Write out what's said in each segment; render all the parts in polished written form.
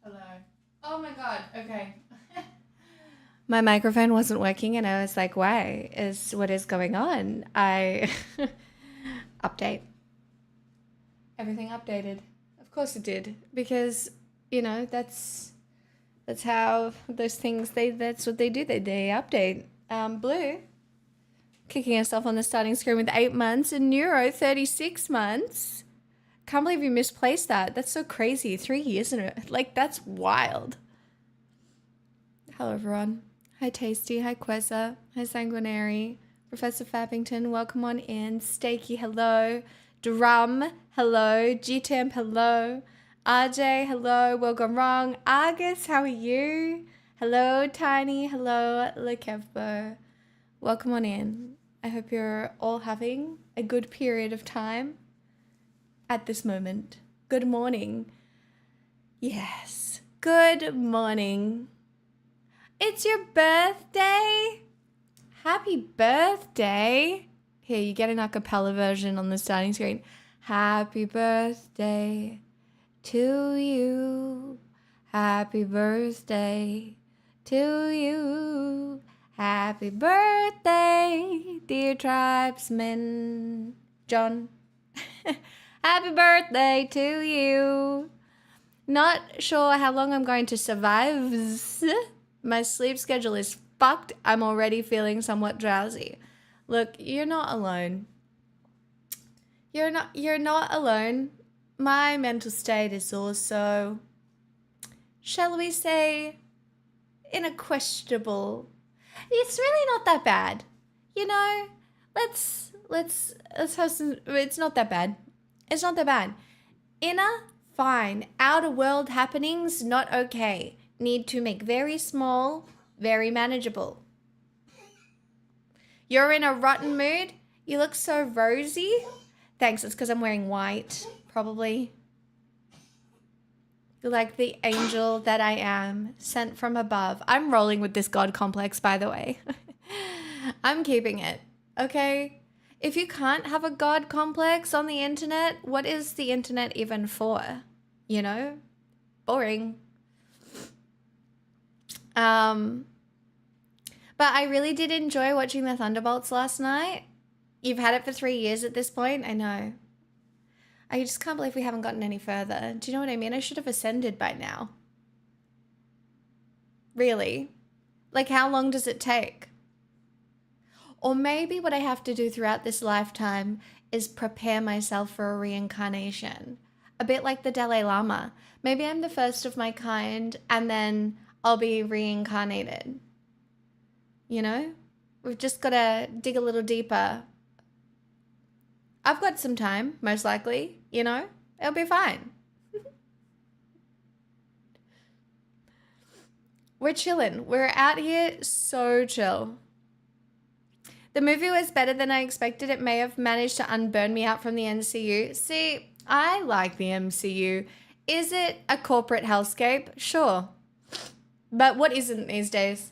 Hello. Oh my god. Okay. My microphone wasn't working and I was like, why? What is going on? I update. Everything updated. Of course it did. Because, that's how those things that's what they do. They update. Blue kicking herself on the starting screen with 8 months and Neuro 36 months. Can't believe you misplaced that. That's so crazy. 3 years in it. Like, that's wild. Hello, everyone. Hi, Tasty. Hi, Queza. Hi, Sanguinary. Professor Fappington, welcome on in. Stakey, hello. Drum, hello. G-Temp, hello. RJ, hello. Well Gone Wrong. Argus, how are you? Hello, Tiny. Hello, Lekevbo. Welcome on in. I hope you're all having a good period of time at this moment. Good morning. Yes. Good morning. It's your birthday. Happy birthday. Here, you get an a cappella version on the starting screen. Happy birthday to you. Happy birthday to you. Happy birthday, dear tribesman. John. Happy birthday to you. Not sure how long I'm going to survive. My sleep schedule is fucked. I'm already feeling somewhat drowsy. Look, you're not alone. You're not alone. My mental state is also, shall we say, in a questionable. It's really not that bad. Let's have some. It's not that bad. It's not that bad. Inner, fine. Outer world happenings, not okay. Need to make very small, very manageable. You're in a rotten mood? You look so rosy. Thanks, it's because I'm wearing white, probably. You're like the angel that I am, sent from above. I'm rolling with this God complex, by the way. I'm keeping it, okay? If you can't have a God complex on the internet, what is the internet even for? Boring. But I really did enjoy watching the Thunderbolts last night. You've had it for 3 years at this point. I know. I just can't believe we haven't gotten any further. Do you know what I mean? I should have ascended by now. Really? Like, how long does it take? Or maybe what I have to do throughout this lifetime is prepare myself for a reincarnation. A bit like the Dalai Lama. Maybe I'm the first of my kind and then I'll be reincarnated. We've just got to dig a little deeper. I've got some time, most likely, it'll be fine. We're chilling. We're out here so chill. The movie was better than I expected. It may have managed to unburn me out from the MCU. See, I like the MCU. Is it a corporate hellscape? Sure. But what isn't these days?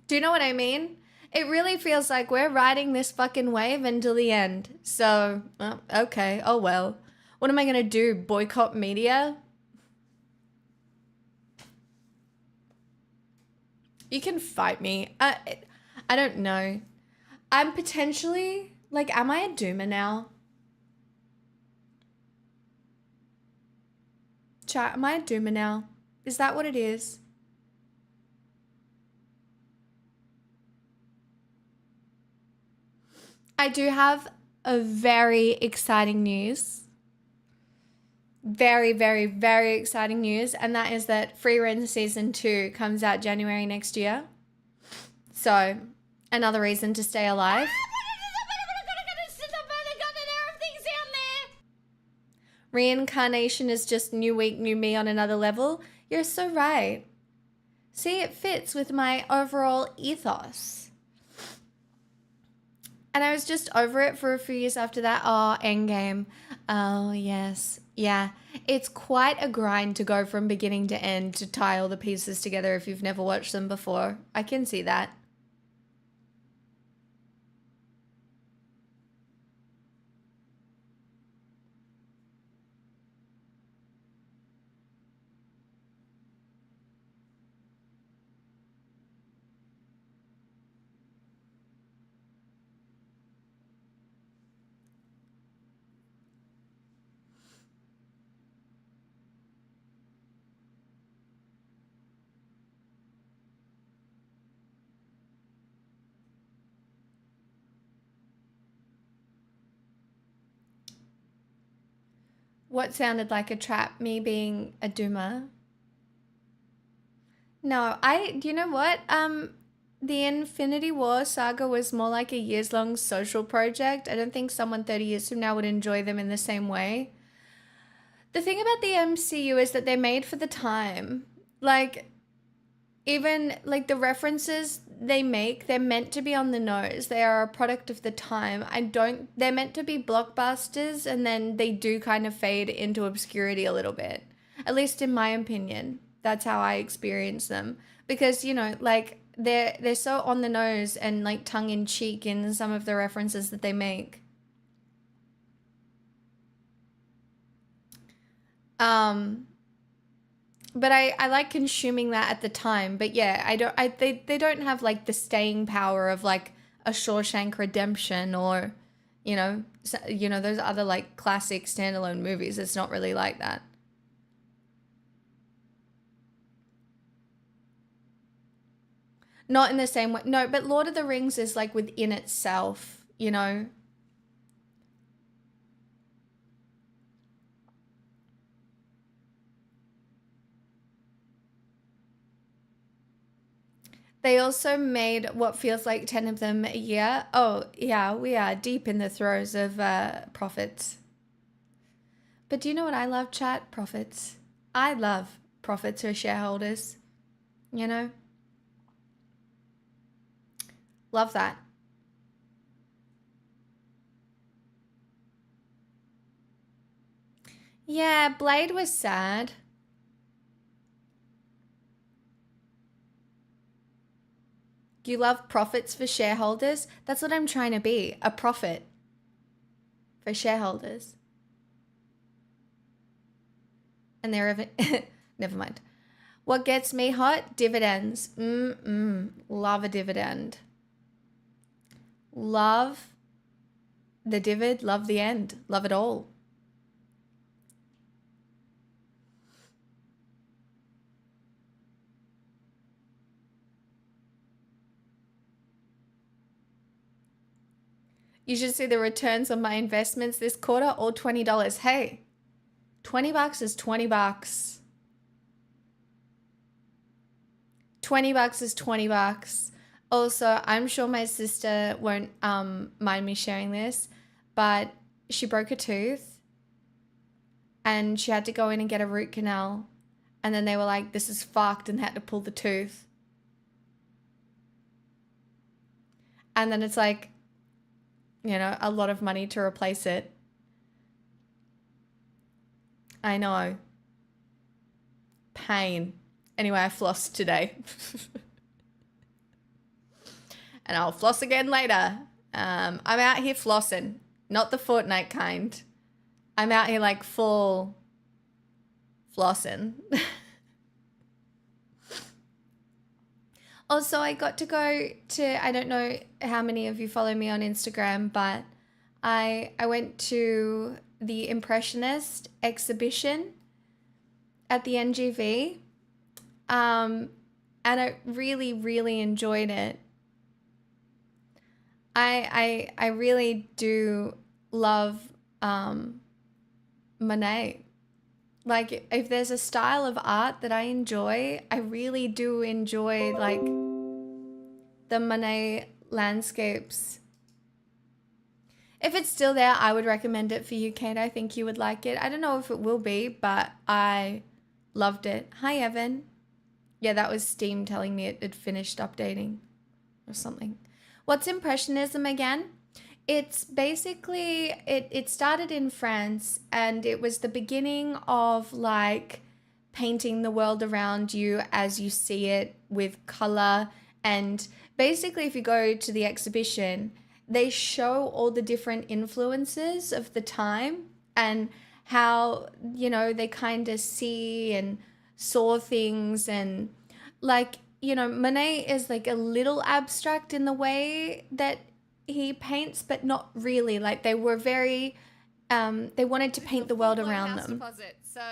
Do you know what I mean? It really feels like we're riding this fucking wave until the end. So, okay, oh well. What am I gonna do? Boycott media? You can fight me. I don't know. I'm potentially, am I a doomer now? Chat, am I a doomer now? Is that what it is? I do have a very exciting news. Very, very, very exciting news. And that is that Free Run Season 2 comes out January next year. So, another reason to stay alive. Reincarnation is just new week, new me on another level. You're so right. See, it fits with my overall ethos. And I was just over it for a few years after that. Oh, Endgame. Oh, yes. Yeah. It's quite a grind to go from beginning to end to tie all the pieces together if you've never watched them before. I can see that. What sounded like a trap? Me being a doomer? No, you know what? The Infinity War saga was more like a years-long social project. I don't think someone 30 years from now would enjoy them in the same way. The thing about the MCU is that they're made for the time. Like, even like the references they make, they're meant to be on the nose. They are a product of the time. They're meant to be blockbusters, and then they do kind of fade into obscurity a little bit. At least in my opinion. That's how I experience them. Because, you know, like they're so on the nose and like tongue in cheek in some of the references that they make. But I like consuming that at the time. But yeah, they don't have like the staying power of like a Shawshank Redemption or, those other like classic standalone movies. It's not really like that. Not in the same way. No, but Lord of the Rings is like within itself, you know? They also made what feels like 10 of them a year. Oh, yeah, we are deep in the throes of profits. But do you know what I love, chat? Profits. I love profits for shareholders, you know? Love that. Yeah, Blade was sad. You love profits for shareholders? That's what I'm trying to be, a profit for shareholders. And they're never mind. What gets me hot? Dividends. Love a dividend. Love the divid, love the end, love it all. You should see the returns on my investments this quarter, all $20. Hey, $20 is $20. $20 is $20. Also, I'm sure my sister won't mind me sharing this, but she broke a tooth and she had to go in and get a root canal. And then they were like, this is fucked, and had to pull the tooth. And then it's like, a lot of money to replace it. I know. Pain. Anyway, I flossed today. And I'll floss again later. I'm out here flossing. Not the Fortnite kind. I'm out here like full flossing. Also, I got to go to, I don't know how many of you follow me on Instagram, but I went to the Impressionist exhibition at the NGV. And I really, really enjoyed it. I really do love Monet. Like, if there's a style of art that I enjoy, I really do enjoy, like, the Monet landscapes. If it's still there, I would recommend it for you, Kate. I think you would like it. I don't know if it will be, but I loved it. Hi, Evan. Yeah, that was Steam telling me it had finished updating or something. What's Impressionism again? It's basically, it started in France, and it was the beginning of like painting the world around you as you see it with color. And basically, if you go to the exhibition, they show all the different influences of the time and how, they kind of see and saw things. And like, Monet is like a little abstract in the way that he paints, but not really. Like, they were very they wanted to paint the world around them. Deposit, so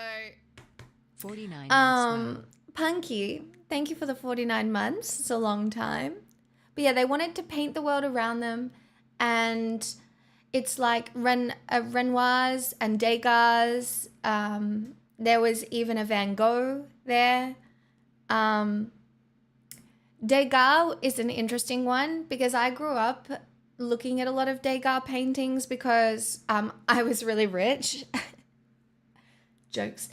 49 months. Punky, thank you for the 49 months. It's a long time. But yeah, they wanted to paint the world around them, and it's like Renoirs and Degas. There was even a Van Gogh there. Degas is an interesting one because I grew up looking at a lot of Degas paintings because I was really rich. Jokes.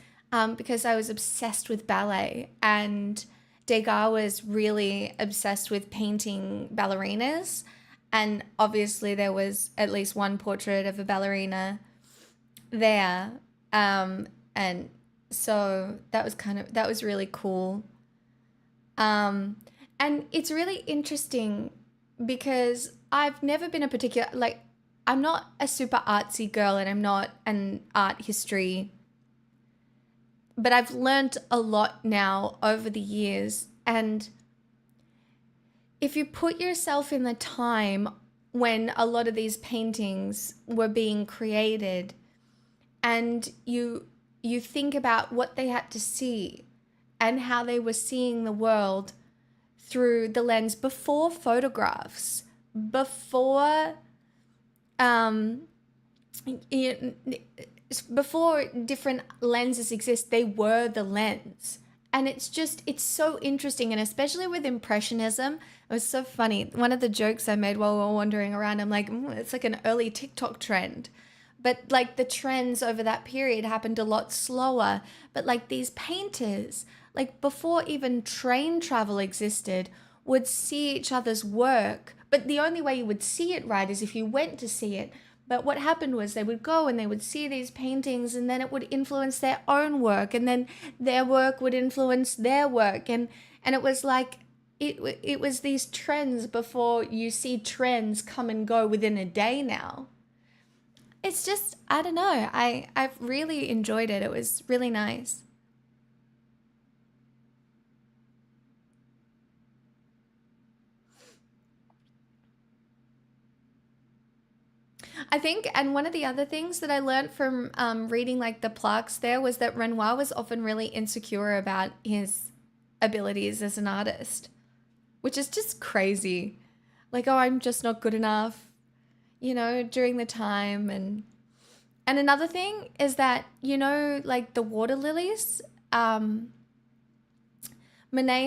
Because I was obsessed with ballet, and Degas was really obsessed with painting ballerinas. And obviously there was at least one portrait of a ballerina there. And so that was really cool. And it's really interesting because I've never been I'm not a super artsy girl, and I'm not an art history, but I've learned a lot now over the years. And if you put yourself in the time when a lot of these paintings were being created, and you think about what they had to see and how they were seeing the world through the lens before photographs, before before different lenses exist, they were the lens. And it's so interesting. And especially with Impressionism, it was so funny. One of the jokes I made while we were wandering around, I'm like, it's like an early TikTok trend. But like the trends over that period happened a lot slower. But like these painters, like before even train travel existed, would see each other's work. But the only way you would see it right is if you went to see it. But what happened was they would go and they would see these paintings, and then it would influence their own work, and then their work would influence their work. And it was like, it was these trends before you see trends come and go within a day now. It's just, I don't know. I've really enjoyed it. It was really nice. I think, and one of the other things that I learned from reading like the plaques there was that Renoir was often really insecure about his abilities as an artist, which is just crazy. Like, oh, I'm just not good enough, during the time. And another thing is that, like the water lilies, Monet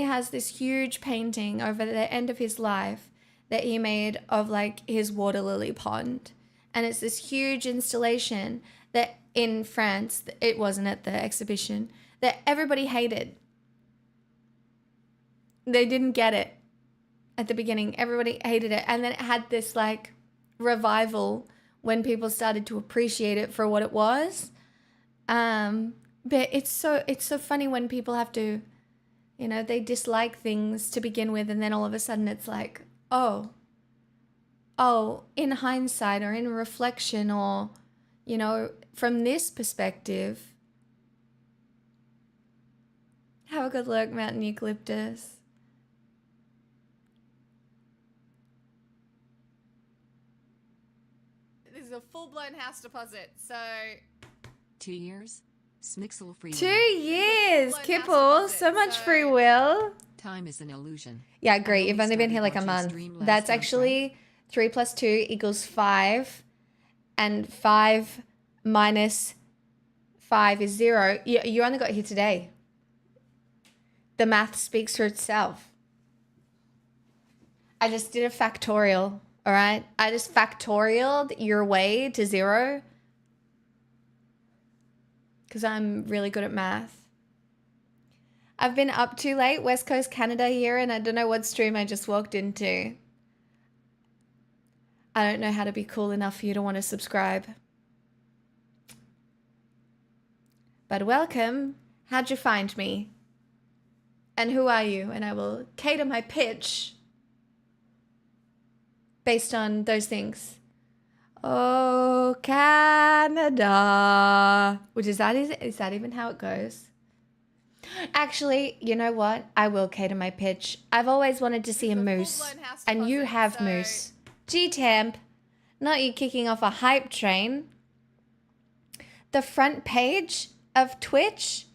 has this huge painting over the end of his life that he made of like his water lily pond. And it's this huge installation that in France, it wasn't at the exhibition, that everybody hated. They didn't get it at the beginning. Everybody hated it. And then it had this like revival when people started to appreciate it for what it was. But it's so funny when people have to, they dislike things to begin with, and then all of a sudden it's like, oh, in hindsight or in reflection, or, from this perspective. Have a good look, Mountain Eucalyptus. This is a full-blown house deposit, so... 2 years? Smixel free 2 years, Kipple. So much free will. Time is an illusion. Yeah, great. You've only been here like a month. That's actually 3 + 2 = 5. And 5 minus 5 is 0. You only got here today. The math speaks for itself. I just did a factorial, all right? I just factorialed your way to 0. Because I'm really good at math. I've been up too late, West Coast Canada here, and I don't know what stream I just walked into. I don't know how to be cool enough for you to want to subscribe. But welcome. How'd you find me? And who are you? And I will cater my pitch based on those things. Oh, Canada. Which is that even how it goes? Actually, you know what? I will cater my pitch. I've always wanted to see a moose. And you have moose. G-Temp. Not you kicking off a hype train. The front page of Twitch.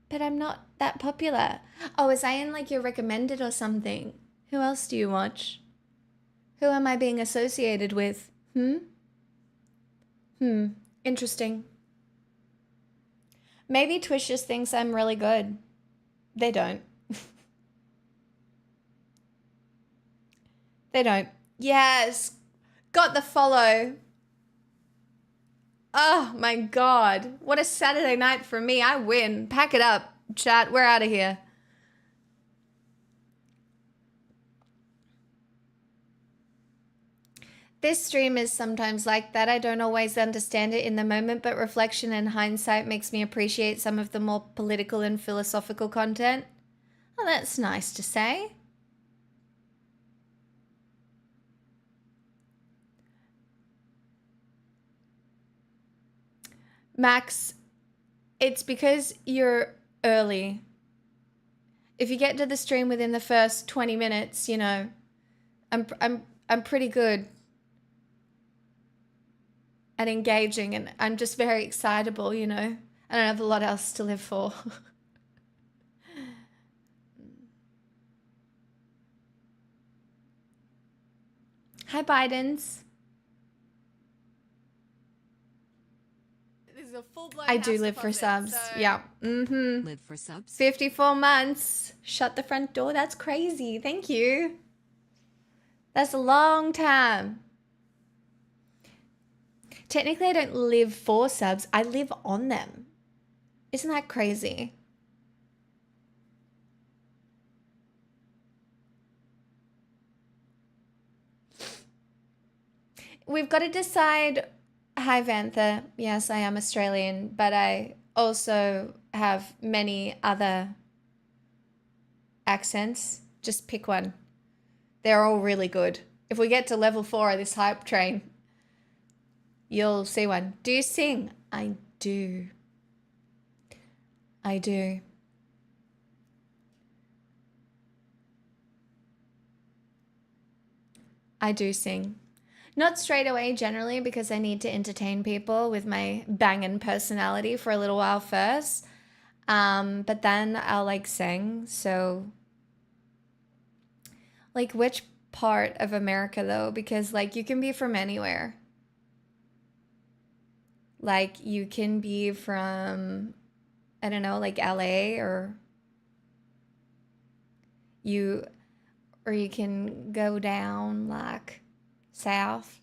But I'm not that popular. Oh, is I in like your recommended or something? Who else do you watch? Who am I being associated with? Interesting. Maybe Twitch just thinks I'm really good. They don't. They don't. Yes. Got the follow. Oh my God. What a Saturday night for me. I win. Pack it up, chat. We're out of here. This stream is sometimes like that. I don't always understand it in the moment, but reflection and hindsight makes me appreciate some of the more political and philosophical content. Oh, that's nice to say. Max, it's because you're early. If you get to the stream within the first 20 minutes, you know, I'm pretty good and engaging, and I'm just very excitable, you know. I don't have a lot else to live for. Hi, Bidens. This is a full-blown I do live for subs. So... Yeah. Live for subs? 54 months. Shut the front door. That's crazy. Thank you. That's a long time. Technically, I don't live for subs. I live on them. Isn't that crazy? We've got to decide. Hi, Vantha. Yes, I am Australian, but I also have many other accents. Just pick one. They're all really good. If we get to level 4 of this hype train, you'll see one. Do you sing? I do. I do. I do sing. Not straight away generally, because I need to entertain people with my banging personality for a little while first. But then I'll like sing. So like which part of America though? Because like you can be from anywhere. Like you can be from, I don't know, like LA or you can go down like south.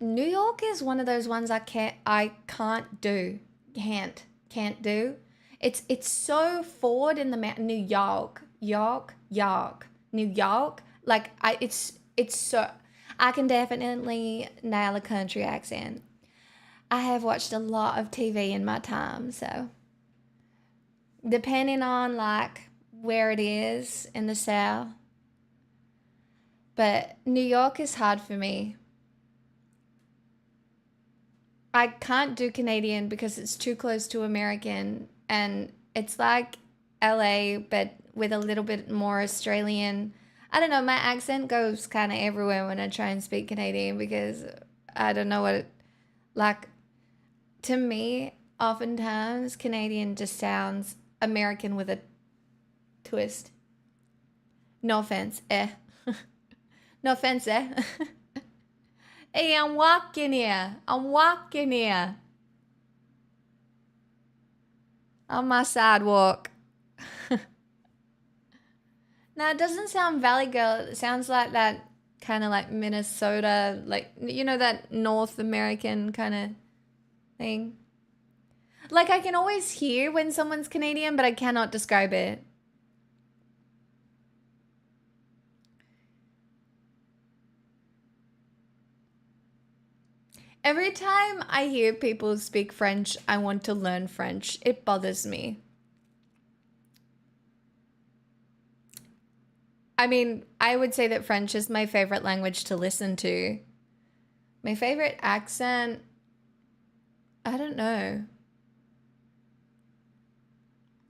New York is one of those ones I can't do. Can't do. It's so forward in the mountain. New York. New York. Like it's so, I can definitely nail a country accent. I have watched a lot of TV in my time, so depending on like where it is in the South. But New York is hard for me. I can't do Canadian because it's too close to American, and it's like LA but with a little bit more Australian. I don't know, my accent goes kind of everywhere when I try and speak Canadian because I don't know what it, like, to me, oftentimes Canadian just sounds American with a twist. No offense, eh. No offense, eh. Hey, I'm walking here. On my sidewalk. No, it doesn't sound Valley Girl. It sounds like that kind of like Minnesota, like, you know, that North American kind of thing. Like, I can always hear when someone's Canadian, but I cannot describe it. Every time I hear people speak French, I want to learn French. It bothers me. I mean, I would say that French is my favorite language to listen to. My favorite accent, I don't know.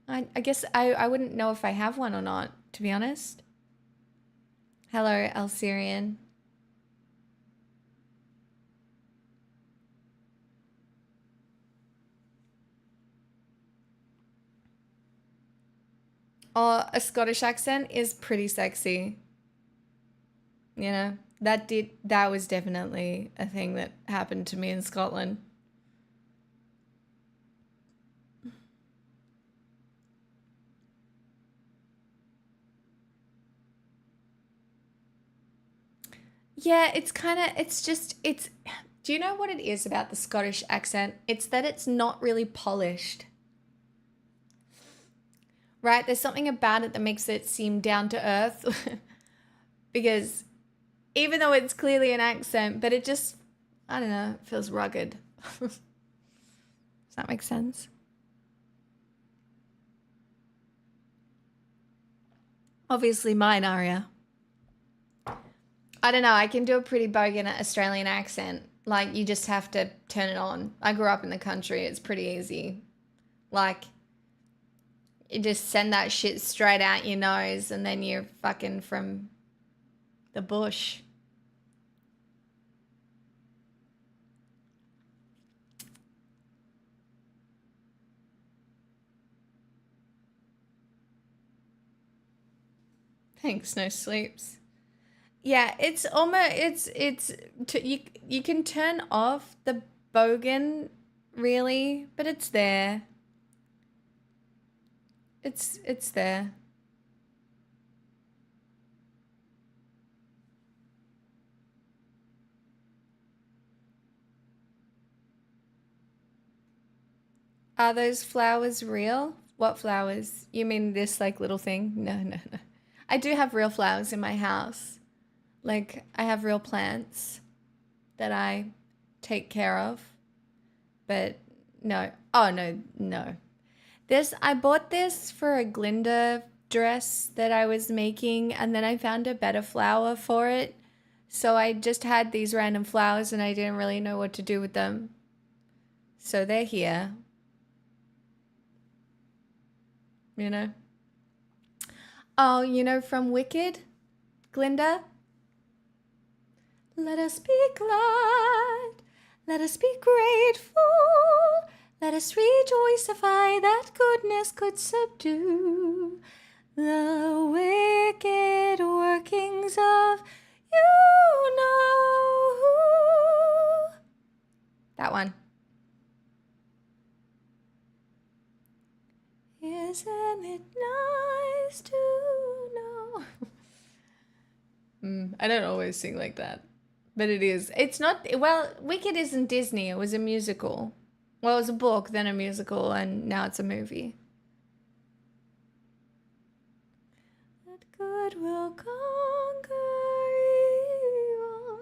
I guess I wouldn't know if I have one or not, to be honest. Hello, Alcerian. Oh, a Scottish accent is pretty sexy. You know? That was definitely a thing that happened to me in Scotland. Yeah, do you know what it is about the Scottish accent? It's that it's not really polished, right? There's something about it that makes it seem down to earth because even though it's clearly an accent, but it just, I don't know, it feels rugged. Does that make sense? Obviously mine, Aria. I don't know, I can do a pretty bogan Australian accent. Like, you just have to turn it on. I grew up in the country, it's pretty easy. Like, you just send that shit straight out your nose and then you're fucking from the bush. Thanks, no sleeps. Yeah, it's almost you can turn off the bogan really, but it's there. It's there. Are those flowers real? What flowers? You mean this like little thing? No, no, no. I do have real flowers in my house. Like, I have real plants that I take care of. But no. Oh, no, no. I bought this for a Glinda dress that I was making, and then I found a better flower for it. So I just had these random flowers and I didn't really know what to do with them. So they're here. You know? Oh, you know from Wicked, Glinda? Let us be glad, let us be grateful, let us rejoice if I that goodness could subdue the wicked workings of you know who. That one. Isn't it nice to know? I don't always sing like that. But it is. It's not, well, Wicked isn't Disney. It was a musical. Well, it was a book, then a musical, and now it's a movie. That good will conquer evil.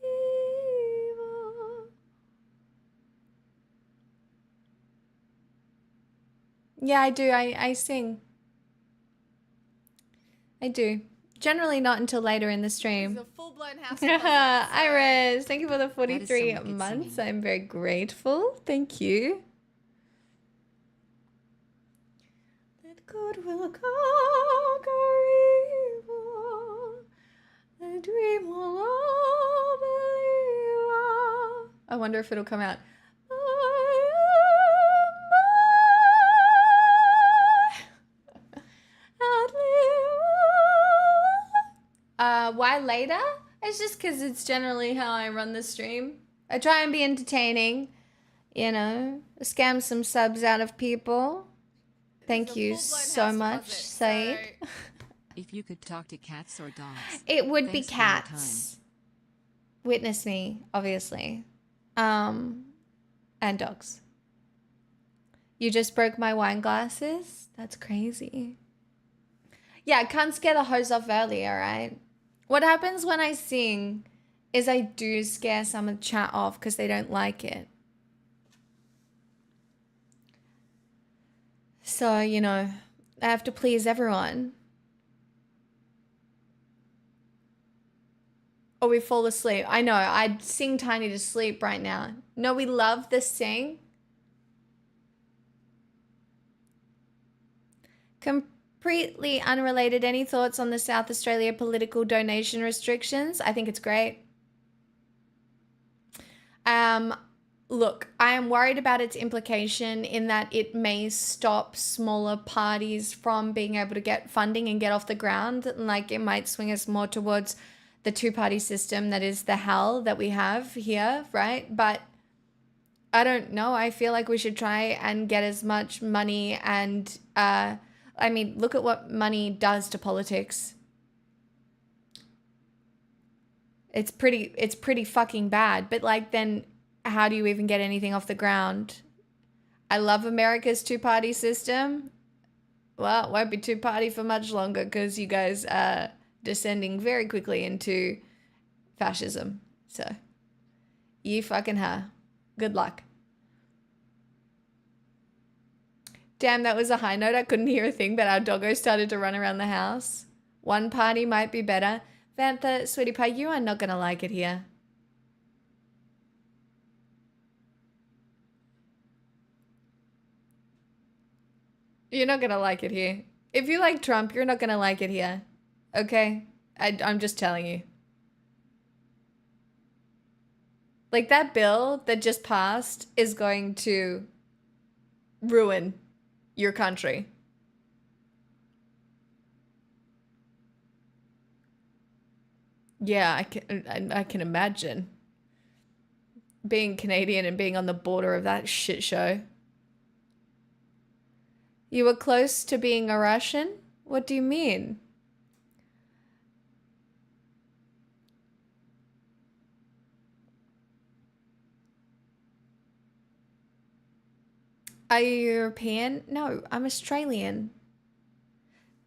Evil. Yeah, I do. I sing. I do. Generally not until later in the stream. It's a full-blown house. Iris, thank you for the 43 someone good months. singing. I'm very grateful. Thank you. That good will conquer evil. The dream will all believe. I wonder if it'll come out. Why later? It's just because it's generally how I run the stream. I try and be entertaining, you know, scam some subs out of people. Thank you so much, Said. If you could talk to cats or dogs, It would be thanks for your time. cats. Witness me, obviously. And dogs. You just broke my wine glasses? That's crazy. Yeah, I can't scare the hose off early, alright? What happens when I sing is I do scare some of the chat off because they don't like it. So, you know, I have to please everyone. Or we fall asleep. I know, I'd sing Tiny to sleep right now. No, we love the sing. Completely unrelated. Any thoughts on the South Australia political donation restrictions? I think it's great. look, I am worried about its implication in that it may stop smaller parties from being able to get funding and get off the ground. Like it might swing us more towards the two-party system that is the hell that we have here, right? But I don't know. I feel like we should try and get as much money and I mean, look at what money does to politics. It's pretty fucking bad. But like then how do you even get anything off the ground? I love America's two-party system. Well, it won't be two-party for much longer because you guys are descending very quickly into fascism. So, you fucking her. Good luck. Damn, that was a high note. I couldn't hear a thing, but our doggo started to run around the house. One party might be better. Vantha, sweetie pie, you are not going to like it here. You're not going to like it here. If you like Trump, you're not going to like it here. Okay? I'm just telling you. Like that bill that just passed is going to ruin your country. Yeah, I can imagine being Canadian and being on the border of that shit show. You were close to being a Russian? What do you mean? Are you European? No, I'm Australian.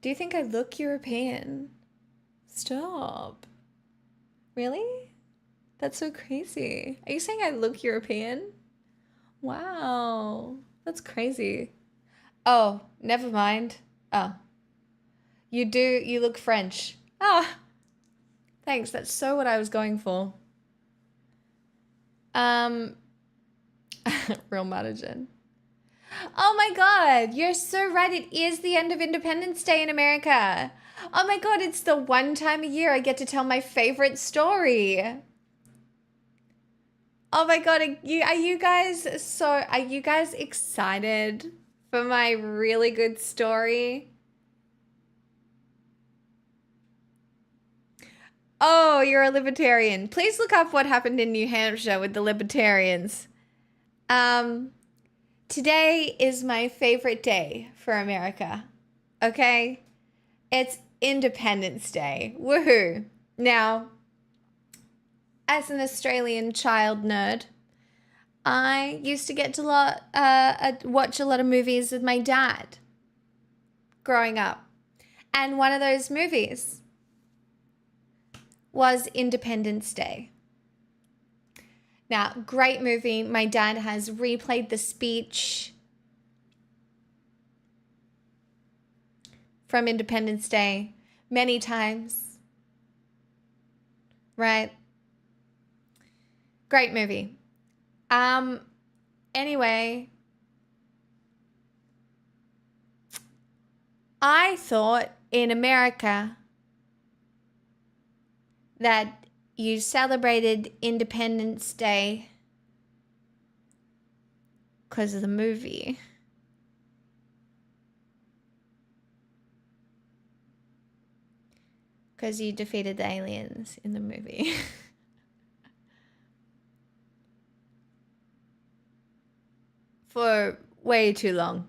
Do you think I look European? Stop. Really? That's so crazy. Are you saying I look European? Wow. That's crazy. Oh, never mind. Oh. You look French. Oh. Thanks, that's so what I was going for. Real Matagen. Oh my god, you're so right. It is the end of Independence Day in America. Oh my god, it's the one time a year I get to tell my favorite story. Oh my god, are you guys excited for my really good story? Oh, you're a libertarian. Please look up what happened in New Hampshire with the libertarians. Today is my favorite day for America. Okay? It's Independence Day. Woohoo. Now, as an Australian child nerd, I used to get to watch a lot of movies with my dad growing up. And one of those movies was Independence Day. Now, great movie. My dad has replayed the speech from Independence Day many times. Right? Great movie. Anyway, I thought in America that you celebrated Independence Day because of the movie. Because you defeated the aliens in the movie. For way too long.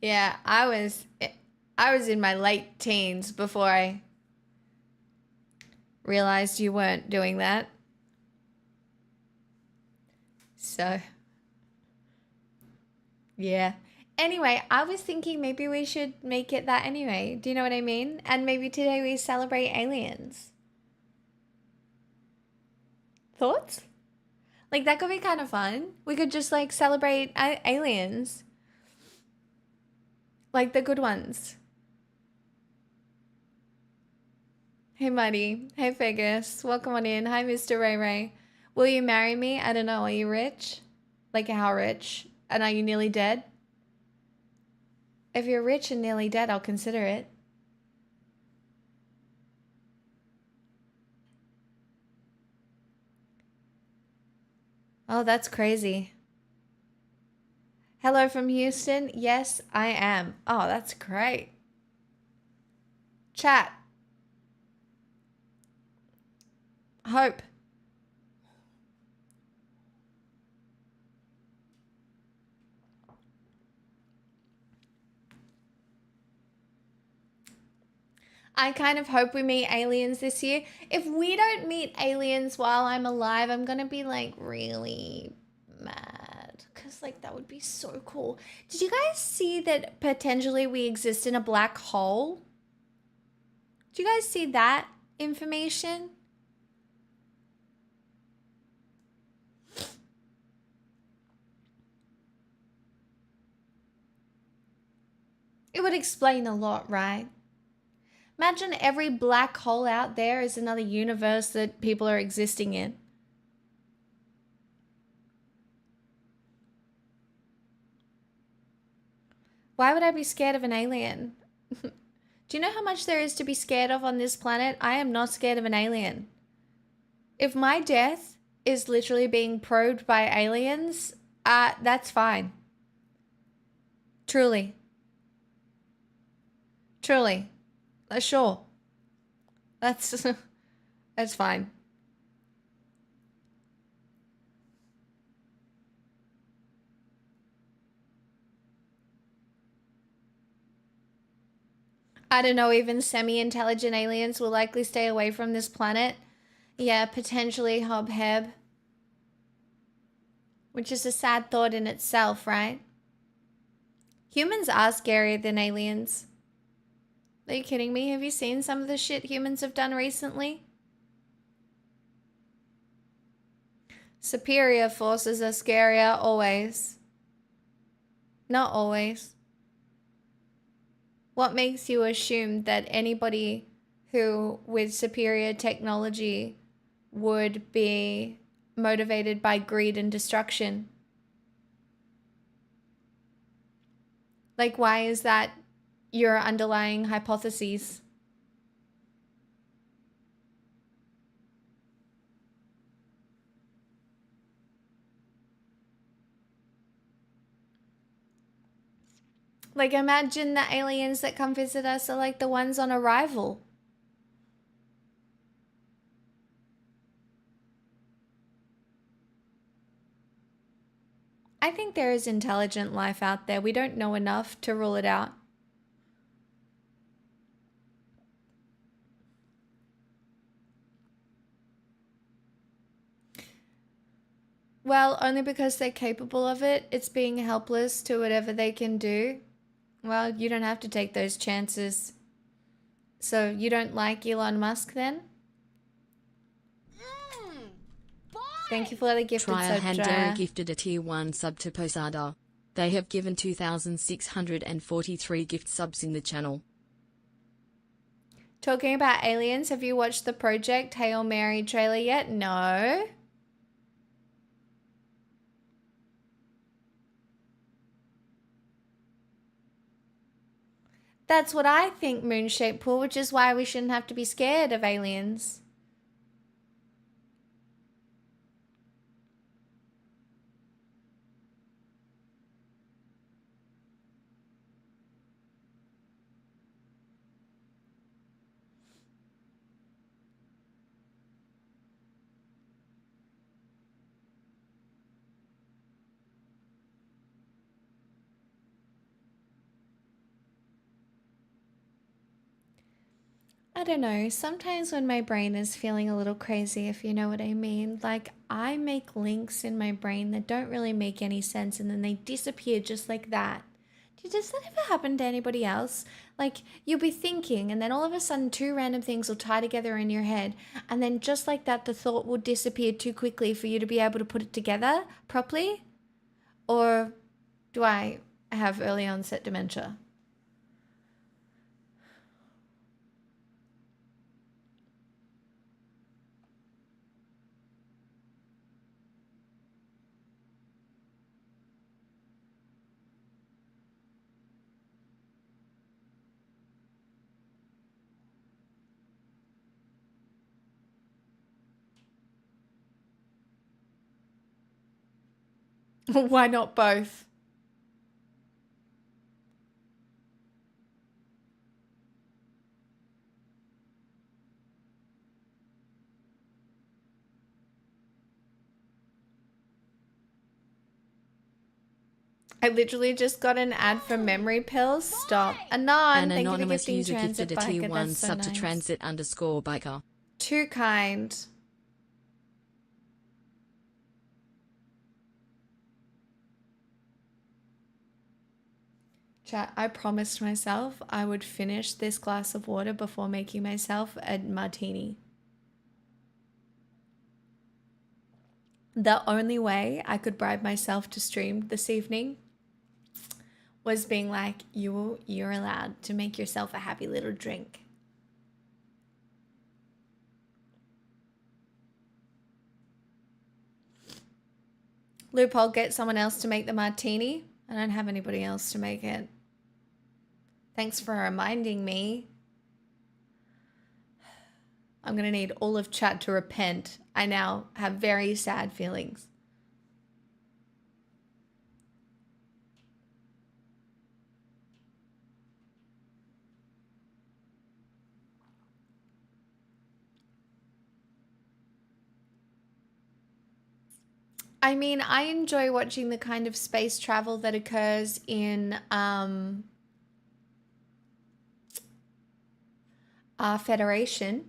Yeah, I was in my late teens before I realized you weren't doing that. So, yeah. Anyway, I was thinking maybe we should make it that anyway. Do you know what I mean? And maybe today we celebrate aliens. Thoughts? Like that could be kind of fun. We could just like celebrate aliens. Like the good ones. Hey, Muddy. Hey, Fergus. Welcome on in. Hi, Mr. Ray Ray. Will you marry me? I don't know. Are you rich? Like how rich? And are you nearly dead? If you're rich and nearly dead, I'll consider it. Oh, that's crazy. Hello from Houston. Yes, I am. Oh, that's great. Chat. Hope. I kind of hope we meet aliens this year. If we don't meet aliens while I'm alive, I'm going to be like really mad. Because like that would be so cool. Did you guys see that potentially we exist in a black hole? Do you guys see that information? It would explain a lot, right? Imagine every black hole out there is another universe that people are existing in. Why would I be scared of an alien? Do you know how much there is to be scared of on this planet? I am not scared of an alien. If my death is literally being probed by aliens, that's fine. Truly. Truly. Sure. That's that's fine. I don't know, even semi-intelligent aliens will likely stay away from this planet. Yeah, potentially Hob Heb. Which is a sad thought in itself, right? Humans are scarier than aliens. Are you kidding me? Have you seen some of the shit humans have done recently? Superior forces are scarier always. Not always. What makes you assume that anybody who with superior technology would be motivated by greed and destruction? Like, why is that your underlying hypotheses? Like, imagine the aliens that come visit us are like the ones on Arrival. I think there is intelligent life out there. We don't know enough to rule it out. Well, only because they're capable of it. It's being helpless to whatever they can do. Well, you don't have to take those chances. So you don't like Elon Musk then? Thank you for the gifted Trial sub, Handera Jaya. gifted a tier 1 sub to Posada. They have given 2,643 gift subs in the channel. Talking about aliens, have you watched the Project Hail Mary trailer yet? No. That's what I think, Moonshape Pool, which is why we shouldn't have to be scared of aliens. I don't know. Sometimes when my brain is feeling a little crazy, if you know what I mean, like I make links in my brain that don't really make any sense and then they disappear just like that. Does that ever happen to anybody else? Like you'll be thinking and then all of a sudden two random things will tie together in your head and then just like that the thought will disappear too quickly for you to be able to put it together properly? Or do I have early onset dementia? Why not both? I literally just got an ad for memory pills. Stop. Anon, An thank you for anonymous gifting user transit gifted a tier biker. 1 That's so sub nice. to transit_biker. Too kind. Chat, I promised myself I would finish this glass of water before making myself a martini. The only way I could bribe myself to stream this evening was being like, you're allowed to make yourself a happy little drink. Loophole, get someone else to make the martini. I don't have anybody else to make it. Thanks for reminding me. I'm going to need all of chat to repent. I now have very sad feelings. I mean, I enjoy watching the kind of space travel that occurs in Federation.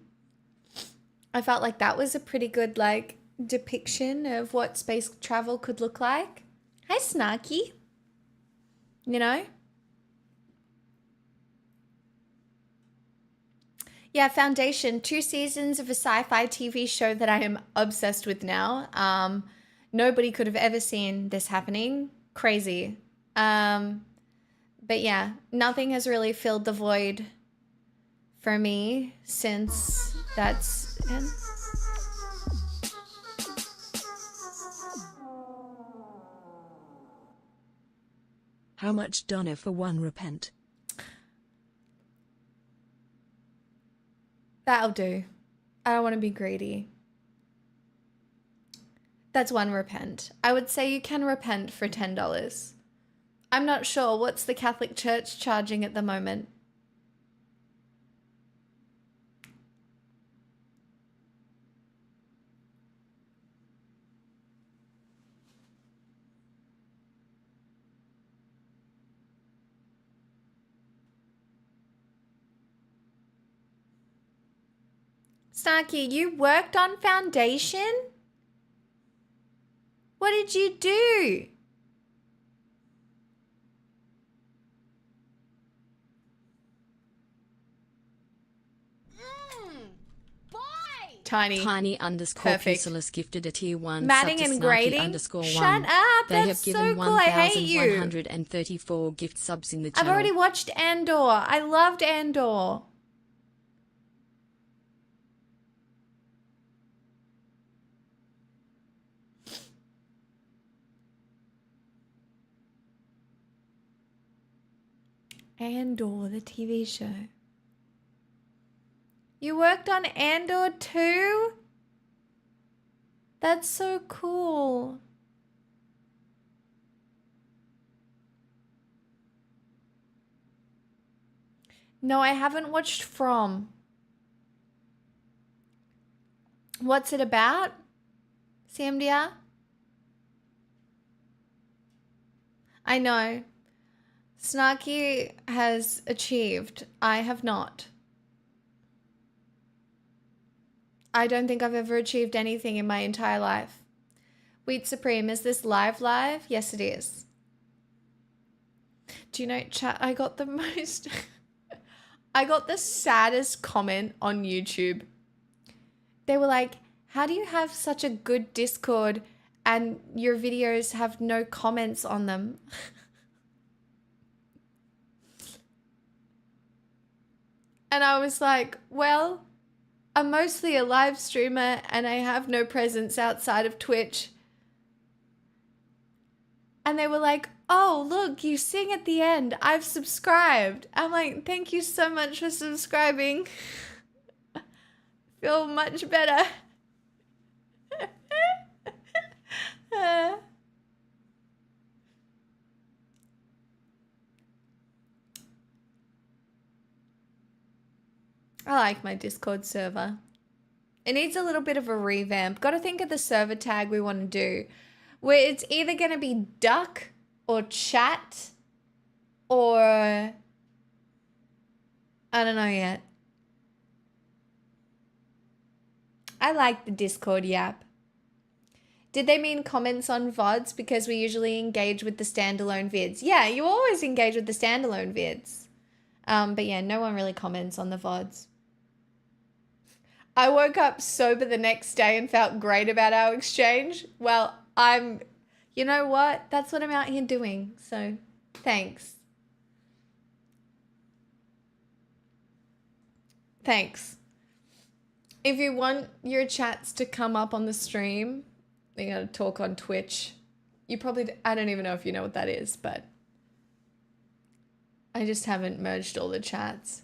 I felt like that was a pretty good like depiction of what space travel could look like. Hi, Snarky. You know? Yeah, Foundation, 2 seasons of a sci-fi TV show that I am obsessed with now. Nobody could have ever seen this happening. Crazy. But yeah, nothing has really filled the void for me since that's... How much Donna for one repent? That'll do. I don't want to be greedy. That's one repent. I would say you can repent for $10. I'm not sure. What's the Catholic Church charging at the moment? Snarky, you worked on Foundation? What did you do? Tiny. Tiny_Pusilus Perfect. gifted a tier 1 Matting sub to and grading? Snarky_1. Shut up. They That's have given so cool. I hate you. 1,134 gift subs in the channel. I've already watched Andor. I loved Andor. Andor, the TV show. You worked on Andor too? That's so cool. No, I haven't watched From. What's it about? CMDR? I know. Snarky has achieved. I have not. I don't think I've ever achieved anything in my entire life. Wheat Supreme, is this live? Yes, it is. Do you know, chat, I got the most... I got the saddest comment on YouTube. They were like, how do you have such a good Discord and your videos have no comments on them? And I was like, well, I'm mostly a live streamer and I have no presence outside of Twitch. And they were like, oh, look, you sing at the end. I've subscribed. I'm like, thank you so much for subscribing. Feel much better. I like my Discord server. It needs a little bit of a revamp. Got to think of the server tag we want to do, where it's either going to be duck or chat or I don't know yet. I like the Discord yap. Did they mean comments on VODs? Because we usually engage with the standalone vids. Yeah, you always engage with the standalone vids. But yeah, no one really comments on the VODs. I woke up sober the next day and felt great about our exchange. Well, you know what? That's what I'm out here doing. So thanks. Thanks. If you want your chats to come up on the stream, you gotta talk on Twitch. I don't even know if you know what that is, but I just haven't merged all the chats.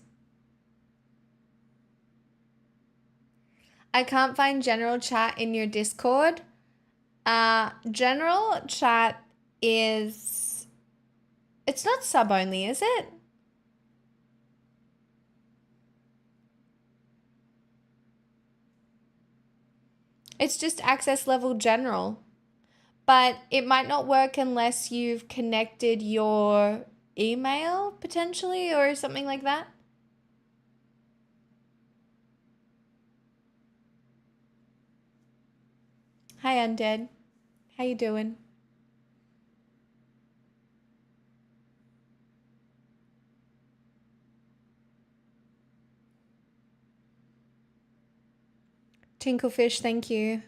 I can't find general chat in your Discord. General chat it's not sub only, is it? It's just access level general. But it might not work unless you've connected your email potentially or something like that. Hi, Undead. How you doing? Tinklefish, thank you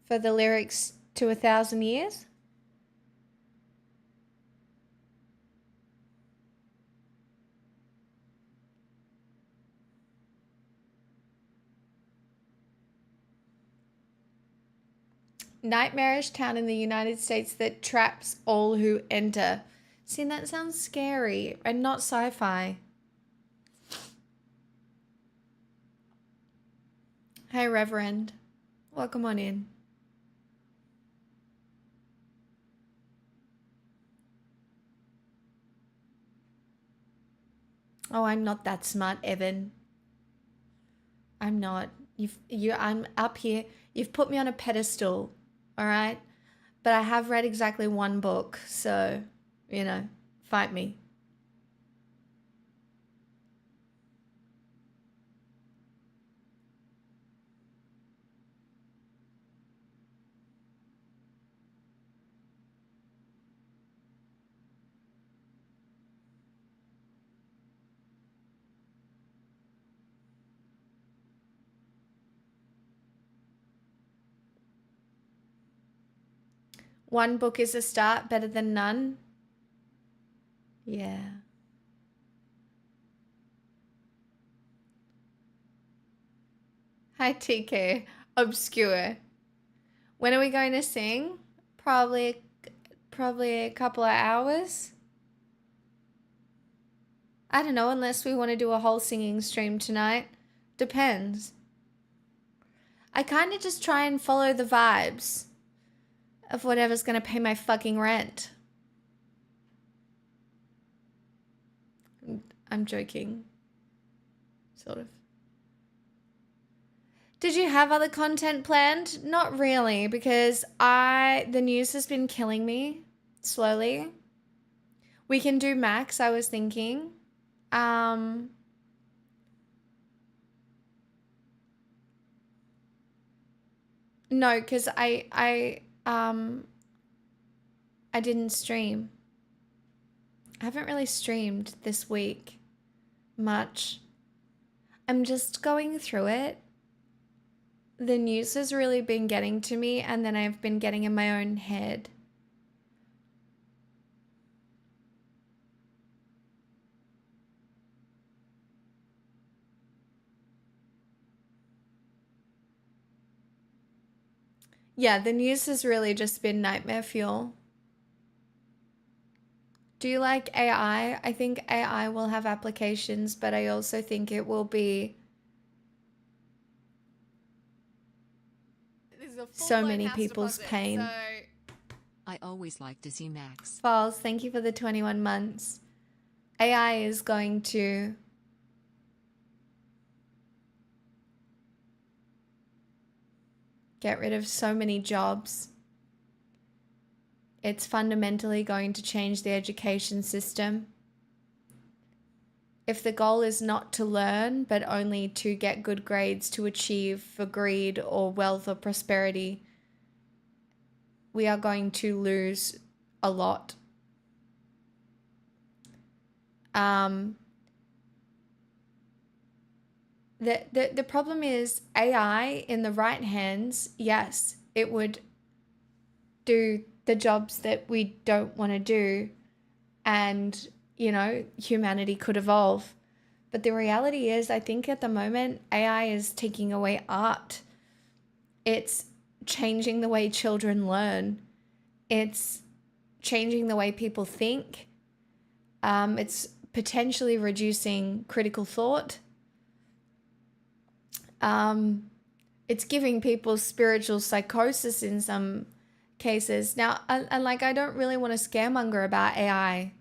for the lyrics to 1,000 Years. Nightmarish town in the United States that traps all who enter. See, that sounds scary and not sci-fi. Hey, Reverend. Welcome on in. Oh, I'm not that smart, Evan. I'm not. I'm up here. You've put me on a pedestal, all right? But I have read exactly one book, so, fight me. One book is a start, better than none. Yeah. Hi, TK. Obscure. When are we going to sing? Probably a couple of hours. I don't know, unless we want to do a whole singing stream tonight. Depends. I kind of just try and follow the vibes of whatever's going to pay my fucking rent. I'm joking. Sort of. Did you have other content planned? Not really, because the news has been killing me slowly. We can do Max, I was thinking. No, because I didn't stream. I haven't really streamed this week much. I'm just going through it. The news has really been getting to me, and then I've been getting in my own head. Yeah, the news has really just been nightmare fuel. Do you like AI? I think AI will have applications, but I also think it will be so many people's pain. I always like to see Max. Falls, thank you for the 21 months. AI is going to get rid of so many jobs. It's fundamentally going to change the education system. If the goal is not to learn, but only to get good grades to achieve for greed or wealth or prosperity, we are going to lose a lot. The problem is AI in the right hands, yes, it would do the jobs that we don't want to do, and, humanity could evolve. But the reality is, I think at the moment, AI is taking away art. It's changing the way children learn. It's changing the way people think. It's potentially reducing critical thought. It's giving people spiritual psychosis in some cases. Now, I don't really want to scaremonger about AI,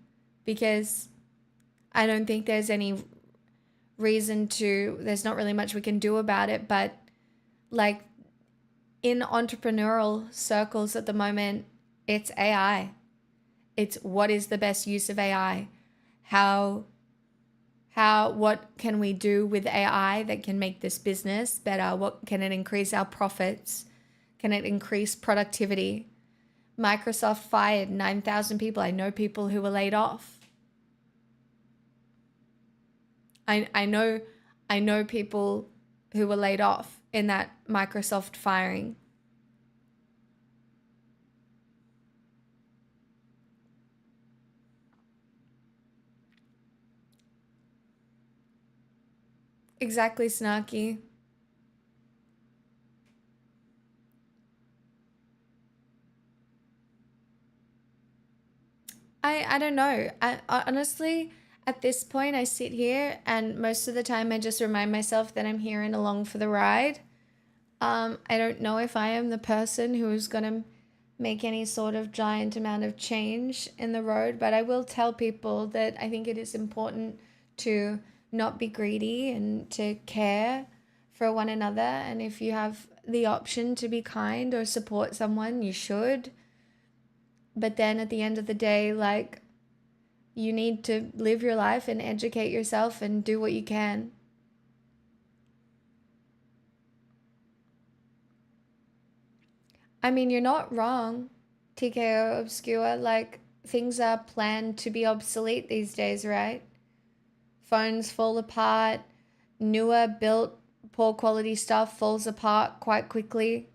because I don't think there's any reason to, there's not really much we can do about it. But like in entrepreneurial circles at the moment, it's AI. It's what is the best use of AI? What can we do with AI that can make this business better? What can it increase our profits? Can it increase productivity? Microsoft fired 9,000 people. I know people who were laid off. I know people who were laid off in that Microsoft firing. Exactly, Snarky. I don't know. I honestly, at this point, I sit here and most of the time I just remind myself that I'm here and along for the ride. I don't know if I am the person who is going to make any sort of giant amount of change in the road, but I will tell people that I think it is important to not be greedy and to care for one another. And if you have the option to be kind or support someone, you should. But then at the end of the day, like, you need to live your life and educate yourself and do what you can. I mean, you're not wrong, TKO Obscure. Like, things are planned to be obsolete these days, right? Phones fall apart, newer built, poor quality stuff falls apart quite quickly.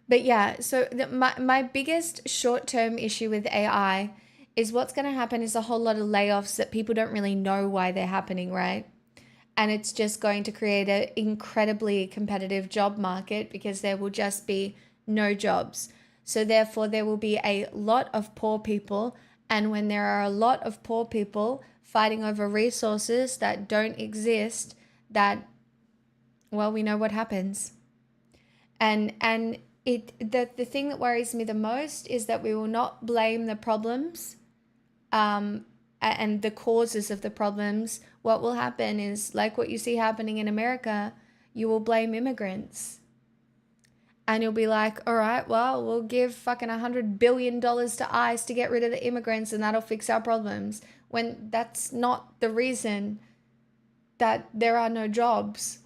But yeah, so my biggest short-term issue with AI is what's going to happen is a whole lot of layoffs that people don't really know why they're happening, right? And it's just going to create an incredibly competitive job market because there will just be no jobs. So therefore, there will be a lot of poor people. And when there are a lot of poor people fighting over resources that don't exist, well, we know what happens. And the thing that worries me the most is that we will not blame the problems and the causes of the problems. What will happen is, like what you see happening in America, you will blame immigrants. And you'll be like, all right, well, we'll give fucking $100 billion to ICE to get rid of the immigrants and that'll fix our problems. When that's not the reason that there are no jobs.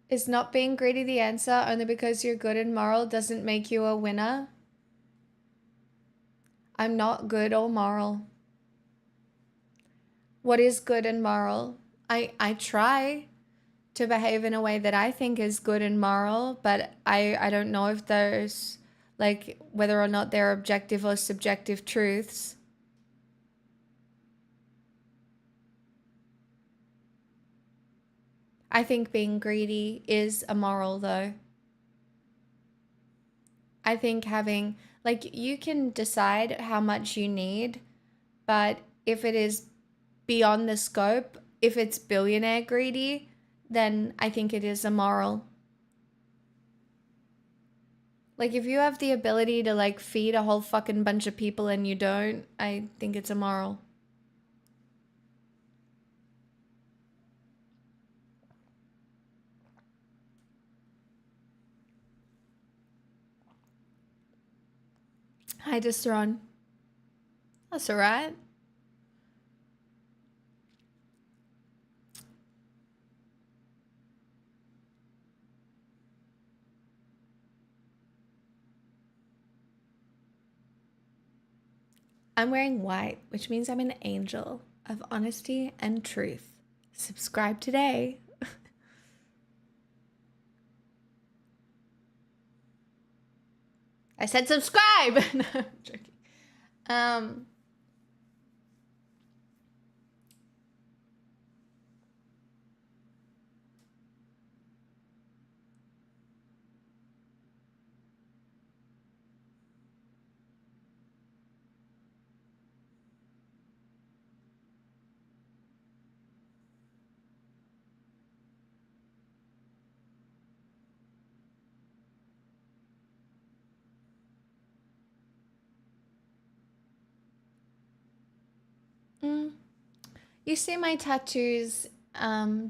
Is not being greedy the answer? Only because you're good and moral doesn't make you a winner? I'm not good or moral. What is good and moral? I try to behave in a way that I think is good and moral, but I don't know if there's, like, whether or not they're objective or subjective truths. I think being greedy is immoral, though. I think having, like, you can decide how much you need, but if it is beyond the scope, if it's billionaire greedy, then I think it is immoral. Like, if you have the ability to, like, feed a whole fucking bunch of people and you don't, I think it's immoral. Hi, Destron. That's all right. I'm wearing white, which means I'm an angel of honesty and truth. Subscribe today. I said subscribe. No, I'm joking. You see my tattoos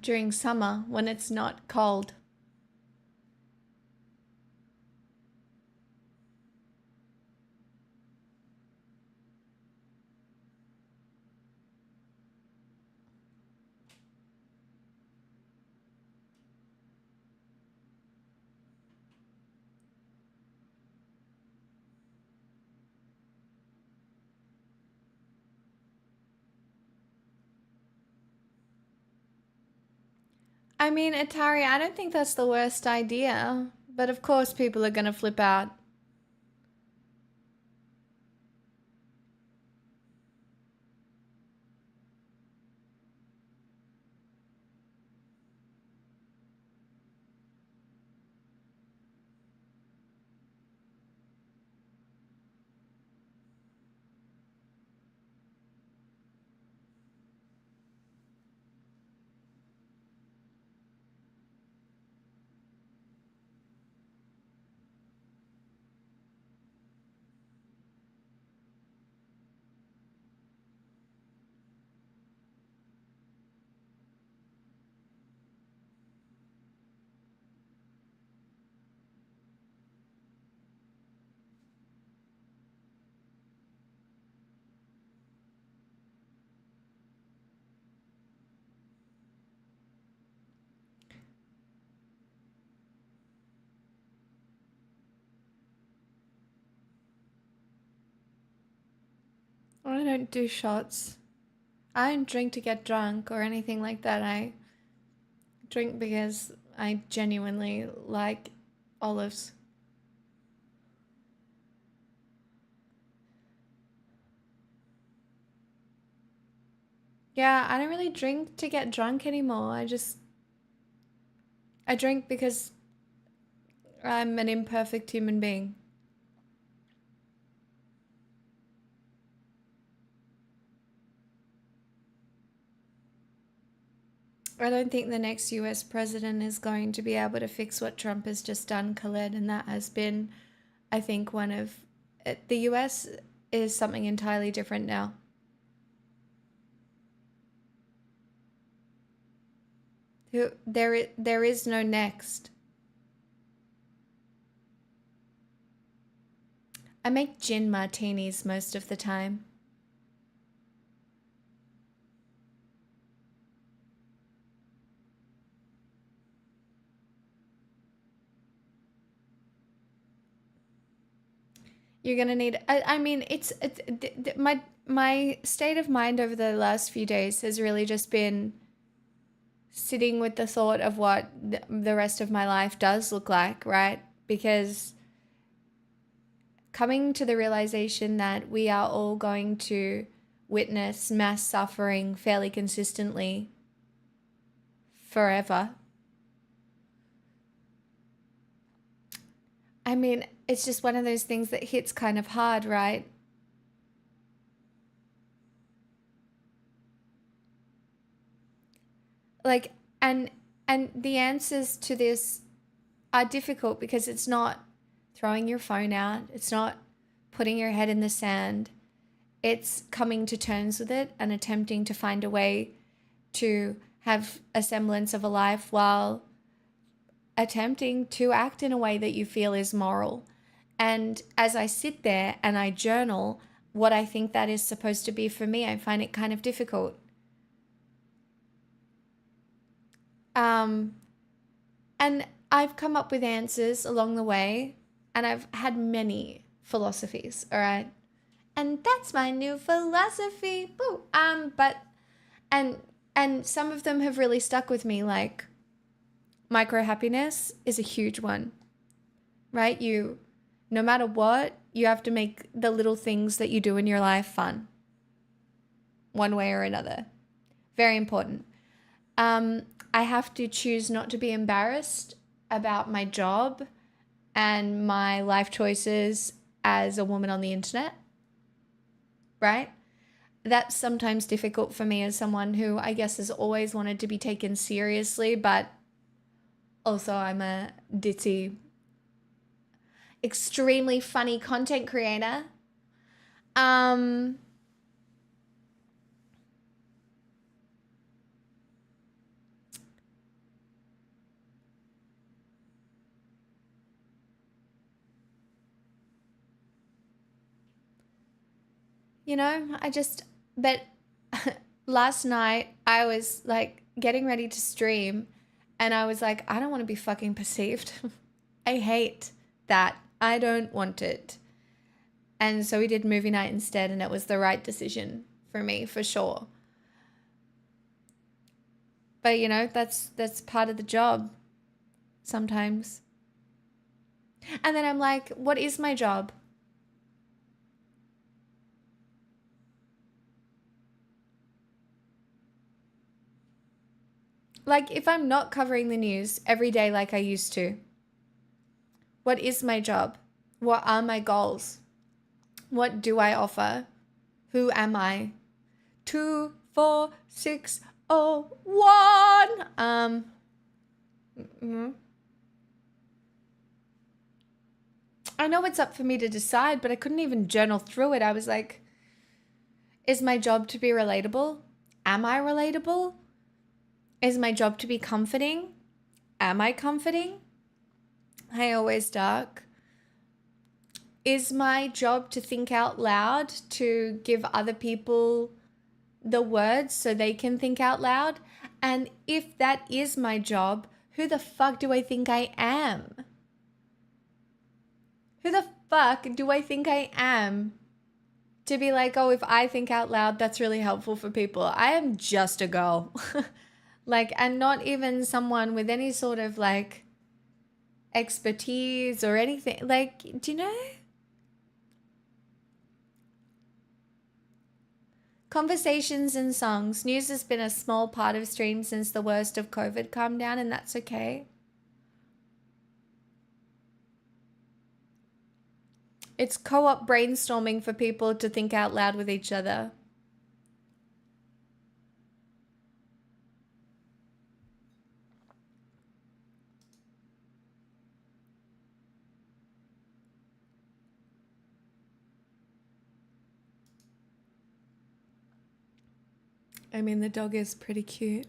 during summer when it's not cold. I mean, Atari, I don't think that's the worst idea. But of course, people are going to flip out. I don't do shots. I don't drink to get drunk or anything like that. I drink because I genuinely like olives. Yeah, I don't really drink to get drunk anymore. I drink because I'm an imperfect human being. I don't think the next US president is going to be able to fix what Trump has just done, Khaled, and that has been, I think, one of the US is something entirely different now. There is no next. I make gin martinis most of the time. You're gonna need. I mean, my state of mind over the last few days has really just been sitting with the thought of what the rest of my life does look like, right? Because coming to the realization that we are all going to witness mass suffering fairly consistently forever. I mean, it's just one of those things that hits kind of hard, right? like, and the answers to this are difficult because it's not throwing your phone out, it's not putting your head in the sand. It's coming to terms with it and attempting to find a way to have a semblance of a life while attempting to act in a way that you feel is moral. And as I sit there and I journal what I think that is supposed to be for me, I find it kind of difficult. And I've come up with answers along the way, and I've had many philosophies, all right? And that's my new philosophy. Boo. But and some of them have really stuck with me, like micro happiness is a huge one. Right? You, no matter what, you have to make the little things that you do in your life fun. One way or another. Very important. I have to choose not to be embarrassed about my job and my life choices as a woman on the internet. Right? That's sometimes difficult for me as someone who I guess has always wanted to be taken seriously, but also I'm a ditzy, extremely funny content creator. But last night I was like getting ready to stream and I was like, I don't want to be fucking perceived. I hate that. I don't want it. And so we did movie night instead, and it was the right decision for me, for sure. But that's part of the job sometimes. And then I'm like, what is my job? Like, if I'm not covering the news every day like I used to, what is my job? What are my goals? What do I offer? Who am I? 2, 4, 6, 0, 1. I know it's up for me to decide, but I couldn't even journal through it. I was like, is my job to be relatable? Am I relatable? Is my job to be comforting? Am I comforting? I always dark. Is my job to think out loud, to give other people the words so they can think out loud? And if that is my job, who the fuck do I think I am? Who the fuck do I think I am to be like, oh, if I think out loud, that's really helpful for people? I am just a girl. Like, and not even someone with any sort of like expertise or anything. Like, do you know? Conversations and songs. News has been a small part of stream since the worst of COVID calmed down, and that's okay. It's co-op brainstorming for people to think out loud with each other. I mean, the dog is pretty cute.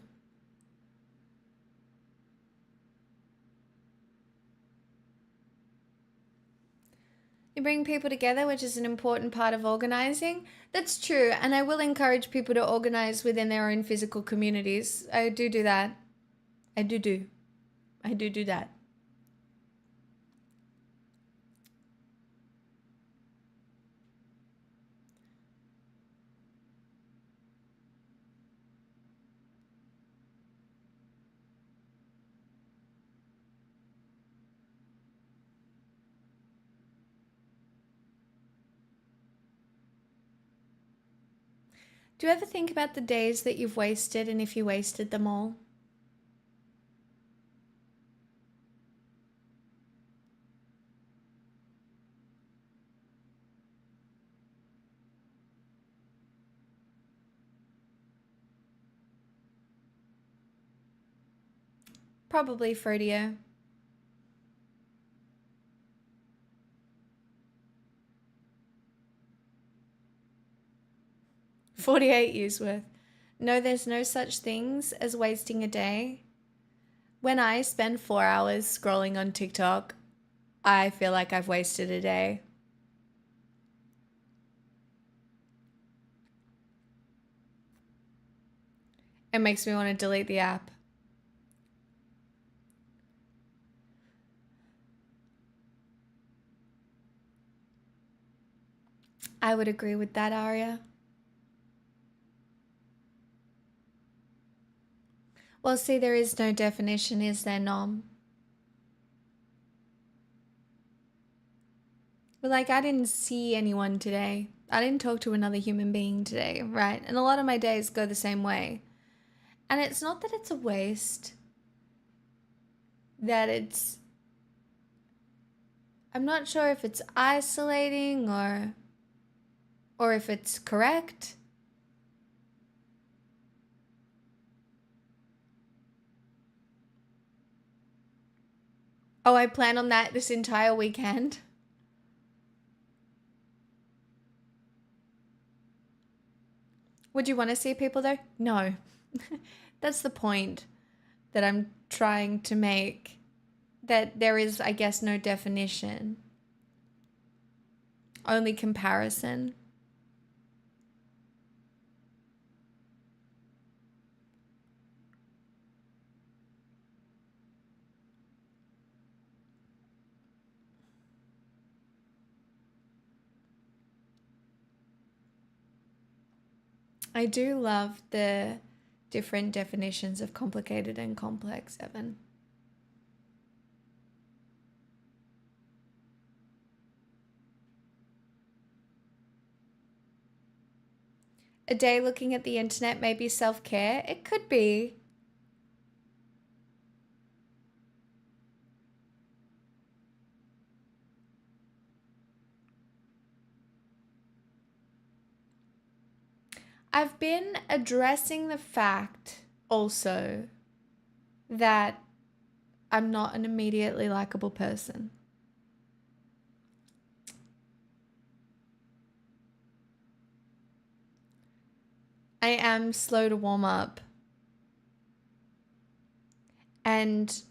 You bring people together, which is an important part of organizing. That's true. And I will encourage people to organize within their own physical communities. I do that. I do that. Do you ever think about the days that you've wasted and if you wasted them all? Probably fruitier. 48 years worth. No, there's no such things as wasting a day. When I spend 4 hours scrolling on TikTok, I feel like I've wasted a day. It makes me want to delete the app. I would agree with that, Aria. Well, see, there is no definition, is there, Nom? But like, I didn't see anyone today. I didn't talk to another human being today, right? And a lot of my days go the same way. And it's not that it's a waste, that it's... I'm not sure if it's isolating or if it's correct. Oh, I plan on that this entire weekend. Would you want to see people though? No. That's the point that I'm trying to make. That there is, I guess, no definition. Only comparison. I do love the different definitions of complicated and complex, Evan. A day looking at the internet may be self-care. It could be. I've been addressing the fact also that I'm not an immediately likable person. I am slow to warm up. And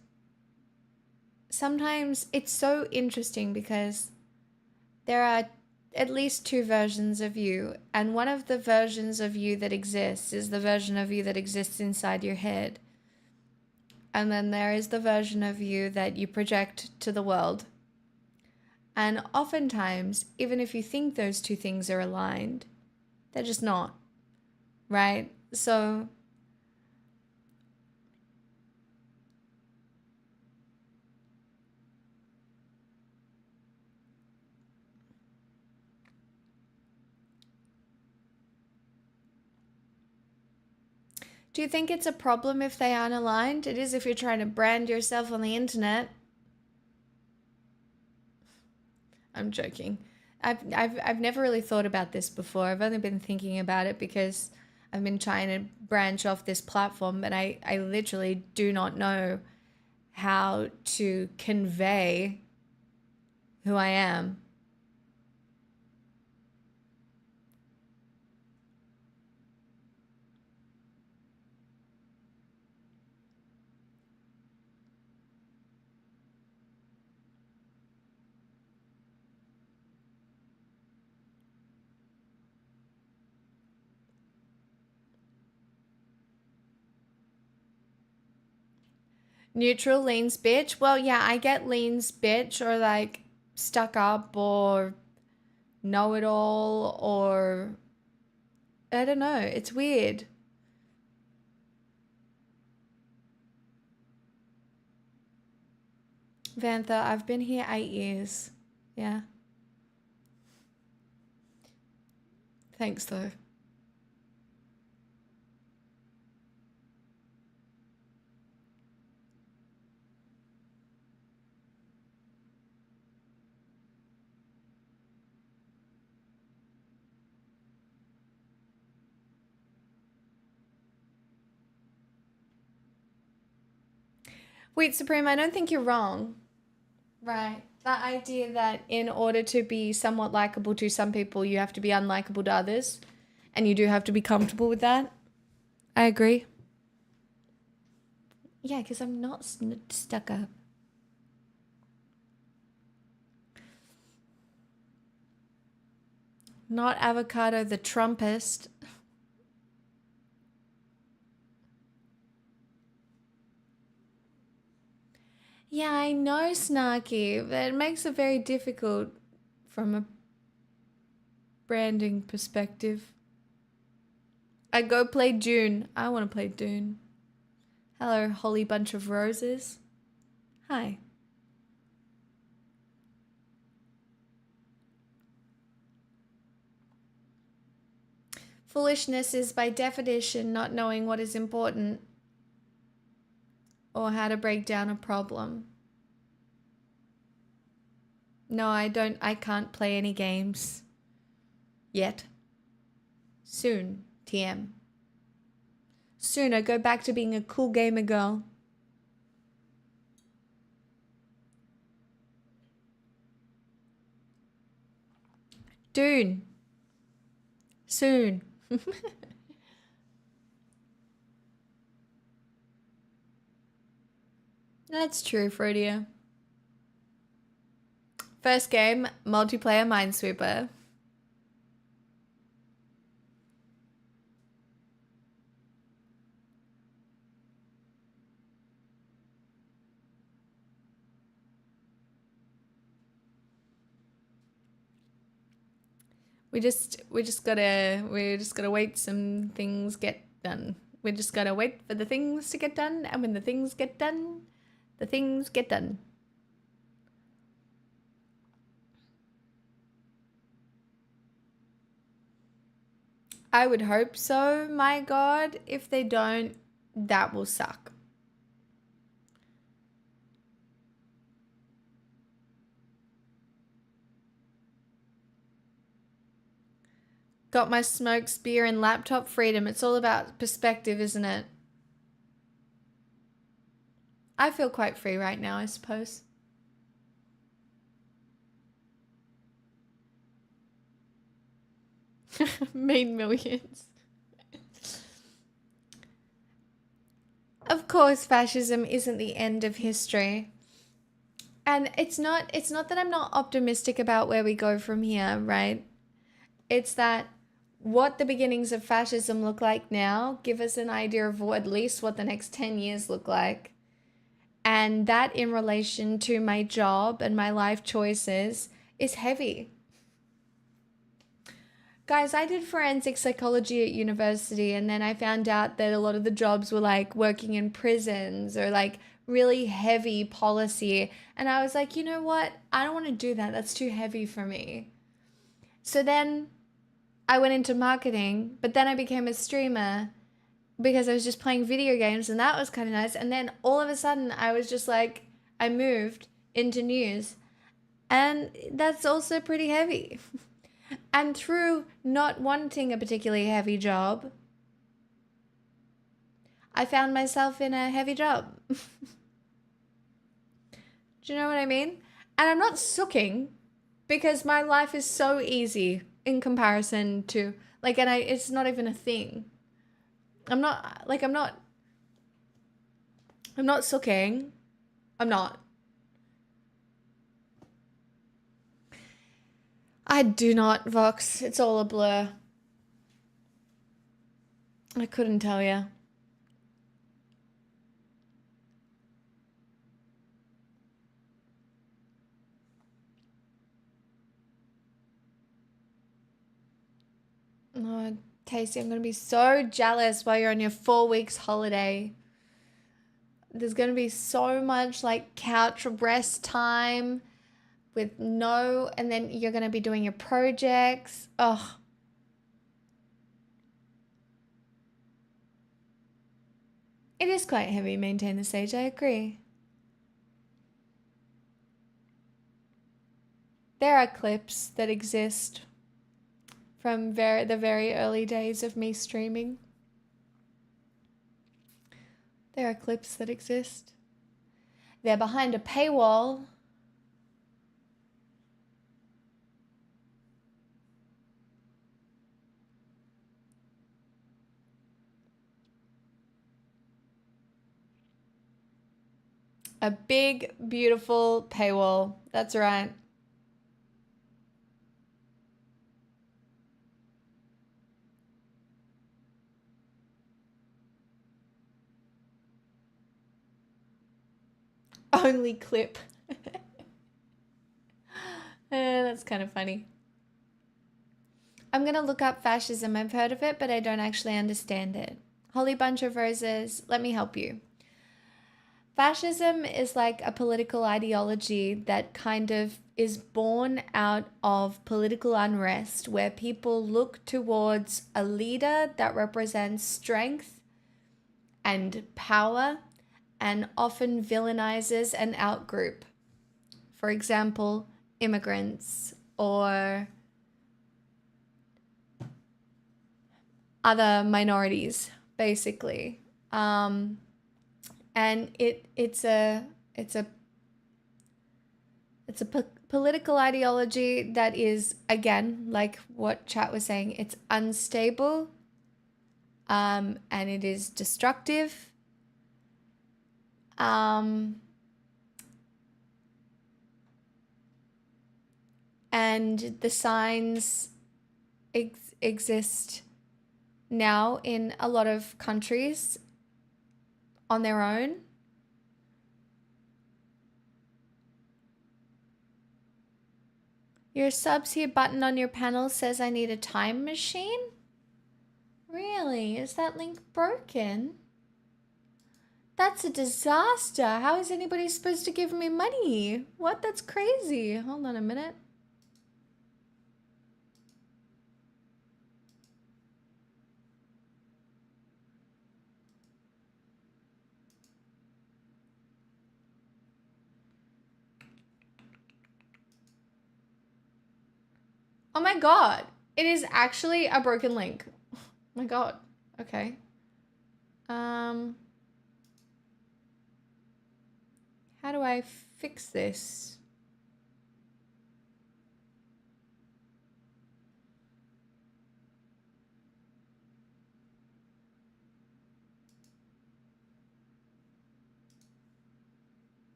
sometimes it's so interesting because there are at least two versions of you, and one of the versions of you that exists is the version of you that exists inside your head. And then there is the version of you that you project to the world. And oftentimes, even if you think those two things are aligned, they're just not, right? So do you think it's a problem if they aren't aligned? It is if you're trying to brand yourself on the internet. I'm joking. I've never really thought about this before. I've only been thinking about it because I've been trying to branch off this platform, but I literally do not know how to convey who I am. Neutral leans bitch. Well, yeah, I get leans bitch or like stuck up or know it all or I don't know. It's weird. Vantha, I've been here 8 years. Yeah. Thanks though. Wait, Supreme, I don't think you're wrong. Right. That idea that in order to be somewhat likable to some people, you have to be unlikable to others. And you do have to be comfortable with that. I agree. Yeah, because I'm not stuck up. Not Avocado the Trumpist. Yeah, I know, Snarky, but it makes it very difficult from a branding perspective. I go play Dune. I want to play Dune. Hello, Holly Bunch of Roses. Hi. Foolishness is by definition not knowing what is important or how to break down a problem. No, I can't play any games. Yet. Soon, TM. Soon I go back to being a cool gamer girl. Dune. Soon. That's true, Frodia. First game, multiplayer Minesweeper. We just gotta wait some things get done. We just gotta wait for the things to get done, and when the things get done, the things get done. I would hope so, my God. If they don't, that will suck. Got my smokes, beer, and laptop freedom. It's all about perspective, isn't it? I feel quite free right now, I suppose. Made millions. Of course, fascism isn't the end of history. And it's not that I'm not optimistic about where we go from here, right? It's that what the beginnings of fascism look like now give us an idea of at least what the next 10 years look like. And that in relation to my job and my life choices is heavy. Guys, I did forensic psychology at university, and then I found out that a lot of the jobs were like working in prisons or like really heavy policy. And I was like, you know what? I don't want to do that. That's too heavy for me. So then I went into marketing, but then I became a streamer because I was just playing video games, and that was kind of nice. And then all of a sudden I was just like, I moved into news, and that's also pretty heavy. And through not wanting a particularly heavy job, I found myself in a heavy job. Do you know what I mean? And I'm not sucking because my life is so easy in comparison to like, and it's not even a thing. I'm not sucking. I'm not. I do not, Vox. It's all a blur. I couldn't tell you. Oh, Casey, I'm going to be so jealous while you're on your 4 weeks holiday. There's going to be so much like couch rest time with no, and then you're going to be doing your projects. Oh, it is quite heavy to maintain the stage. I agree. There are clips that exist from the very early days of me streaming. There are clips that exist. They're behind a paywall. A big, beautiful paywall. That's right. Only clip. That's kind of funny. I'm going to look up fascism. I've heard of it, but I don't actually understand it. Holy bunch of roses, let me help you. Fascism is like a political ideology that kind of is born out of political unrest, where people look towards a leader that represents strength and power and often villainizes an outgroup. For example, immigrants or other minorities, basically. And it's a political ideology that is, again, like what chat was saying, it's unstable, and it is destructive. And the signs exist now in a lot of countries on their own. Your subs here button on your panel says I need a time machine? Really? Is that link broken? That's a disaster. How is anybody supposed to give me money? What? That's crazy. Hold on a minute. Oh my god. It is actually a broken link. Oh my god. Okay. How do I fix this?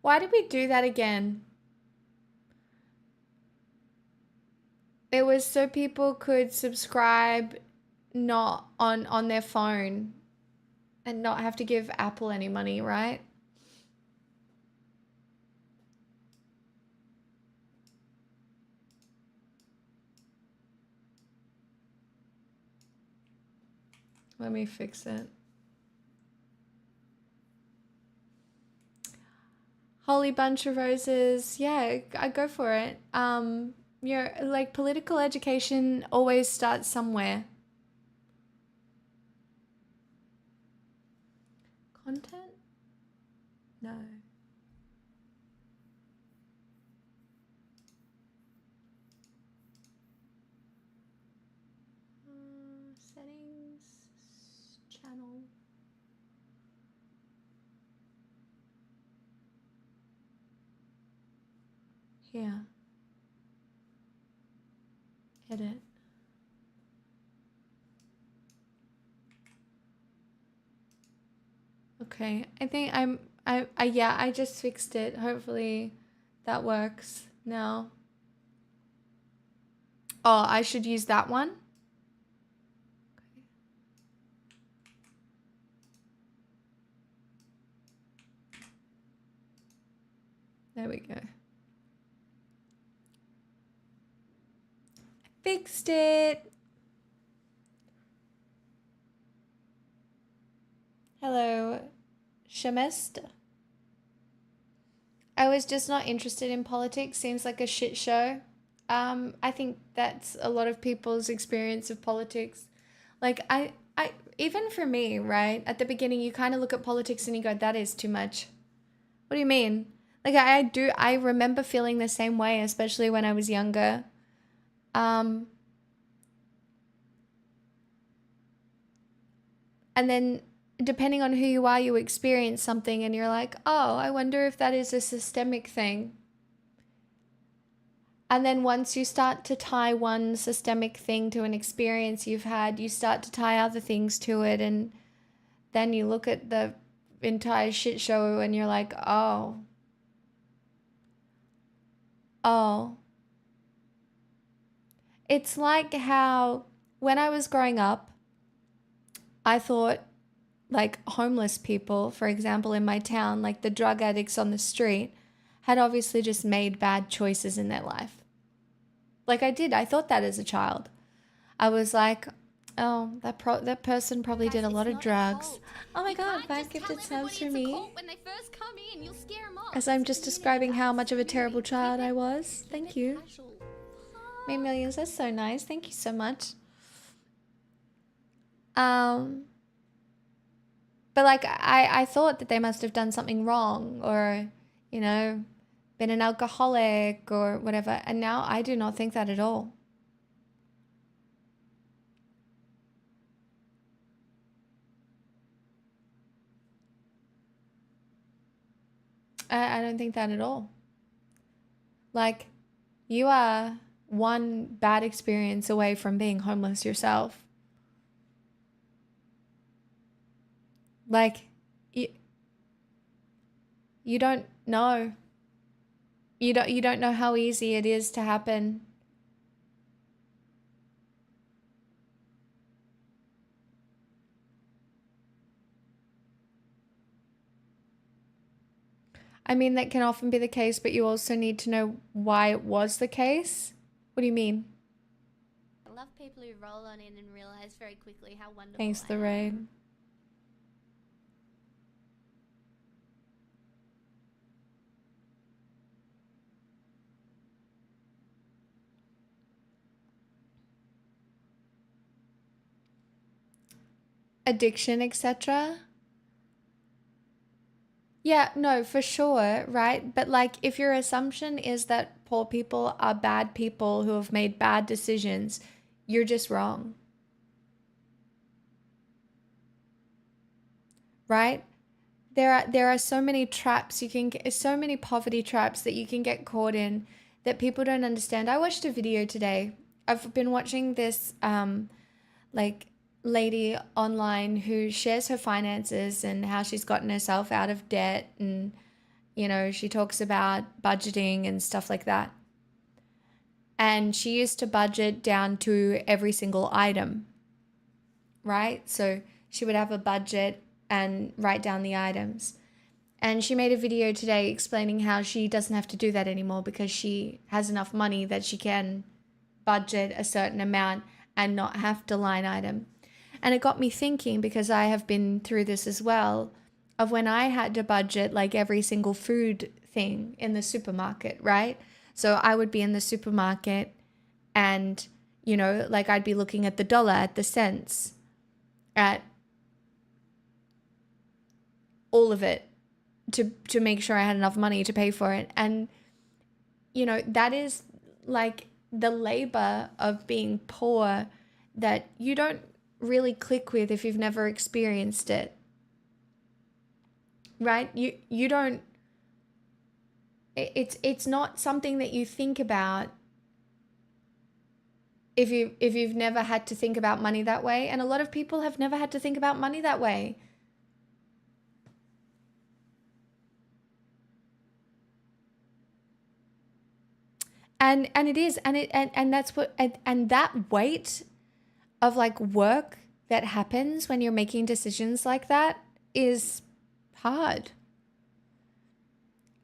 Why did we do that again? It was so people could subscribe not on their phone and not have to give Apple any money, right? Let me fix it. Holy bunch of roses. Yeah, I go for it. Your like political education always starts somewhere. Content? No. Settings, channel. Here. Edit. Okay, I think yeah, I just fixed it. Hopefully that works now. Oh, I should use that one. There we go. Fixed it. Hello, Shamest. I was just not interested in politics. Seems like a shit show. I think that's a lot of people's experience of politics. Like I even for me, right? At the beginning, you kind of look at politics and you go, "That is too much." What do you mean? Like I remember feeling the same way, especially when I was younger. And then depending on who you are, you experience something and you're like, oh, I wonder if that is a systemic thing. And then once you start to tie one systemic thing to an experience you've had, you start to tie other things to it. And then you look at the entire shit show and you're like, oh. It's like how when I was growing up, I thought like homeless people, for example, in my town, like the drug addicts on the street, had obviously just made bad choices in their life. Like I thought that as a child. I was like, oh, that person probably did a lot of drugs. Oh my God, 5 gifted subs for me. As I'm just describing how much of a terrible child I was. Thank you. Made millions, that's so nice. Thank you so much. But like I thought that they must have done something wrong or, you know, been an alcoholic or whatever. And now I do not think that at all. I don't think that at all. Like, you are one bad experience away from being homeless yourself. Like, you don't know. You don't know how easy it is to happen. I mean, that can often be the case, but you also need to know why it was the case. What do you mean? I love people who roll on in and realize very quickly how wonderful Thanks, I the am. raid. Addiction, etc. Yeah, no, for sure, right? But like if your assumption is that poor people are bad people who have made bad decisions, you're just wrong. Right? There are so many traps so many poverty traps that you can get caught in that people don't understand. I watched a video today. I've been watching this like lady online who shares her finances and how she's gotten herself out of debt, and you know, she talks about budgeting and stuff like that. And she used to budget down to every single item, right? So she would have a budget and write down the items. And she made a video today explaining how she doesn't have to do that anymore because she has enough money that she can budget a certain amount and not have to line item. And it got me thinking, because I have been through this as well, of when I had to budget like every single food thing in the supermarket, right? So I would be in the supermarket and, you know, like I'd be looking at the dollar, at the cents, at all of it to make sure I had enough money to pay for it. And, you know, that is like the labor of being poor that you don't really click with if you've never experienced it. Right? You don't, it's not something that you think about if you've never had to think about money that way. And a lot of people have never had to think about money that way. And it is, and that's what, and that weight of like work that happens when you're making decisions like that is hard.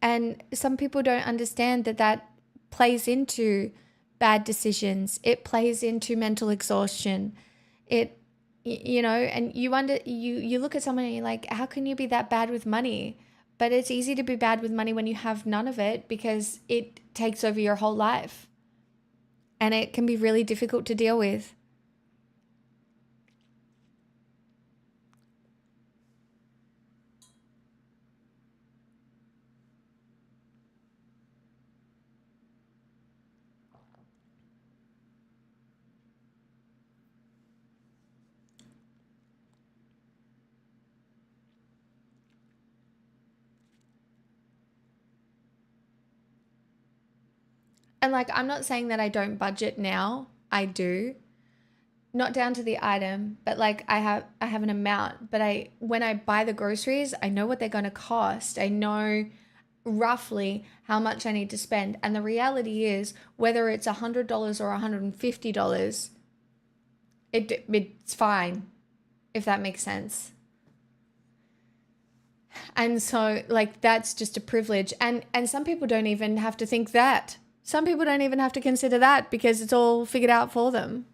And some people don't understand that that plays into bad decisions. It plays into mental exhaustion. You know, and you look at someone and you're like, how can you be that bad with money? But it's easy to be bad with money when you have none of it, because it takes over your whole life. And it can be really difficult to deal with. And like, I'm not saying that I don't budget now. I do. Not down to the item, but like I have an amount, but when I buy the groceries, I know what they're going to cost. I know roughly how much I need to spend. And the reality is, whether it's $100 or $150, it's fine, if that makes sense. And so like that's just a privilege. And some people don't even have to think that. Some people don't even have to consider that because it's all figured out for them.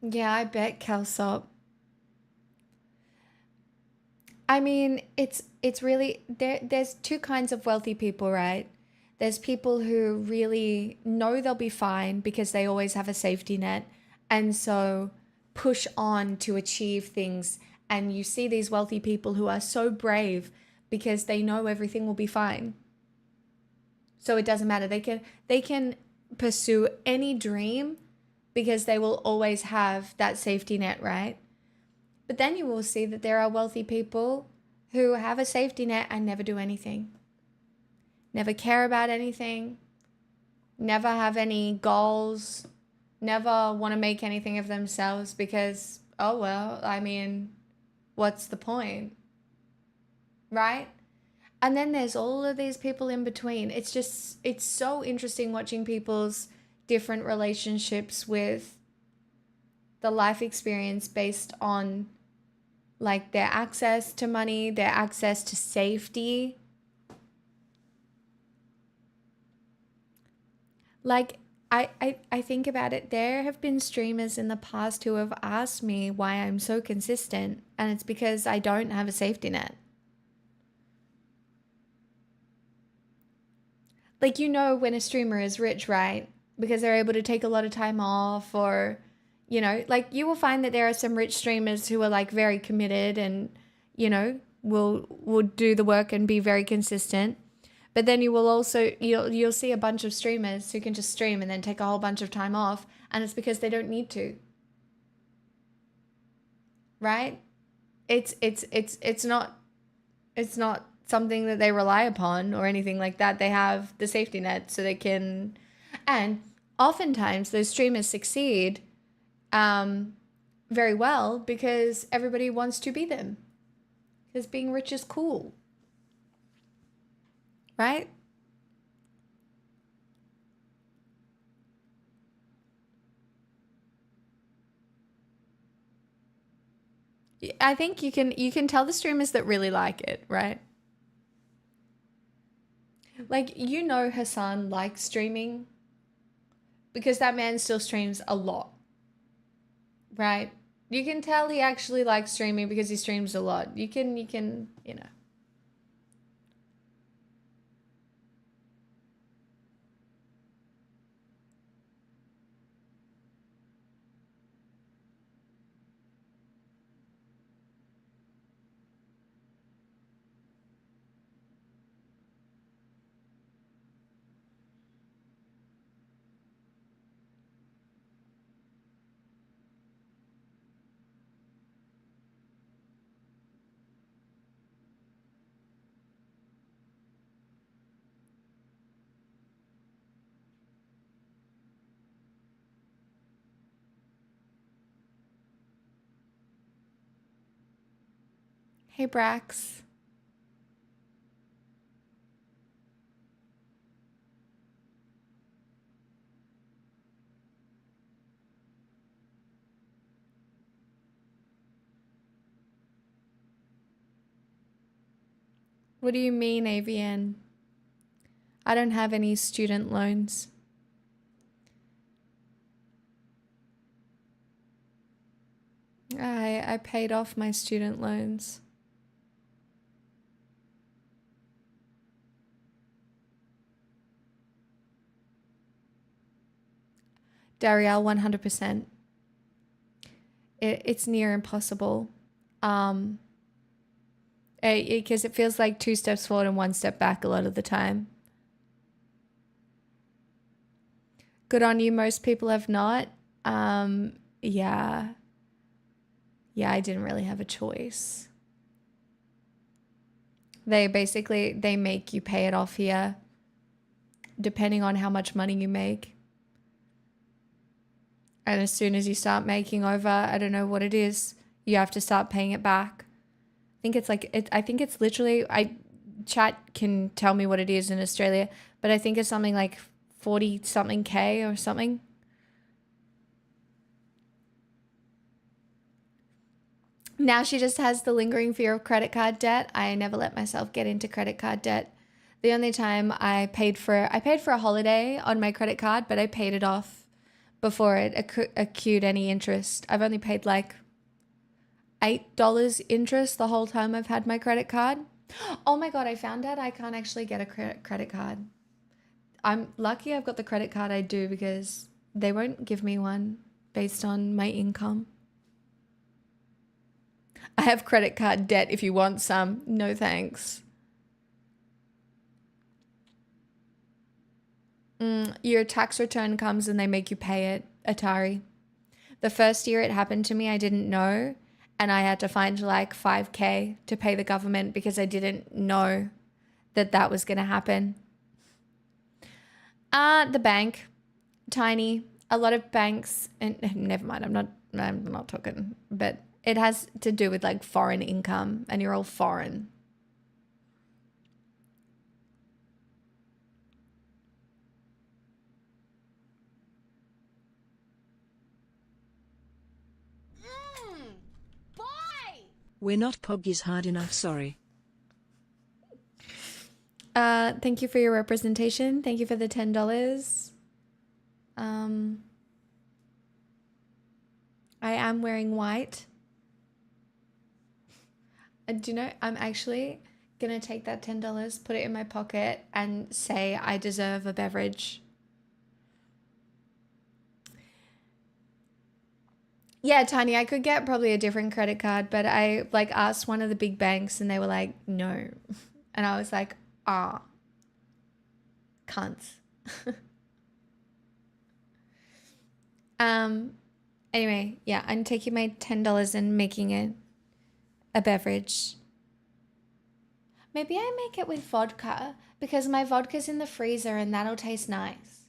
Yeah, I bet, Kelsop. I mean, it's really there's two kinds of wealthy people, right? There's people who really know they'll be fine because they always have a safety net and so push on to achieve things. And you see these wealthy people who are so brave because they know everything will be fine. So it doesn't matter. They can pursue any dream because they will always have that safety net, right? But then you will see that there are wealthy people who have a safety net and never do anything, never care about anything, never have any goals, never want to make anything of themselves because, oh, well, I mean, what's the point? Right? And then there's all of these people in between. It's so interesting watching people's different relationships with the life experience based on like their access to money, their access to safety. Like I think about it, there have been streamers in the past who have asked me why I'm so consistent, and it's because I don't have a safety net. Like, you know, when a streamer is rich, right? Because they're able to take a lot of time off, or, you know, like you will find that there are some rich streamers who are like very committed and, you know, will do the work and be very consistent. But then you will also you'll see a bunch of streamers who can just stream and then take a whole bunch of time off, and it's because they don't need to. Right? It's not something that they rely upon or anything like that. They have the safety net so they can, and oftentimes those streamers succeed very well because everybody wants to be them. Because being rich is cool. Right? I think you can tell the streamers that really like it, right? Like, you know, Hassan likes streaming because that man still streams a lot, right? You can tell he actually likes streaming because he streams a lot. You can. Hey, Brax. What do you mean, AVN? I don't have any student loans. I paid off my student loans. Darielle, 100%. It's near impossible. Um, because it feels like two steps forward and one step back a lot of the time. Good on you. Most people have not. Yeah. yeah, I didn't really have a choice. They make you pay it off here depending on how much money you make. And as soon as you start making over, I don't know what it is, you have to start paying it back. I think it's literally, chat can tell me what it is in Australia, but I think it's something like 40 something K or something. Now she just has the lingering fear of credit card debt. I never let myself get into credit card debt. The only time I paid for a holiday on my credit card, but I paid it off before it accrued any interest. I've only paid like $8 interest the whole time I've had my credit card. Oh my God, I found out I can't actually get a credit card. I'm lucky I've got the credit card I do because they won't give me one based on my income. I have credit card debt if you want some. No thanks. Your tax return comes and they make you pay it, Atari. The first year it happened to me, I didn't know. And I had to find like 5K to pay the government because I didn't know that was going to happen. The bank, tiny. A lot of banks, and never mind, I'm not talking, but it has to do with like foreign income and you're all foreign. We're not poggies hard enough, sorry. Thank you for your representation. Thank you for the $10. I am wearing white. Do you know, I'm actually gonna take that $10, put it in my pocket, and say I deserve a beverage. Yeah, Tanya, I could get probably a different credit card, but I like asked one of the big banks and they were like, no. And I was like, cunts. Anyway, yeah, I'm taking my $10 and making it a beverage. Maybe I make it with vodka because my vodka's in the freezer and that'll taste nice.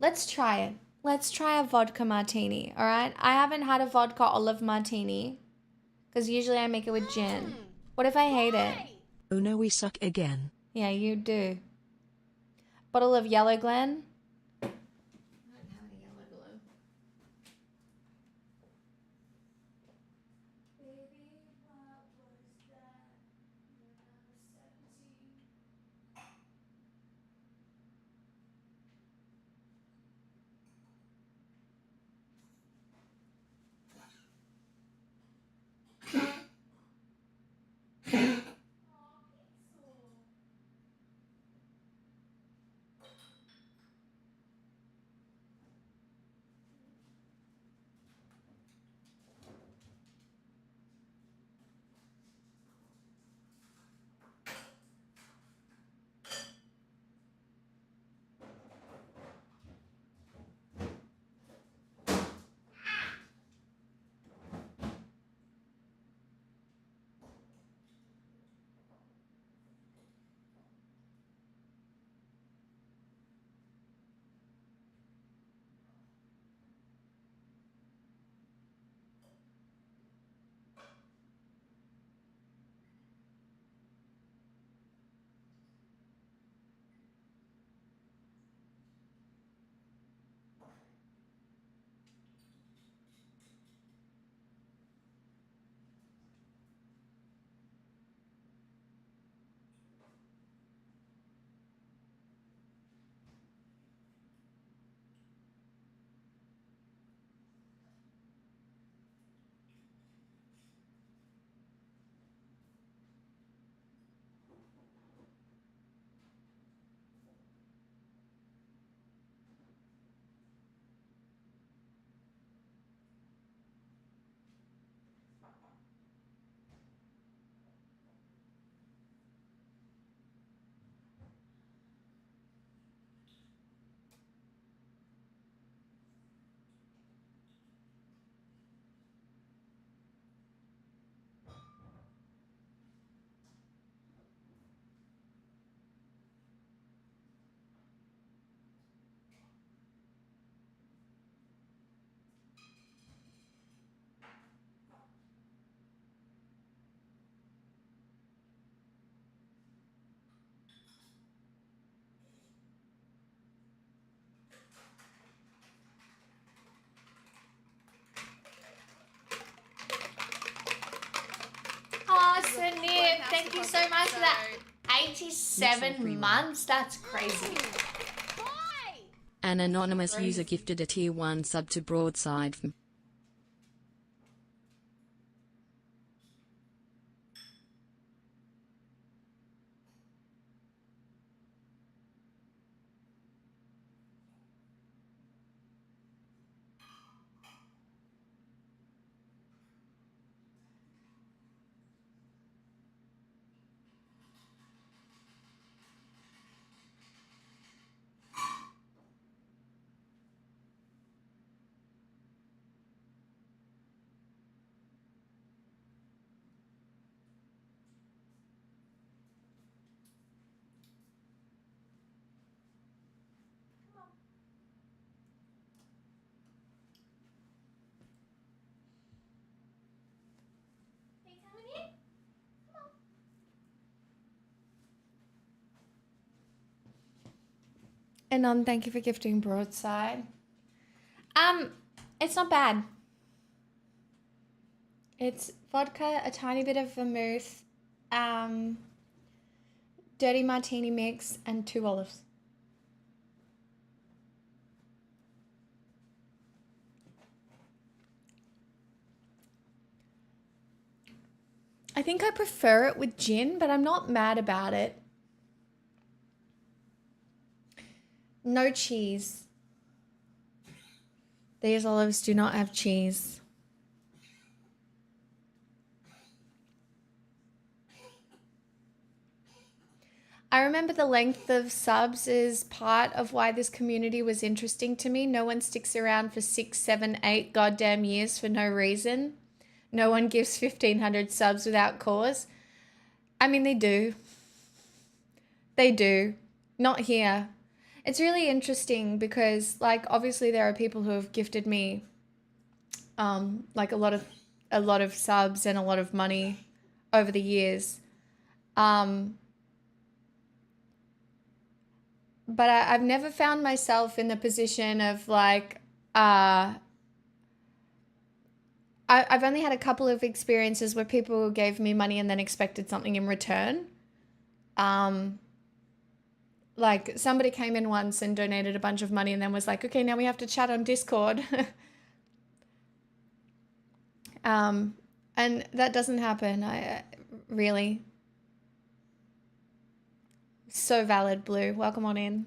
Let's try it. Let's try a vodka martini, all right? I haven't had a vodka olive martini because usually I make it with gin. What if I hate it? Oh no, we suck again. Yeah, you do. Bottle of Yellow Glen. I don't have any Yellow Glen. Baby, what was that when I was 17? thank you so much for that. 87 months? That's crazy. An anonymous user gifted a tier 1 sub to Broadside. And thank you for gifting Broadside. It's not bad. It's vodka, a tiny bit of vermouth, dirty martini mix, and 2 olives. I think I prefer it with gin, but I'm not mad about it. No cheese. These olives do not have cheese. I remember the length of subs is part of why this community was interesting to me. No one sticks around for 6, 7, 8 goddamn years for no reason. No one gives 1,500 subs without cause. I mean, they do. They do. Not here. It's really interesting because, like, obviously there are people who have gifted me, like a lot of subs and a lot of money over the years. But I've never found myself in the position of like, I've only had a couple of experiences where people gave me money and then expected something in return. Like somebody came in once and donated a bunch of money and then was like, okay, now we have to chat on Discord. And that doesn't happen. I really. So valid, Blue. Welcome on in.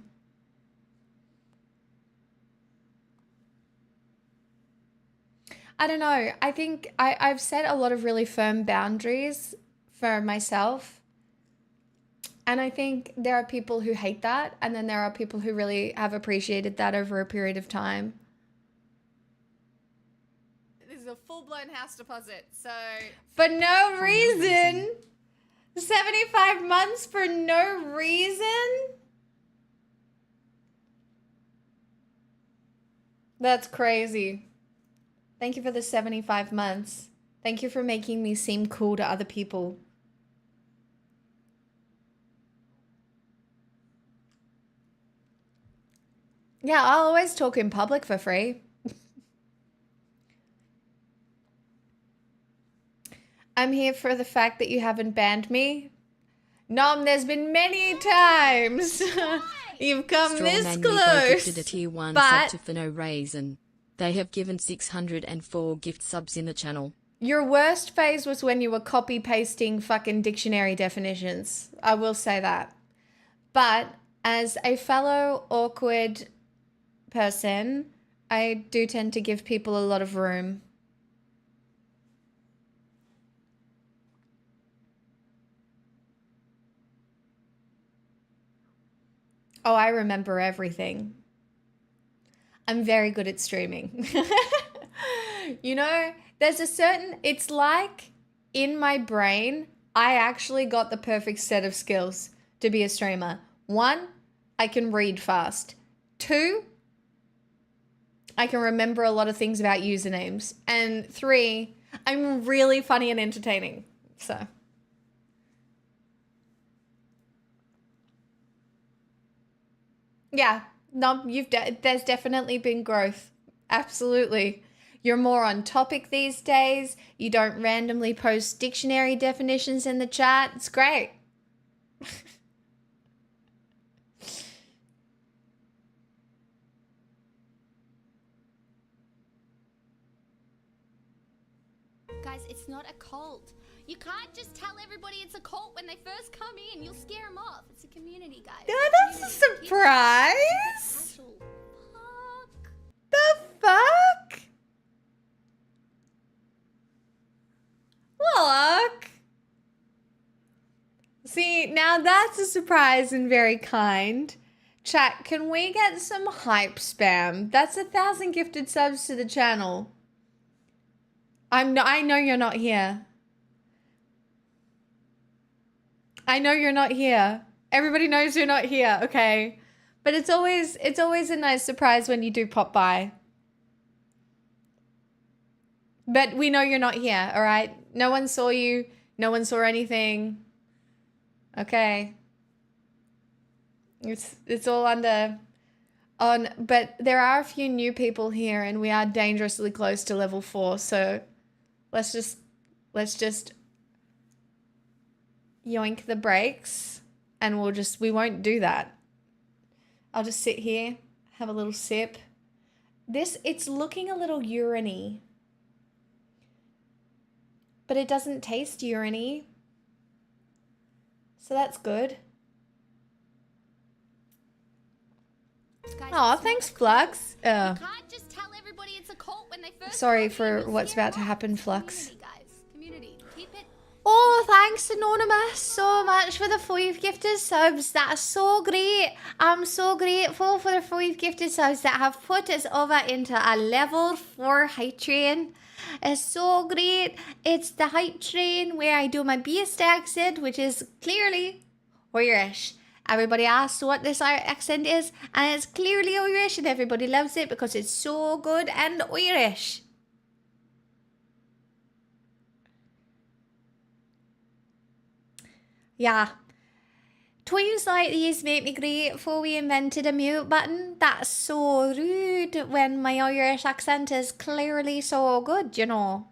I don't know. I think I've set a lot of really firm boundaries for myself. And I think there are people who hate that. And then there are people who really have appreciated that over a period of time. This is a full-blown house deposit. So for no reason. 75 months for no reason? That's crazy. Thank you for the 75 months. Thank you for making me seem cool to other people. Yeah, I'll always talk in public for free. I'm here for the fact that you haven't banned me. Nom, there's been many times. You've come this close. Gifted a tier 1 sub to for no reason. They have given 604 gift subs in the channel. Your worst phase was when you were copy pasting fucking dictionary definitions. I will say that. But as a fellow awkward person, I do tend to give people a lot of room. Oh, I remember everything. I'm very good at streaming. You know, there's a certain, it's like in my brain, I actually got the perfect set of skills to be a streamer. 1, I can read fast. 2, I can remember a lot of things about usernames. And 3, I'm really funny and entertaining. So. Yeah, no, there's definitely been growth. Absolutely. You're more on topic these days. You don't randomly post dictionary definitions in the chat. It's great. Guys, it's not a cult. You can't just tell everybody it's a cult when they first come in. You'll scare them off. It's a community, guys. Yeah, that's a surprise. Fuck. The fuck? Look. See, now that's a surprise and very kind. Chat, can we get some hype spam? That's 1,000 gifted subs to the channel. I know you're not here. I know you're not here. Everybody knows you're not here, okay? But it's always a nice surprise when you do pop by. But we know you're not here, all right? No one saw you. No one saw anything. Okay. It's all under on, but there are a few new people here and we are dangerously close to level 4, so let's just yoink the brakes and we won't do that. I'll just sit here, have a little sip. It's looking a little urine-y, but it doesn't taste urine-y, so that's good. Guys, Oh, thanks, Flux. you can't just tell everybody it's a cult when they first Sorry come in. for You'll what's scare about to them off. happen, It's a Flux. community, guys. Community. Keep it. Oh, thanks, Anonymous, so much for the 5 gifted subs. That's so great. I'm so grateful for the 5 gifted subs that have put us over into a level 4 hype train. It's so great. It's the hype train where I do my best accent, which is clearly Irish. Everybody asks what this accent is, and it's clearly Irish, and everybody loves it because it's so good and Irish. Yeah. Tweets like these make me grateful we invented a mute button. That's so rude when my Irish accent is clearly so good, you know.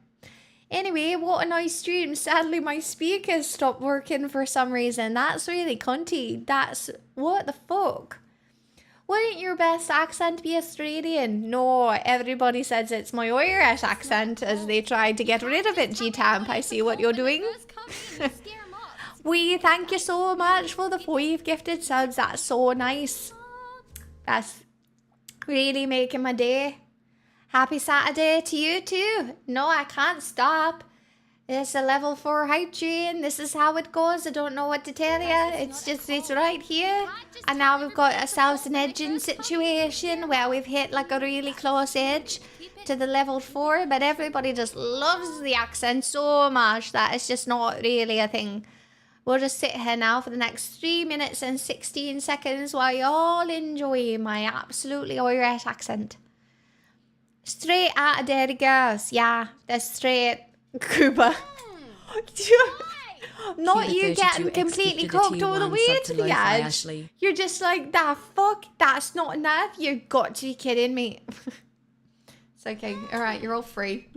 Anyway, what a nice stream. Sadly, my speakers stopped working for some reason. That's really cunty. What the fuck? Wouldn't your best accent be Australian? No, everybody says it's my Irish accent as they tried to get rid of it, G-Tamp. I see what you're doing. We thank you so much for the 5 gifted subs. That's so nice. That's really making my day. Happy Saturday to you too. No, I can't stop. It's a level 4 hype train. This is how it goes. I don't know what to tell you. It's right here. And now we've got ourselves an edging situation where we've hit like a really close edge to the level 4. But everybody just loves the accent so much that it's just not really a thing. We'll just sit here now for the next 3 minutes and 16 seconds while you all enjoy my absolutely Irish accent. Straight out of Derry girls. Yeah, that's straight. Cuba. Not you getting completely cocked all the way to the edge. You're just like, the fuck? That's not enough? You've got to be kidding me. It's okay. Alright, you're all free.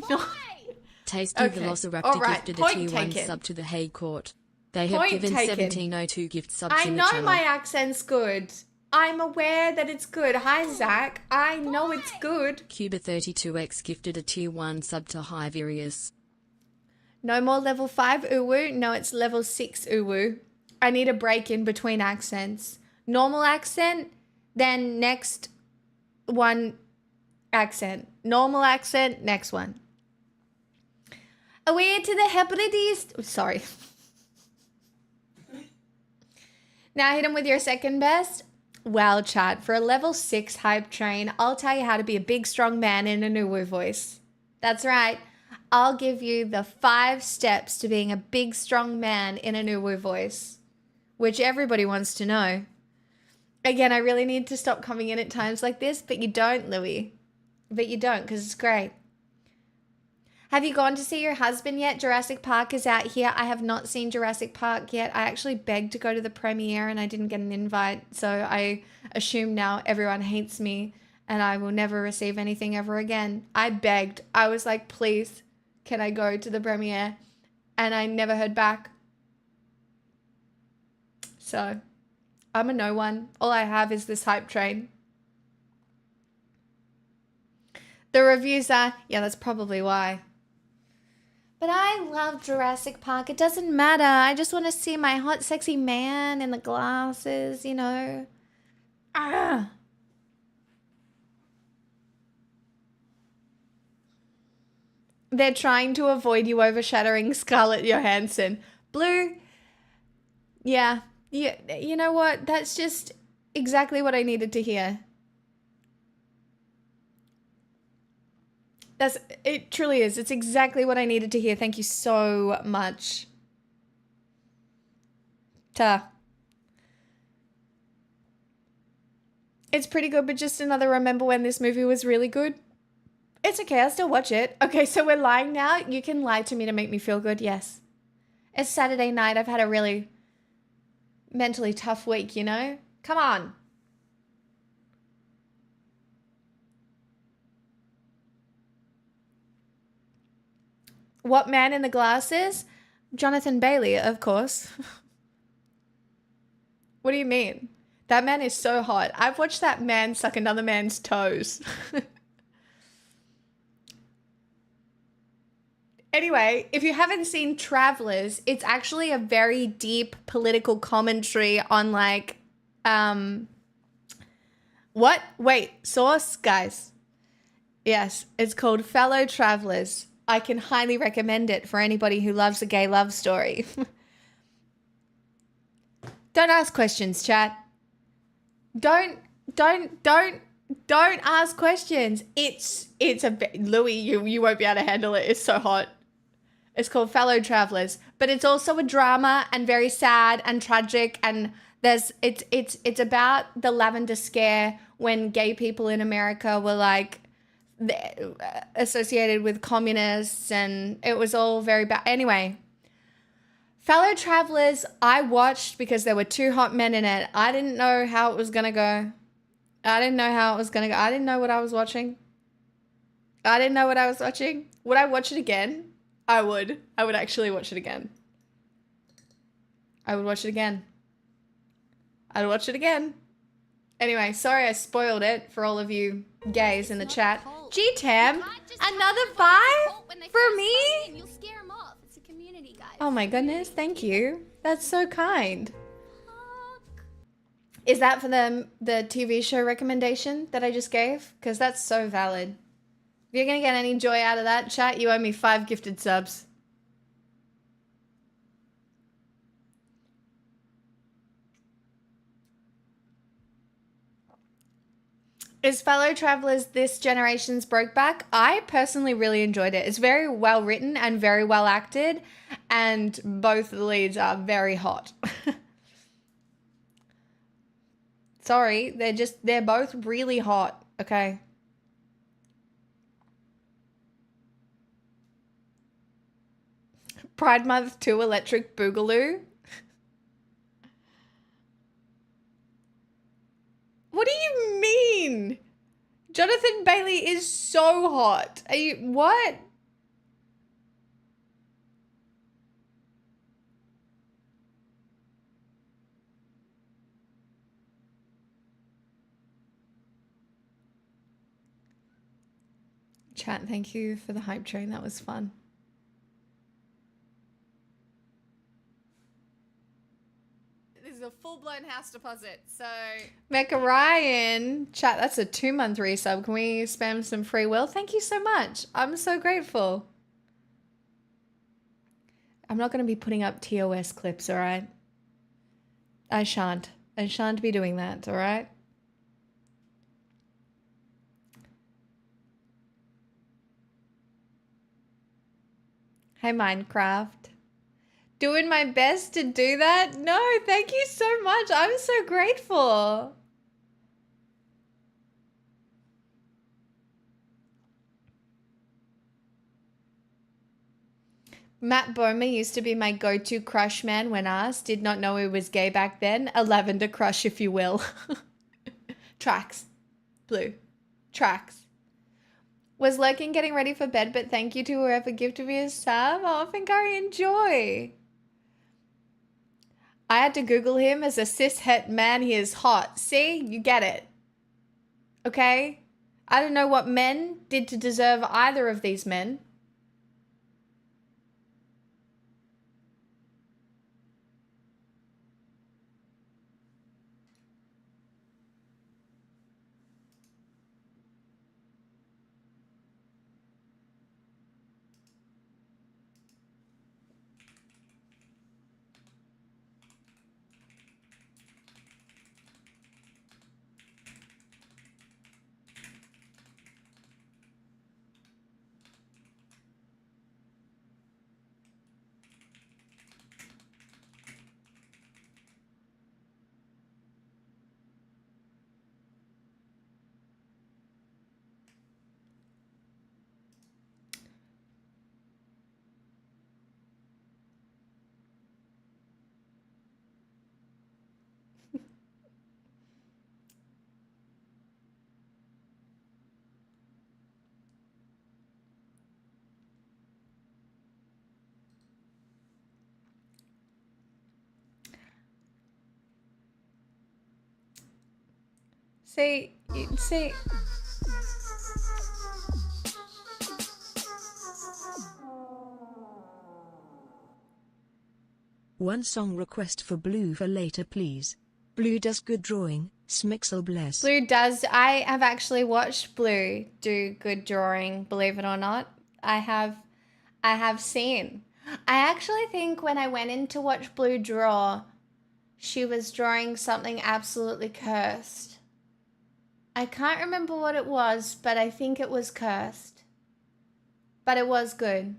Tasty Okay. Velociraptor Alright, gifted a point tier 1 taken. sub to the Hague Court. They have Point given taken. 1702 gift subs I in the know channel. my accent's good. I'm aware that it's good. Hi, Zach. I know it's good. Cuba32X gifted a tier 1 sub to Hiverius. No more level 5 uwu. No, it's level 6 uwu. I need a break in between accents. Normal accent, then next one accent. Normal accent, next one. Away to the Hebrides. Sorry. Now hit him with your second best. Well, chat, for a level 6 hype train, I'll tell you how to be a big, strong man in a Nuwu voice. That's right. I'll give you the 5 steps to being a big, strong man in a Nuwu voice, which everybody wants to know. Again, I really need to stop coming in at times like this, but you don't, Louis. But you don't, because it's great. Have you gone to see your husband yet? Jurassic Park is out here. I have not seen Jurassic Park yet. I actually begged to go to the premiere and I didn't get an invite. So I assume now everyone hates me and I will never receive anything ever again. I begged. I was like, please, can I go to the premiere? And I never heard back. So, I'm a no one. All I have is this hype train. The reviews are, yeah, that's probably why. But I love Jurassic Park. It doesn't matter. I just want to see my hot, sexy man in the glasses, you know. Ah. They're trying to avoid you overshadowing Scarlett Johansson. Blue, yeah, you know what? That's just exactly what I needed to hear. It truly is. It's exactly what I needed to hear. Thank you so much. It's pretty good, but just another remember when this movie was really good. It's okay, I'll still watch it. Okay, so we're lying now. You can lie to me to make me feel good, yes. It's Saturday night. I've had a really mentally tough week, you know? Come on. What man in the glasses? Jonathan Bailey, of course. What do you mean? That man is so hot. I've watched that man suck another man's toes. Anyway, if you haven't seen Travelers, it's actually a very deep political commentary on like, what? Wait, source, guys. Yes, it's called Fellow Travelers. I can highly recommend it for anybody who loves a gay love story. Don't ask questions, chat. Don't ask questions. It's a Louis, you won't be able to handle it. It's so hot. It's called Fellow Travelers, but it's also a drama and very sad and tragic. And it's about the lavender scare when gay people in America were like associated with communists, and it was all very bad. Anyway, Fellow Travelers, I watched because there were two hot men in it. I didn't know how it was gonna go. I didn't know what I was watching. Would I watch it again? I would actually watch it again. I'd watch it again. Anyway, sorry I spoiled it for all of you gays in the chat. G-Tam, another 5 for me? You'll scare them off. It's a community, guys. Oh my goodness, thank you. That's so kind. Is that for the TV show recommendation that I just gave? Because that's so valid. If you're going to get any joy out of that, chat, you owe me 5 gifted subs. Is Fellow Travelers this generation's Brokeback? I personally really enjoyed it. It's very well written and very well acted, and both the leads are very hot. Sorry, they're both really hot, okay? Pride Month 2 Electric Boogaloo. What do you mean? Jonathan Bailey is so hot. Are you, what? Chat, thank you for the hype train. That was fun. This is a full-blown house deposit, so... Mecca Ryan, chat, that's a 2-month resub. Can we spam some free will? Thank you so much. I'm so grateful. I'm not going to be putting up TOS clips, all right? I shan't be doing that, all right? Hey, Minecraft. Doing my best to do that? No, thank you so much. I'm so grateful. Matt Bomer used to be my go-to crush man when asked. Did not know he was gay back then. A lavender crush, if you will. Tracks. Blue. Tracks. Was lurking getting ready for bed, but thank you to whoever gifted me a sub. Oh, Finkari, enjoy. I had to Google him. As a cis-het man, he is hot. See? You get it. Okay? I don't know what men did to deserve either of these men. See. One song request for Blue for later, please. Blue does good drawing. Smixel bless. Blue does. I have actually watched Blue do good drawing, believe it or not. I have seen. I actually think when I went in to watch Blue draw, she was drawing something absolutely cursed. I can't remember what it was, but I think it was cursed. But it was good.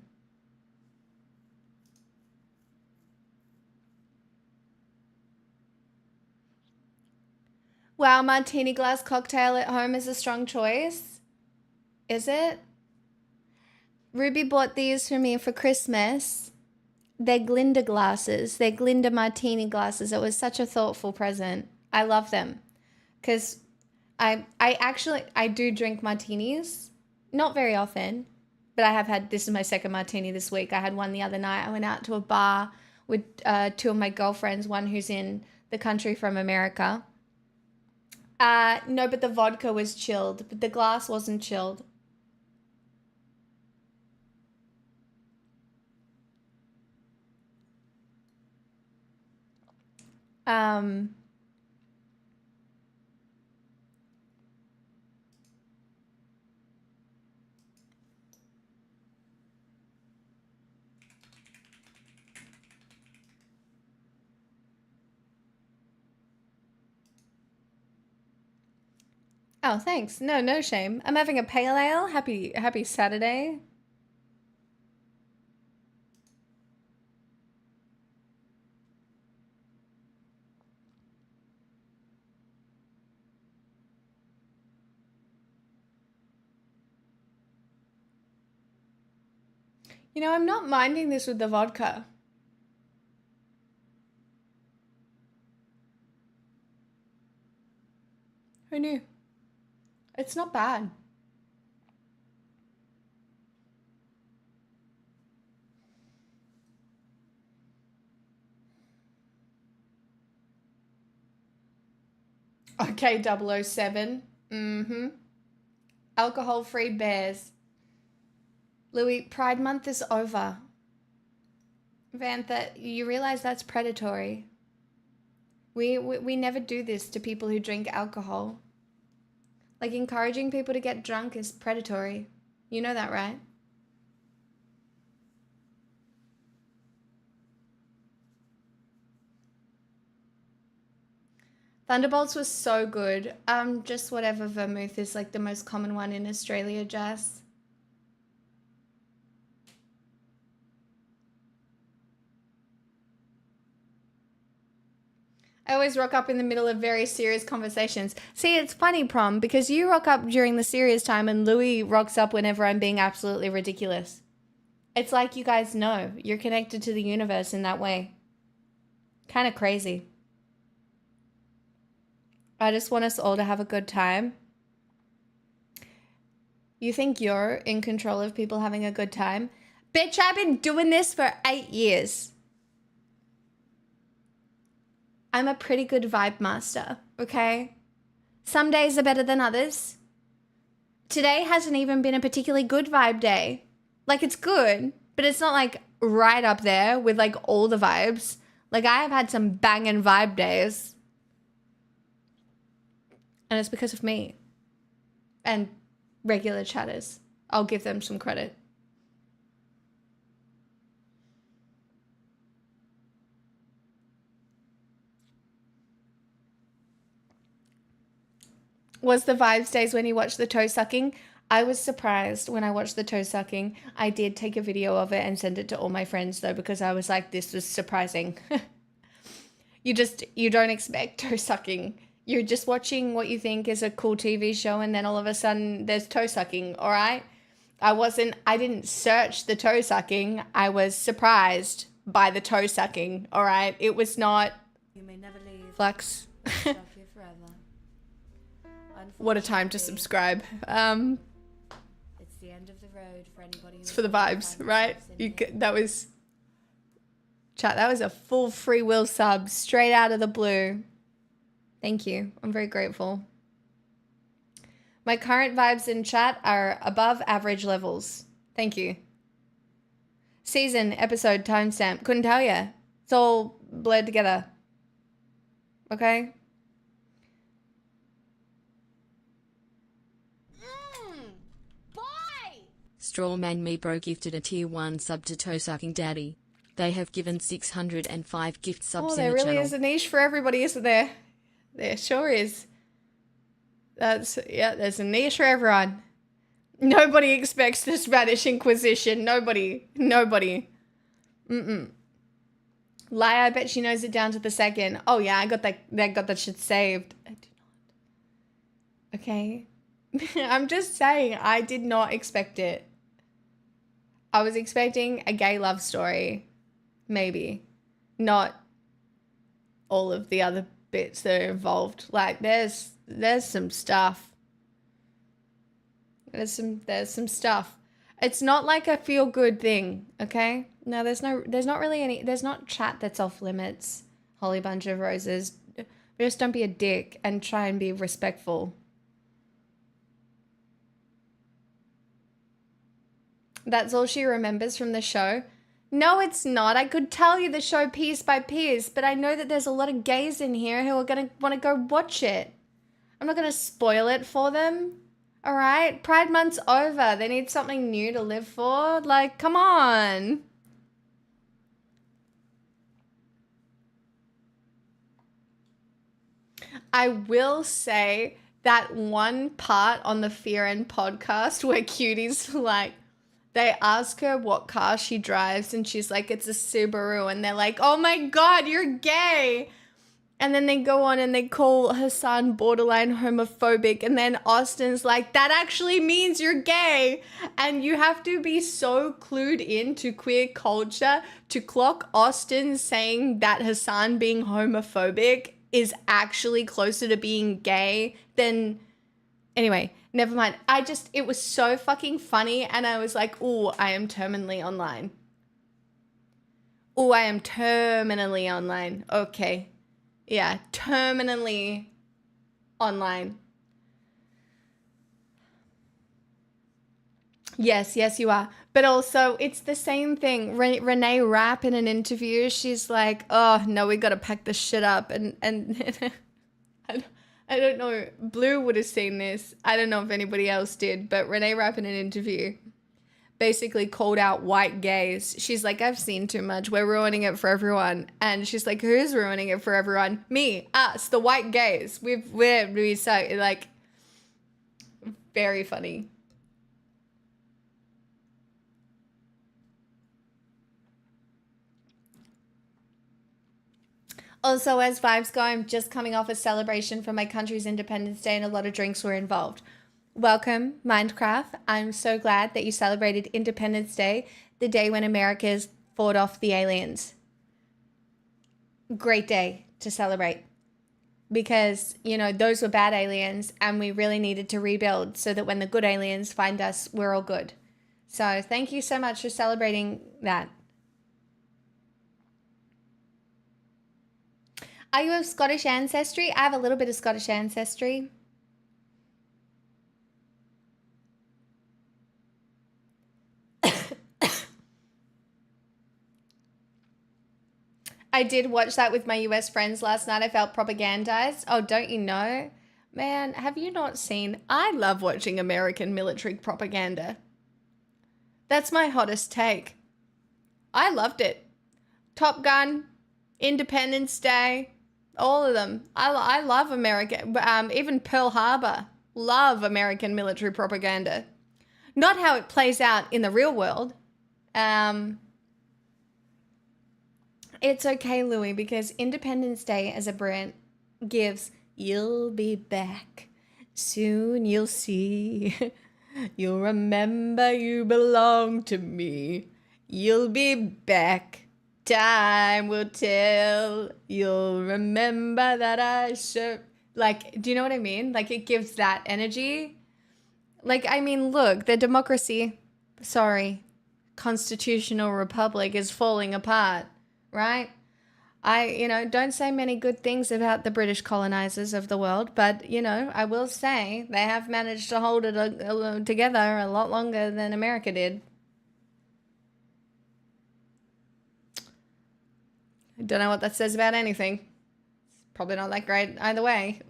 Wow, martini glass cocktail at home is a strong choice. Is it? Ruby bought these for me for Christmas. They're Glinda glasses. They're Glinda martini glasses. It was such a thoughtful present. I love them. Because I do drink martinis. Not very often. But I have had, this is my second martini this week. I had one the other night. I went out to a bar with two of my girlfriends. One who's in the country from America. No, but the vodka was chilled. But the glass wasn't chilled. Oh, thanks. No shame. I'm having a pale ale. Happy Saturday. You know, I'm not minding this with the vodka. Who knew? It's not bad. Okay, 007. Mm-hmm. Alcohol-free bears. Louis, Pride Month is over. Vantha, you realize that's predatory. We never do this to people who drink alcohol. Like, encouraging people to get drunk is predatory. You know that, right? Thunderbolts was so good. Just whatever vermouth is like the most common one in Australia, Jess. I always rock up in the middle of very serious conversations. See, it's funny, Prom, because you rock up during the serious time and Louis rocks up whenever I'm being absolutely ridiculous. It's like you guys know. You're connected to the universe in that way. Kind of crazy. I just want us all to have a good time. You think you're in control of people having a good time? Bitch, I've been doing this for 8 years. I'm a pretty good vibe master, okay? Some days are better than others. Today hasn't even been a particularly good vibe day. Like, it's good, but it's not like right up there with like all the vibes. Like, I have had some banging vibe days. And it's because of me. And regular chatters. I'll give them some credit. Was the vibes days when you watched the toe sucking? I was surprised when I watched the toe sucking. I did take a video of it and send it to all my friends though, because I was like, this was surprising. You don't expect toe sucking. You're just watching what you think is a cool TV show, and then all of a sudden there's toe sucking, all right? I didn't search the toe sucking. I was surprised by the toe sucking, all right? It was not... You may never leave. Flux. Stuck here forever. What a time to subscribe. It's the end of the road for anybody. It's for the vibes, right? That was... Chat, that was a full free will sub straight out of the blue. Thank you. I'm very grateful. My current vibes in chat are above average levels. Thank you. Season, episode, timestamp. Couldn't tell you. It's all blurred together. Okay? Bye! Strawman Mebro gifted a tier 1 sub to Toe Sucking Daddy. They have given 605 gift subs in there the really channel. is a niche for everybody, isn't there? There sure is. There's a niche for everyone. Nobody expects the Spanish Inquisition. Nobody. Mm-mm. Lie, I bet she knows it down to the second. Oh yeah, I got that shit saved. I do not. Okay. I'm just saying, I did not expect it. I was expecting a gay love story. Maybe. Not all of the other bits that are involved. Like, there's some stuff. There's some stuff. It's not like a feel good thing, okay? No, there's not chat that's off limits. Holly Bunch of Roses. Just don't be a dick and try and be respectful. That's all she remembers from the show. No, it's not. I could tell you the show piece by piece, but I know that there's a lot of gays in here who are going to want to go watch it. I'm not going to spoil it for them. All right? Pride Month's over. They need something new to live for. Like, come on. I will say that one part on the Fear and podcast where Cutie's like, they ask her what car she drives and she's like, it's a Subaru. And they're like, oh my God, you're gay. And then they go on and they call Hassan borderline homophobic. And then Austin's like, that actually means you're gay. And you have to be so clued into queer culture to clock Austin saying that Hassan being homophobic is actually closer to being gay than... Anyway, never mind. It was so fucking funny. And I was like, ooh, I am terminally online. Ooh, I am terminally online. Okay. Yeah, terminally online. Yes, you are. But also, it's the same thing. Renee Rapp in an interview, she's like, oh, no, we got to pack this shit up. And I don't know, Blue would have seen this. I don't know if anybody else did, but Renee Rapp in an interview basically called out white gays. She's like, I've seen too much. We're ruining it for everyone. And she's like, who's ruining it for everyone? Me, us, the white gays. We're so, like, very funny. Also, as vibes go, I'm just coming off a celebration for my country's Independence Day and a lot of drinks were involved. Welcome, Minecraft. I'm so glad that you celebrated Independence Day, the day when America's fought off the aliens. Great day to celebrate. because, you know, those were bad aliens and we really needed to rebuild so that when the good aliens find us, we're all good. So thank you so much for celebrating that. Are you of Scottish ancestry? I have a little bit of Scottish ancestry. I did watch that with my US friends last night. I felt propagandized. Oh, don't you know? Man, have you not seen? I love watching American military propaganda. That's my hottest take. I loved it. Top Gun, Independence Day, all of them. I love America. Even Pearl Harbor. Love American military propaganda. Not how it plays out in the real world. It's okay, Louis, because Independence Day as a Brit gives, you'll be back. Soon you'll see. You'll remember you belong to me. You'll be back. Time will tell. You'll remember that I served. Like, do you know what I mean? Like, it gives that energy. Like, I mean, look, the democracy, constitutional republic is falling apart, right? Don't say many good things about the British colonizers of the world, but, I will say they have managed to hold it together a lot longer than America did. I don't know what that says about anything. It's probably not that great either way.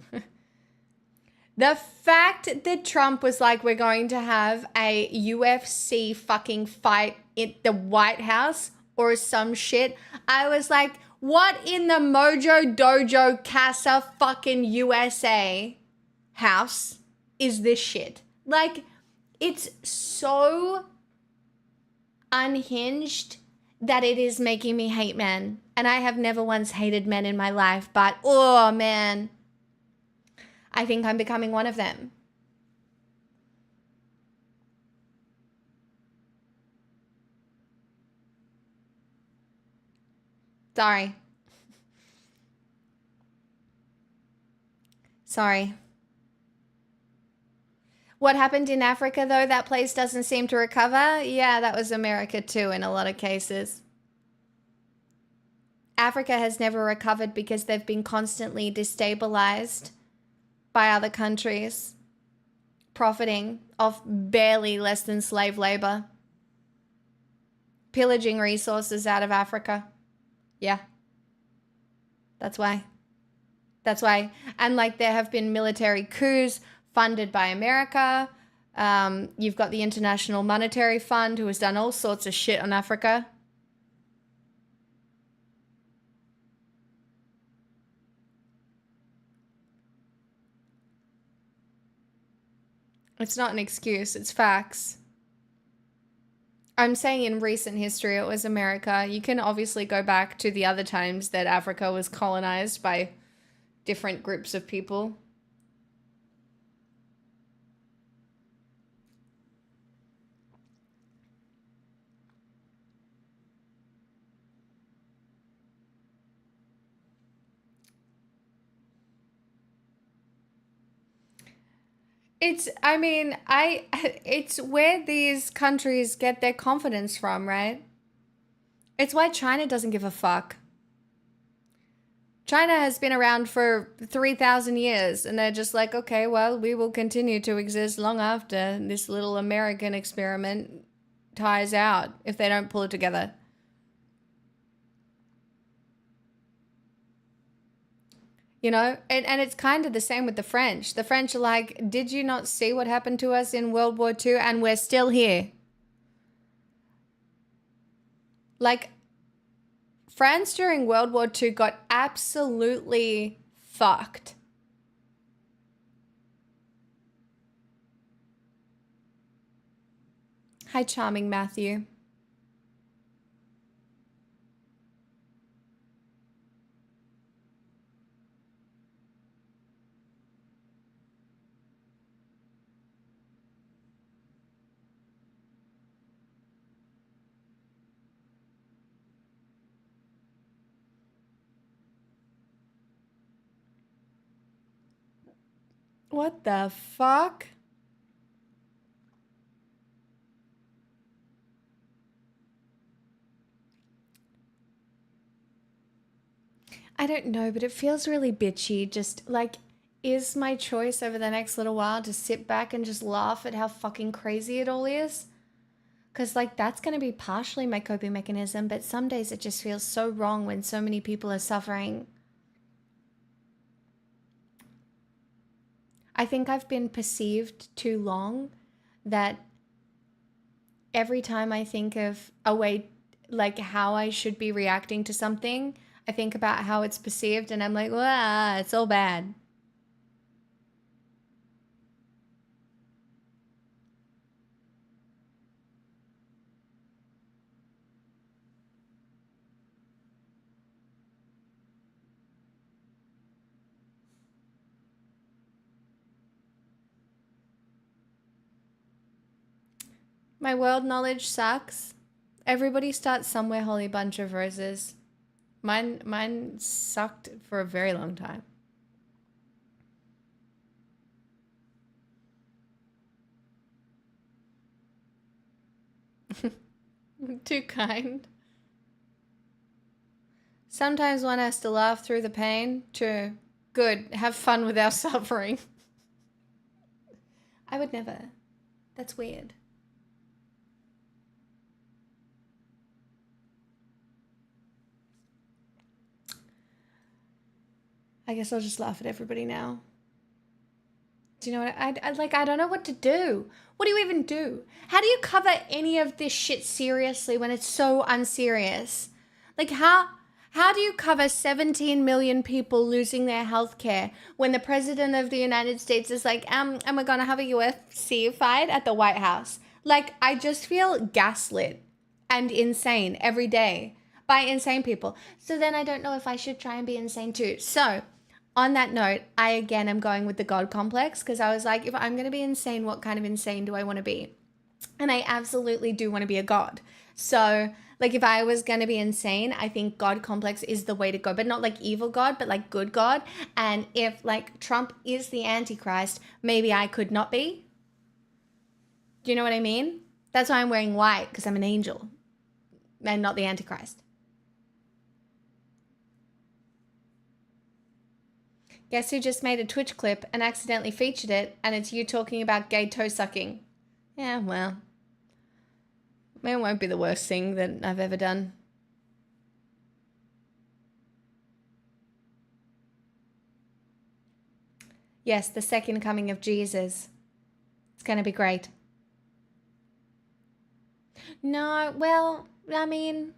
The fact that Trump was like, we're going to have a UFC fucking fight in the White House or some shit, I was like, what in the Mojo Dojo Casa fucking USA house is this shit? Like, it's so unhinged that it is making me hate men. And I have never once hated men in my life, but oh man, I think I'm becoming one of them. Sorry. What happened in Africa, though? That place doesn't seem to recover? Yeah, that was America too in a lot of cases. Africa has never recovered because they've been constantly destabilized by other countries, profiting off barely less than slave labor, pillaging resources out of Africa. Yeah. That's why. And like there have been military coups funded by America. You've got the International Monetary Fund who has done all sorts of shit on Africa. It's not an excuse, it's facts. I'm saying in recent history it was America. You can obviously go back to the other times that Africa was colonized by different groups of people. It's where these countries get their confidence from, right? It's why China doesn't give a fuck. China has been around for 3,000 years, and they're just like, okay, well, we will continue to exist long after this little American experiment tires out if they don't pull it together. And it's kind of the same with the French. The French are like, did you not see what happened to us in World War II? And we're still here. Like, France during World War II got absolutely fucked. Hi, charming Matthew. What the fuck? I don't know, but it feels really bitchy. Just like, is my choice over the next little while to sit back and just laugh at how fucking crazy it all is? Because, like, that's going to be partially my coping mechanism, but some days it just feels so wrong when so many people are suffering. I think I've been perceived too long that every time I think of a way, like, how I should be reacting to something, I think about how it's perceived and I'm like, wow, it's all bad. My world knowledge sucks. Everybody starts somewhere, holy bunch of roses. Mine sucked for a very long time. Too kind. Sometimes one has to laugh through the pain. True. Good. Have fun with our suffering. I would never. That's weird. I guess I'll just laugh at everybody now. Do you know what? I don't know what to do. What do you even do? How do you cover any of this shit seriously when it's so unserious? Like, how do you cover 17 million people losing their health care when the president of the United States is like, and we're gonna have a UFC fight at the White House? Like, I just feel gaslit and insane every day by insane people. So then I don't know if I should try and be insane too. So on that note, I again am going with the God complex because I was like, if I'm going to be insane, what kind of insane do I want to be? And I absolutely do want to be a God. So, like, if I was going to be insane, I think God complex is the way to go, but not like evil God, but like good God. And if like Trump is the Antichrist, maybe I could not be. Do you know what I mean? That's why I'm wearing white, because I'm an angel and not the Antichrist. Guess who just made a Twitch clip and accidentally featured it, and it's you talking about gay toe sucking. Yeah, well, it won't be the worst thing that I've ever done. Yes, the second coming of Jesus. It's going to be great. No, well, I mean,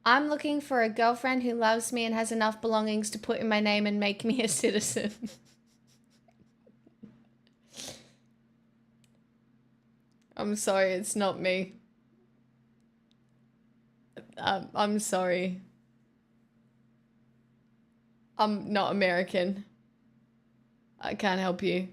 I'm looking for a girlfriend who loves me and has enough belongings to put in my name and make me a citizen. I'm sorry, it's not me. I'm sorry. I'm not American. I can't help you.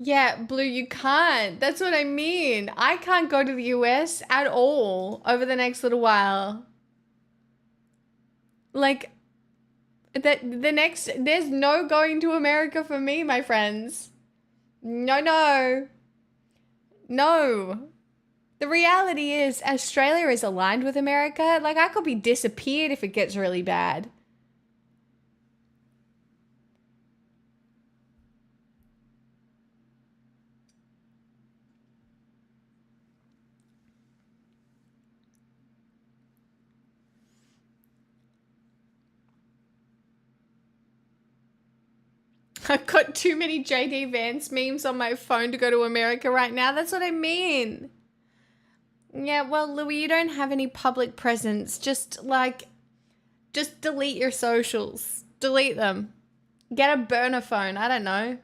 Yeah, Blue, you can't. That's what I mean. I can't go to the US at all over the next little while. Like, there's no going to America for me, my friends. No, no. No. The reality is, Australia is aligned with America. Like, I could be disappeared if it gets really bad. I've got too many JD Vance memes on my phone to go to America right now. That's what I mean. Yeah, well, Louis, you don't have any public presence. Just delete your socials. Delete them. Get a burner phone. I don't know.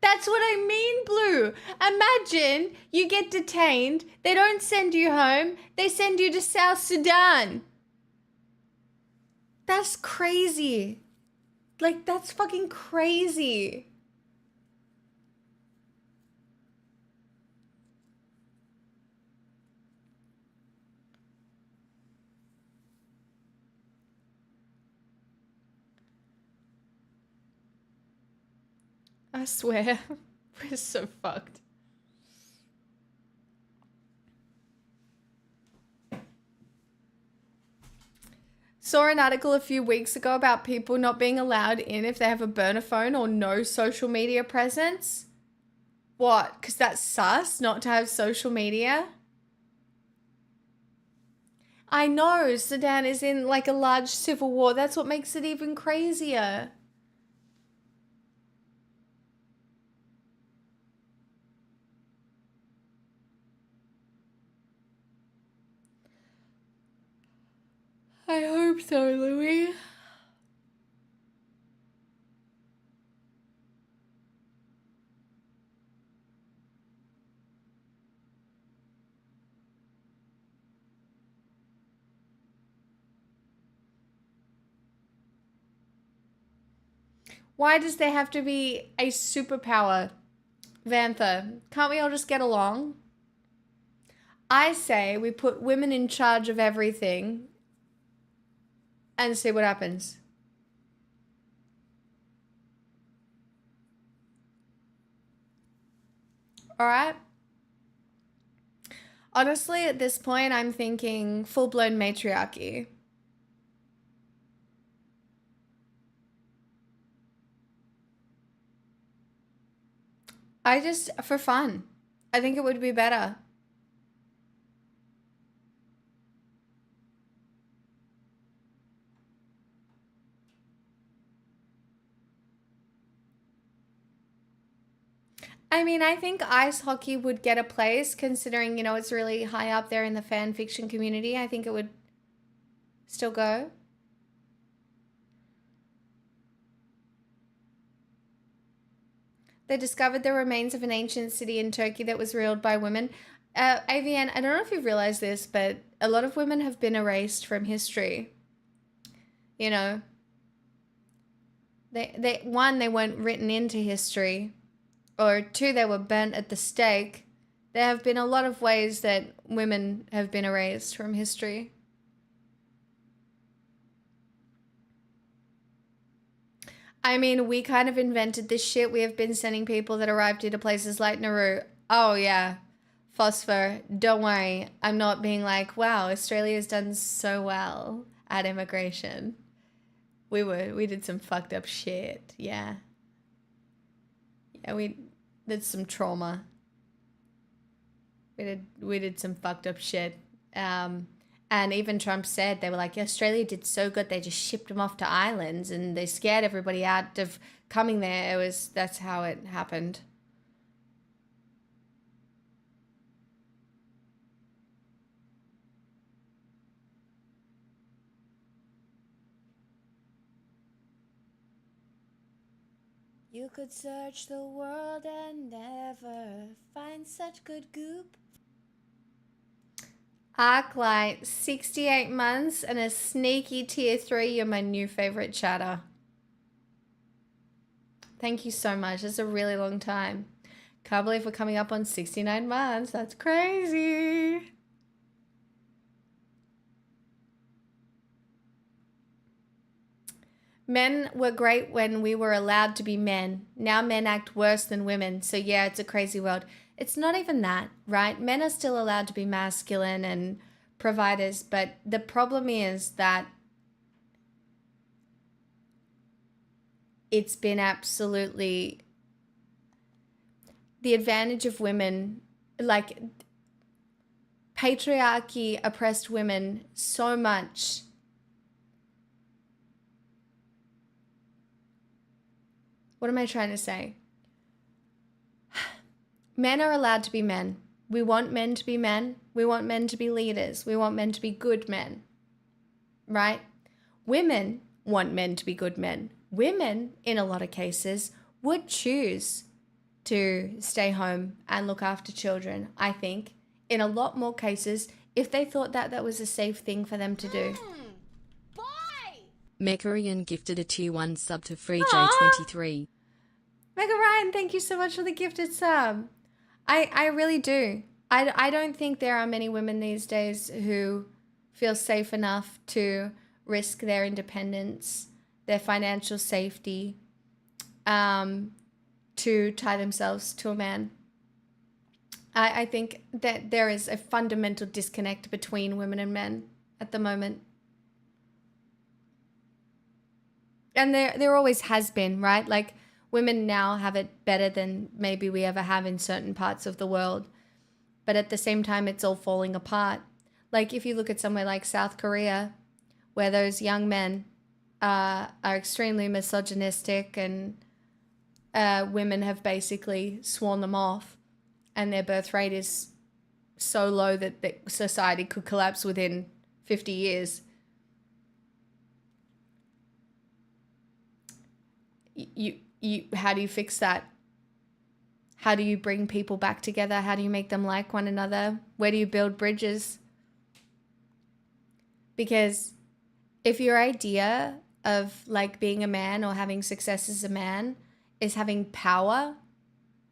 That's what I mean, Blue. Imagine you get detained. They don't send you home. They send you to South Sudan. That's crazy. Like, that's fucking crazy. I swear, we're so fucked. Saw an article a few weeks ago about people not being allowed in if they have a burner phone or no social media presence. What? Because that's sus not to have social media? I know, Sudan is in like a large civil war. That's what makes it even crazier. I hope so, Louis. Why does there have to be a superpower, Vantha? Can't we all just get along? I say we put women in charge of everything and see what happens. All right? Honestly, at this point, I'm thinking full-blown matriarchy. For fun. I think it would be better. I mean, I think ice hockey would get a place considering, it's really high up there in the fan fiction community. I think it would still go. They discovered the remains of an ancient city in Turkey that was ruled by women. AVN, I don't know if you've realized this, but a lot of women have been erased from history. They weren't written into history. Or 2, they were burnt at the stake. There have been a lot of ways that women have been erased from history. I mean, we kind of invented this shit. We have been sending people that arrived here to places like Nauru. Oh, yeah. Phosphor, don't worry. I'm not being like, wow, Australia's done so well at immigration. We did some fucked up shit. Yeah. Yeah, that's some trauma. We did some fucked up shit. And even Trump said, they were like, Australia did so good, they just shipped them off to islands and they scared everybody out of coming there. That's how it happened. You could search the world and never find such good goop. Arclight, 68 months and a sneaky tier 3. You're my new favorite chatter. Thank you so much. That's a really long time. Can't believe we're coming up on 69 months. That's crazy. Men were great when we were allowed to be men. Now men act worse than women. So yeah, it's a crazy world. It's not even that, right? Men are still allowed to be masculine and providers, but the problem is that it's been absolutely the advantage of women, like patriarchy oppressed women so much. What am I trying to say? Men are allowed to be men. We want men to be men. We want men to be leaders. We want men to be good men. Right? Women want men to be good men. Women, in a lot of cases, would choose to stay home and look after children, I think, in a lot more cases, if they thought that that was a safe thing for them to do. Mekarian gifted a tier 1 sub to FreeJ23. Mega Ryan, thank you so much for the gifted sub. I really do. I don't think there are many women these days who feel safe enough to risk their independence, their financial safety, to tie themselves to a man. I think that there is a fundamental disconnect between women and men at the moment. And there always has been, right? Like, women now have it better than maybe we ever have in certain parts of the world. But at the same time, it's all falling apart. Like, if you look at somewhere like South Korea, where those young men are extremely misogynistic and women have basically sworn them off, and their birth rate is so low that the society could collapse within 50 years. How do you fix that? How do you bring people back together? How do you make them like one another? Where do you build bridges? Because if your idea of like being a man or having success as a man is having power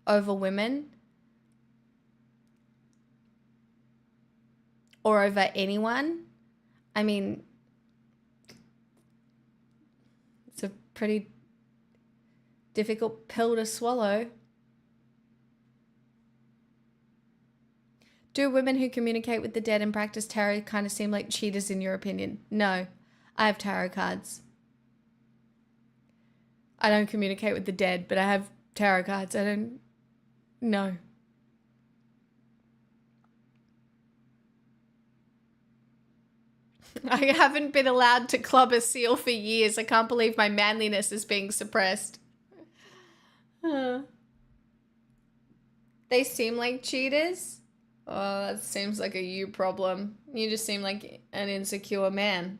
over women or over anyone, I mean, it's a pretty difficult pill to swallow. Do women who communicate with the dead and practice tarot kind of seem like cheaters in your opinion? No, I have tarot cards. I don't communicate with the dead, but I have tarot cards. I don't know. I haven't been allowed to club a seal for years. I can't believe my manliness is being suppressed. They seem like cheaters? Oh, that seems like a you problem. You just seem like an insecure man.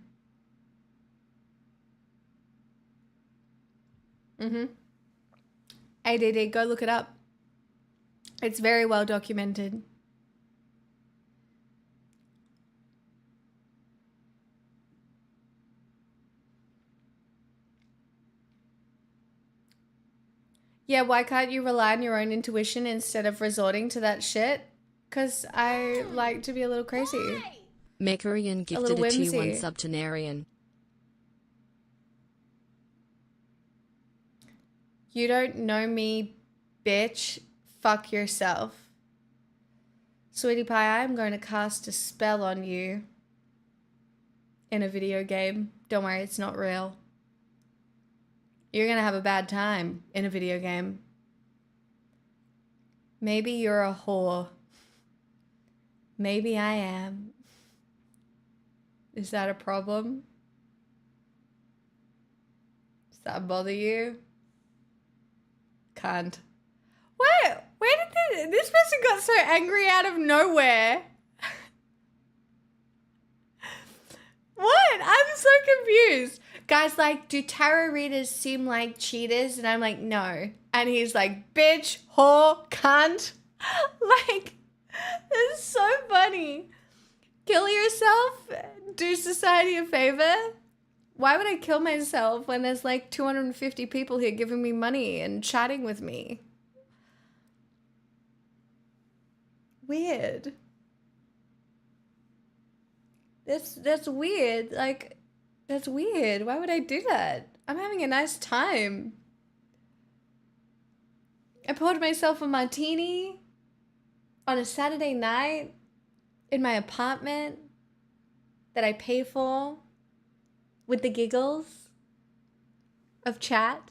ADD, go look it up. It's very well documented. Yeah, why can't you rely on your own intuition instead of resorting to that shit? Because I like to be a little crazy. Mekarian gifted a tier 1 sub to Narian. You don't know me, bitch. Fuck yourself. Sweetie Pie, I'm going to cast a spell on you in a video game. Don't worry, it's not real. You're going to have a bad time in a video game. Maybe you're a whore. Maybe I am. Is that a problem? Does that bother you? Can't. What? Where did this person got so angry out of nowhere? What? I'm so confused. Guys, like, do tarot readers seem like cheaters? And I'm like, no. And he's like, bitch, whore, cunt. Like, it's so funny. Kill yourself? Do society a favor? Why would I kill myself when there's like 250 people here giving me money and chatting with me? Weird. That's weird. Like, that's weird. Why would I do that? I'm having a nice time. I poured myself a martini on a Saturday night in my apartment that I pay for with the giggles of chat.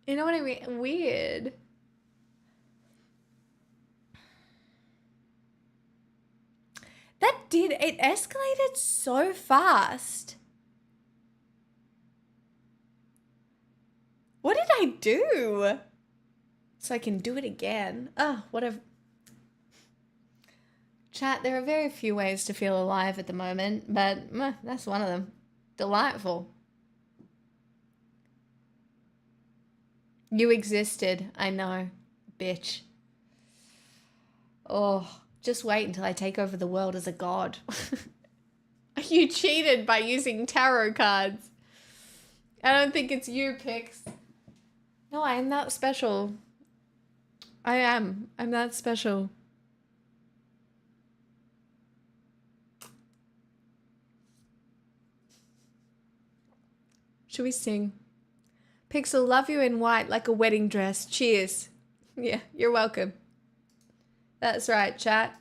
You know what I mean? Weird. It escalated so fast. What did I do? So I can do it again. Oh, whatever. Chat, there are very few ways to feel alive at the moment, but that's one of them. Delightful. You existed. I know. Bitch. Oh, just wait until I take over the world as a god. You cheated by using tarot cards. I don't think it's you, Pix. No, I am that special. I am. I'm that special. Should we sing? Pixel, love you in white like a wedding dress. Cheers. Yeah, you're welcome. That's right, chat.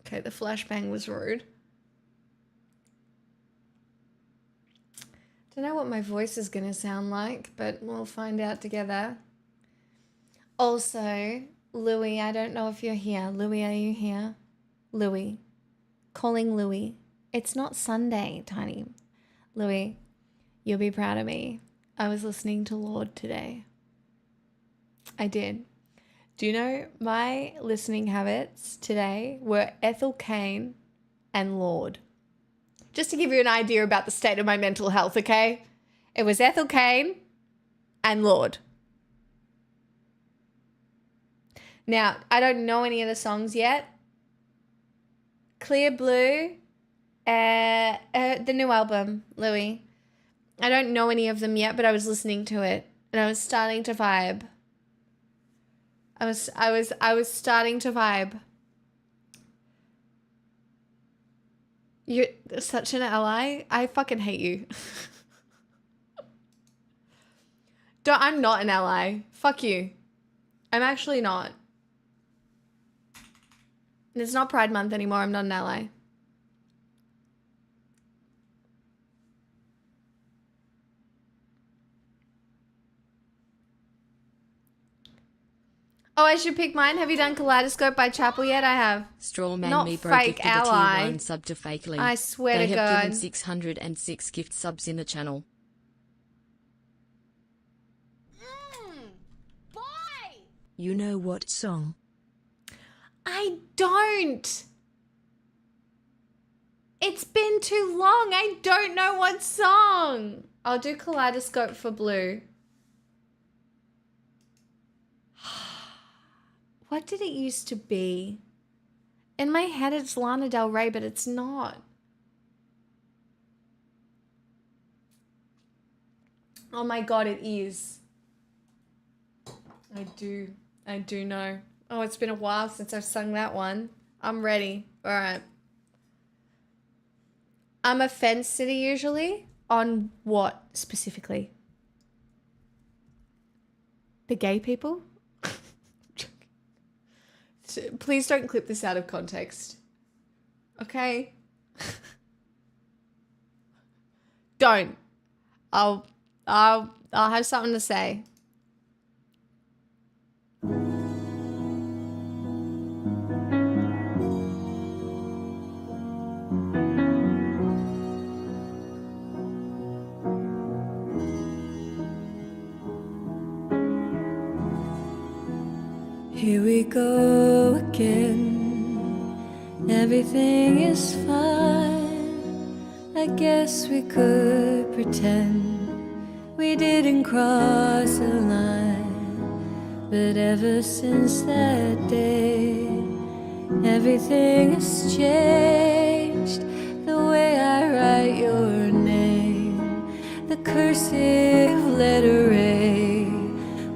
Okay, the flashbang was rude. Don't know what my voice is going to sound like, but we'll find out together. Also, Louis, I don't know if you're here. Louis, are you here? Louis. Calling Louis. It's not Sunday, Tiny. Louis, you'll be proud of me. I was listening to Lorde today. I did. Do you know my listening habits today were Ethel Cain and Lorde? Just to give you an idea about the state of my mental health, okay? It was Ethel Cain and Lorde. Now, I don't know any of the songs yet. Clear Blue, the new album, Louis. I don't know any of them yet, but I was listening to it and I was starting to vibe. I was starting to vibe. You're such an ally. I fucking hate you. I'm not an ally. Fuck you. I'm actually not. It's not Pride Month anymore. I'm not an ally. Oh, I should pick mine. Have you done Kaleidoscope by Chapel yet? I have. Strawman Not Me Bro fake gifted a ally. tier 1 sub to Fakely. I swear they to have God. given 606 gift subs in the channel. Boy! You know what song? I don't. It's been too long. I don't know what song. I'll do Kaleidoscope for Blue. What did it used to be? In my head, it's Lana Del Rey, but it's not. Oh my God, it is. I do know. Oh, it's been a while since I've sung that one. I'm ready. All right. I'm a fence sitter usually. On what specifically? The gay people? Please don't clip this out of context. Okay? Don't. I'll have something to say. Here we go again. Everything is fine. I guess we could pretend we didn't cross a line. But ever since that day, everything has changed. The way I write your name, the cursive letter A,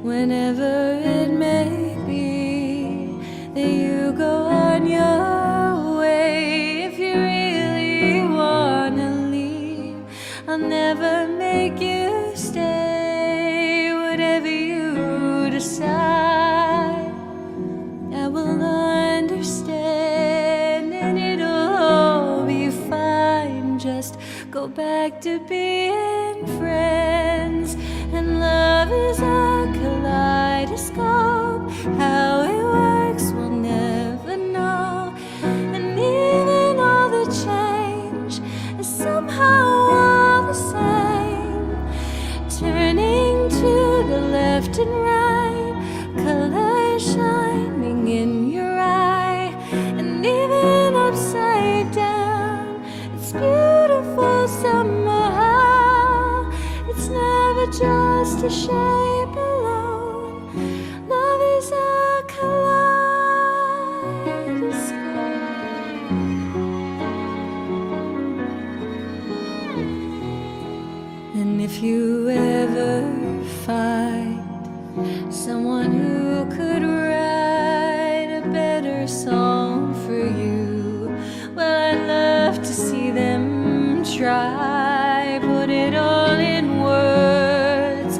whenever it may be that you go on your way. If you really wanna leave, I'll never make you stay. Whatever you decide, I will understand, and it'll all be fine. Just go back to being friends. And love is a kaleidoscope. How it works we'll never know. And even all the change is somehow all the same. Turning to the left and right, color shining in your eye. And even upside down, someone who could write a better song for you. Well, I'd love to see them try, put it all in words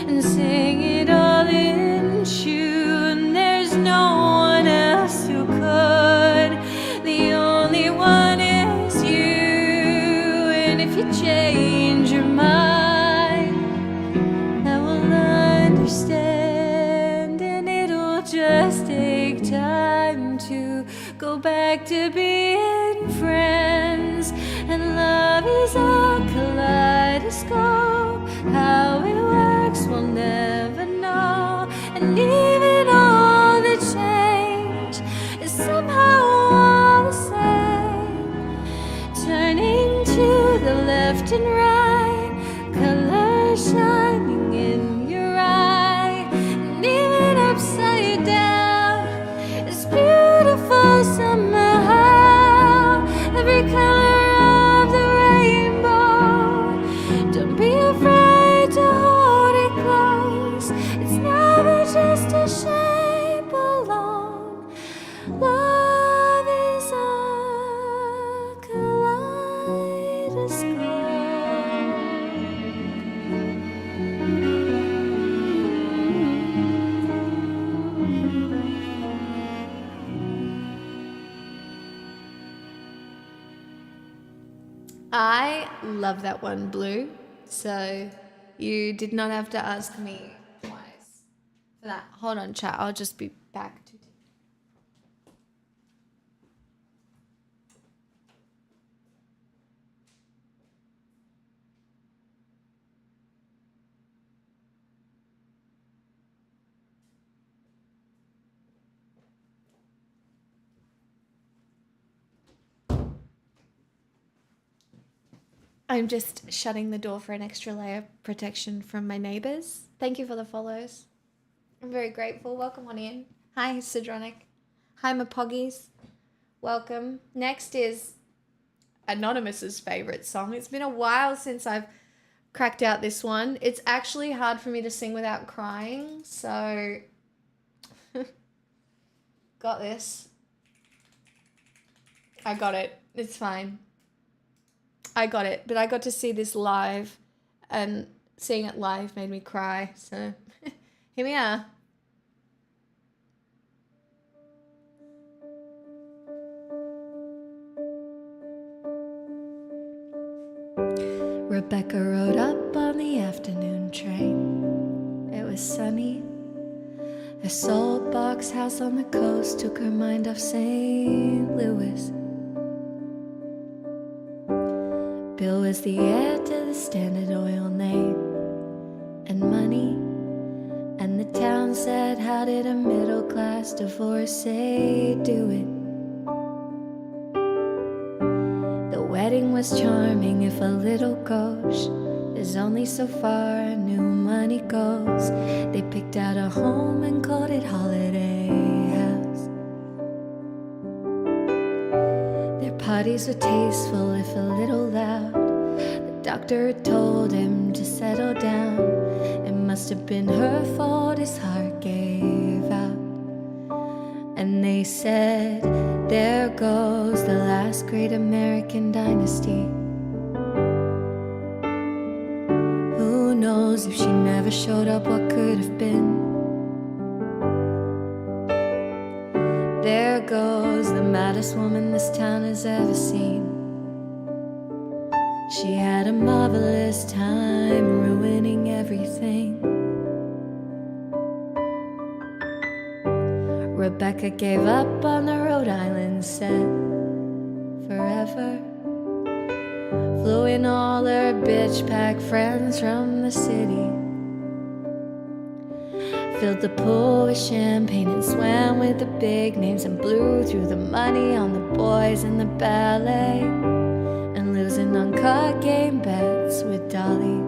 and sing it all in tune. There's no one else who could. The only one is you. And if you change your mind, I will understand. And it'll just take time to go back to being friends. And love is a kaleidoscope. How it works we'll never know. And even all the change is somehow all the same. Turning to the left and right, color shining in your eye. And even upside down, it's beautiful somehow. Every color of the rainbow, don't be afraid to hold it close. It's never just a shape alone. Love is a I love that one, Blue. So you did not have to ask me twice for that. Hold on, chat. I'll just be back to I'm just shutting the door for an extra layer of protection from my neighbours. Thank you for the follows. I'm very grateful. Welcome on in. Hi, Sidronic. Hi, my poggies. Welcome. Next is Anonymous's favourite song. It's been a while since I've cracked out this one. It's actually hard for me to sing without crying, so got this. I got it. It's fine. I got it, but I got to see this live, and seeing it live made me cry, so here we are. Rebecca rode up on the afternoon train. It was sunny. A salt box house on the coast took her mind off St. Louis. Bill was the heir to the Standard Oil name and money, and the town said, how did a middle-class divorcee do it? The wedding was charming, if a little gauche. There's only so far new money goes. They picked out a home and called it Holiday House. Their parties were tasteful, if a little loud. The doctor had told him to settle down. It must have been her fault his heart gave out. And they said, there goes the last great American dynasty. Who knows if she never showed up, what could have been? There goes the maddest woman this town has ever seen. She had a marvelous time ruining everything. Rebecca gave up on the Rhode Island set forever. Flew in all her bitch pack friends from the city. Filled the pool with champagne and swam with the big names and blew through the money on the boys in the ballet. And losing on card game bets with Dolly.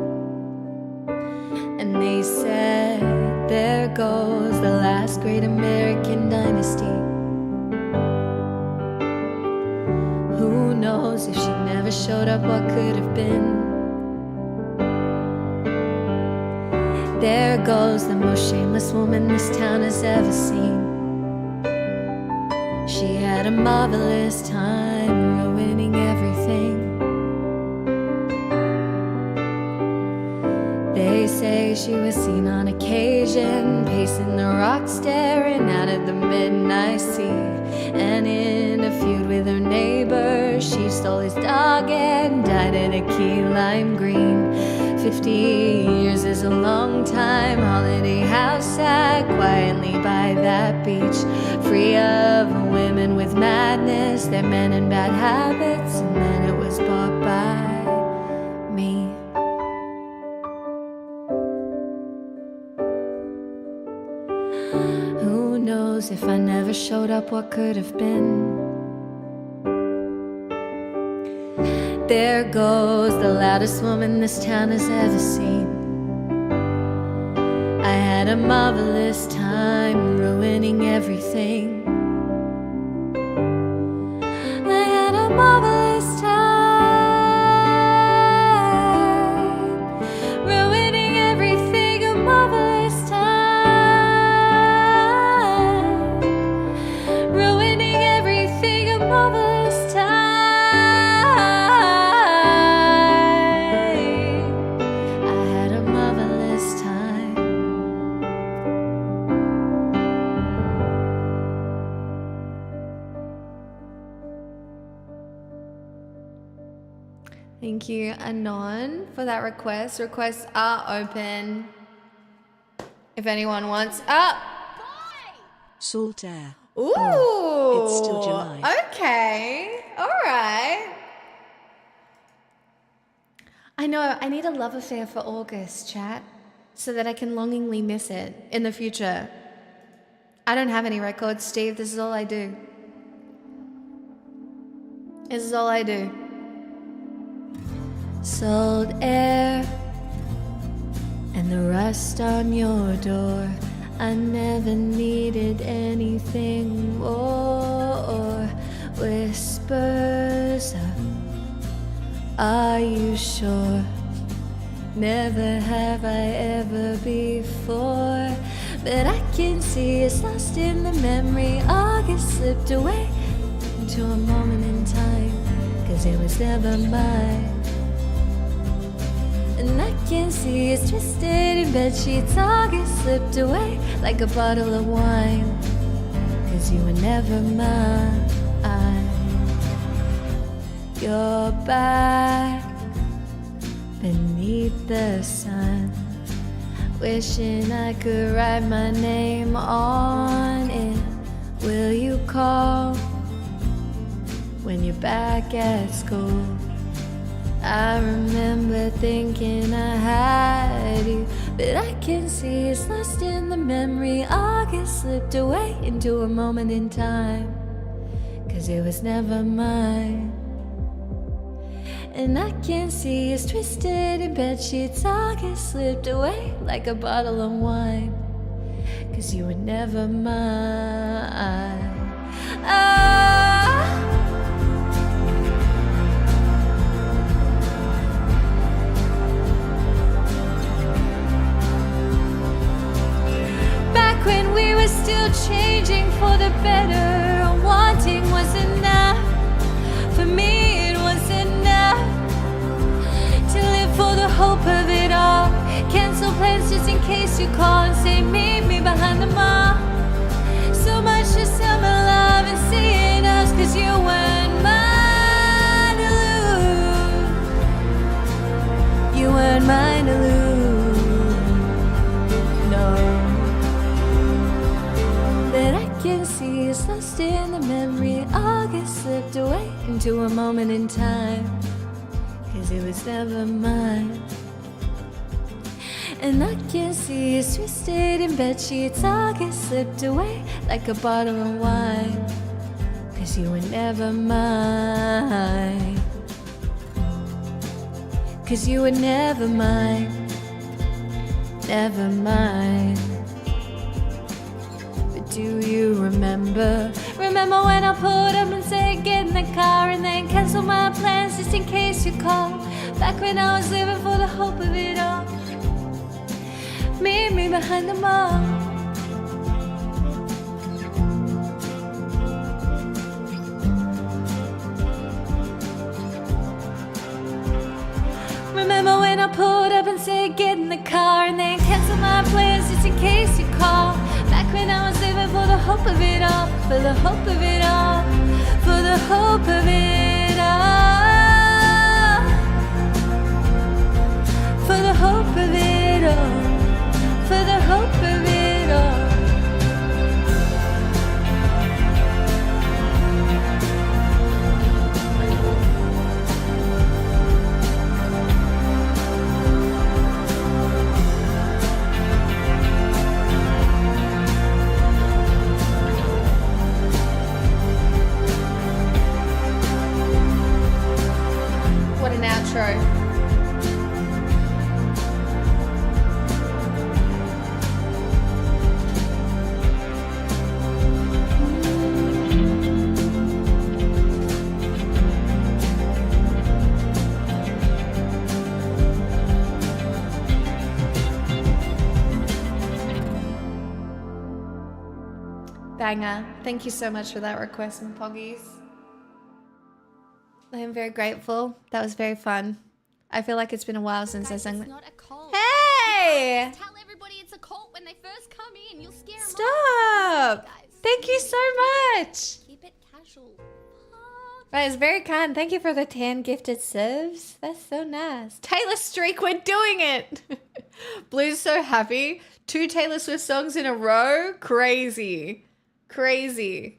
And they said, there goes the last great American dynasty. Who knows if she never showed up, what could have been? There goes the most shameless woman this town has ever seen. She had a marvelous time ruining everything. They say she was seen on occasion pacing the rocks, staring out at the midnight sea. And in a feud with her neighbor, she stole his dog and died at a key lime green. 50 years is a long time. Holiday house sat quietly by that beach, free of women with madness, their men and bad habits. And then it was bought by me. Who knows if I never showed up, what could have been? There goes the loudest woman this town has ever seen. I had a marvelous time ruining everything. I had a marvelous time ruining everything, a marvelous time ruining everything, a marvelous time. Thank you, Anon, for that request. Requests are open. If anyone wants up. Salt air. Ooh. It's still July. Okay. All right. I know. I need a love affair for August, chat, so that I can longingly miss it in the future. I don't have any records, Steve. This is all I do. This is all I do. Salt air and the rust on your door. I never needed anything more. Whispers of, are you sure? Never have I ever before. But I can see it's lost in the memory. August slipped away into a moment in time, 'cause it was never mine. And I can see it's twisted in bedsheets. August slipped away like a bottle of wine, 'cause you were never mine. You're back beneath the sun, wishing I could write my name on it. Will you call when you're back at school? I remember thinking I had you, but I can see it's lost in the memory. August slipped away into a moment in time, 'cause it was never mine. And I can see it's twisted in bedsheets. August slipped away like a bottle of wine, 'cause you were never mine. Back when we were still changing for the better, wanting was enough. For me it was enough to live for the hope of it all. Cancel plans just in case you call and say meet me behind the mall. So much for summer love and seeing us, 'cause you weren't mine to lose. You weren't mine to lose. No. But I can see it's lost in the memory. August slipped away into a moment in time, 'cause it was never mine. And I can see it's twisted in bedsheets. August slipped away like a bottle of wine, 'cause you were never mine. 'Cause you were never mine. Never mine. Do you remember? Remember when I pulled up and said get in the car, and then cancel my plans just in case you call? Back when I was living for the hope of it all. Meet me behind the mall. Remember when I pulled up and said get in the car and then cancel my plans just in case you call. Back when I was living for the hope of it all, for the hope of it all, for the hope of it all, for the hope of it all, for the hope of it all. What an outro. Banger. Thank you so much for that request, and Poggies. I am very grateful. That was very fun. I feel like it's been a while since I sang It's that. not a cult. Hey! Tell everybody it's a cult when they first come in. You'll scare them Stop! Guys. Thank you so much. Keep it casual. That is very kind. Thank you for the 10 gifted subs. That's so nice. Taylor Streak, we're doing it. Blue's so happy. 2 Taylor Swift songs in a row. Crazy. Crazy.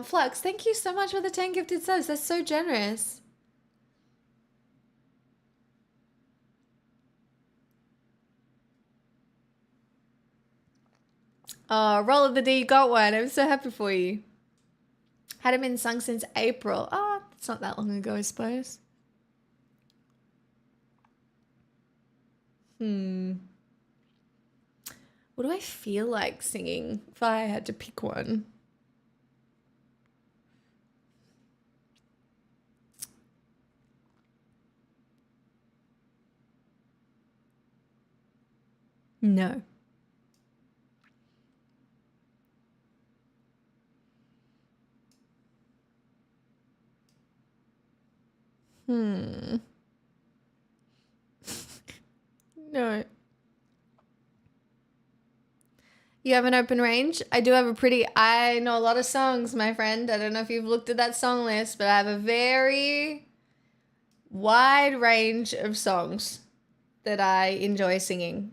Flux, thank you so much for the 10 gifted subs. That's so generous. Oh, Roll of the D, you got one. I'm so happy for you. Hadn't been sung since April. Oh, it's not that long ago, I suppose. What do I feel like singing if I had to pick one? No. No. You have an open range? I do have I know a lot of songs, my friend. I don't know if you've looked at that song list, but I have a very wide range of songs that I enjoy singing.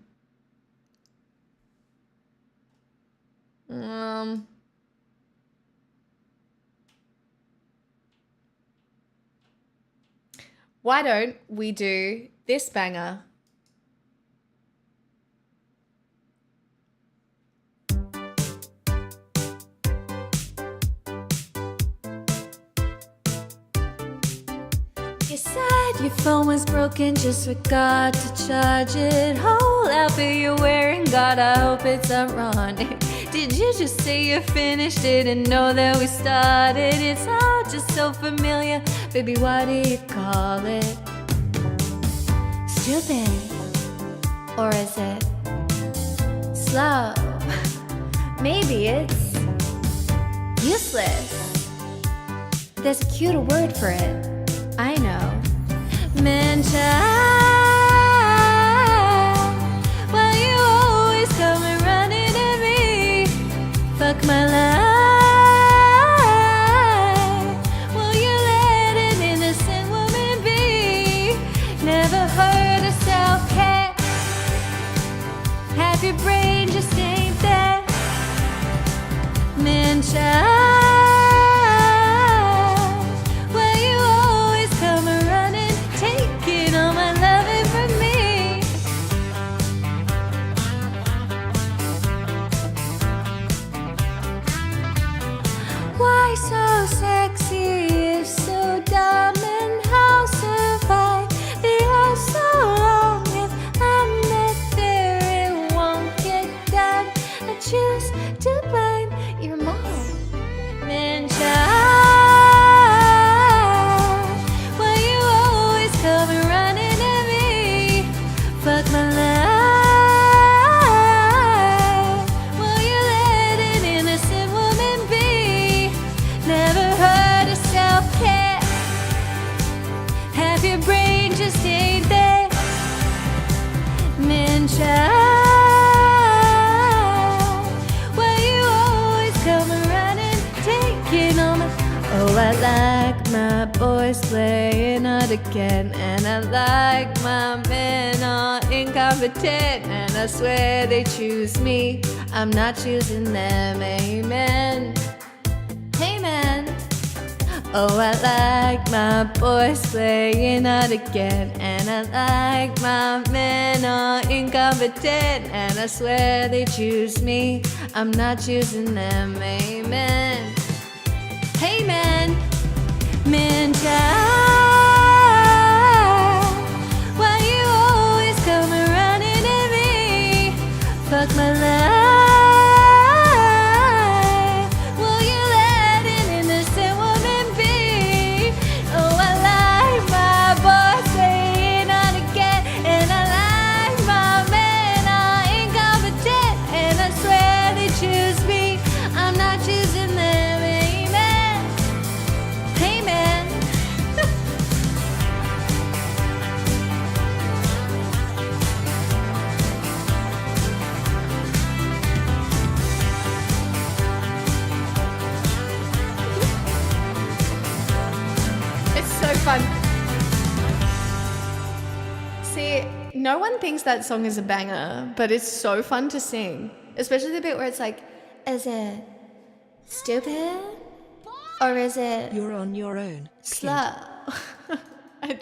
Why don't we do this banger? You said your phone was broken, just forgot to charge it. Whole outfit you're wearing, God, I hope it's ironic. Did you just say you finished it and know that we started? It's all just so familiar, baby, why do you call it stupid? Or is it slow? Maybe it's useless. There's a cuter word for it. I know. Man child, why you always coming running at me? Fuck my life. Will you let an innocent woman be? Never heard of self-care. Half your brain just ain't there. Man child. So sexy, if so dumb, and how survive? They are so long. If I'm not there, it won't get done. I choose to blame your mom. like my boys playing hard again, and I like my men all incompetent, and I swear they choose me, I'm not choosing them. Amen. Amen. Oh, I like my boys playing hard again, and I like my men all incompetent, and I swear they choose me, I'm not choosing them. Amen. Amen. Man child, why you always come running at me? Fuck my life, will you let an innocent woman be? Oh, I like my boys playing on again, and I like my men are incompetent, and I swear they choose me, I'm not choosing them. Amen. It's so fun. See, no one thinks that song is a banger, but it's so fun to sing. Especially the bit where it's like, is it stupid? Or is it You're on your own, kid. slow? I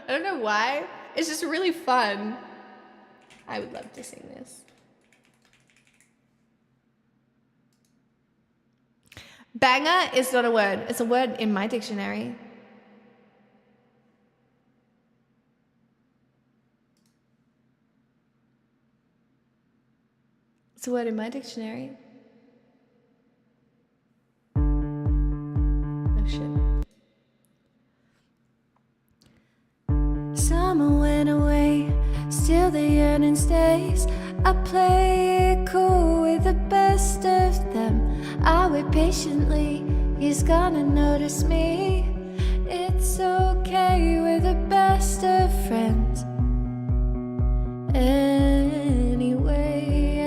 don't know why. It's just really fun. I would love to sing this. Banger is not a word. It's a word in my dictionary. It's a word in my dictionary. Oh shit. Summer went away, still the yearning stays. I play it cool with the best of them. I wait patiently, he's gonna notice me. It's okay, we're the best of friends. Anyway,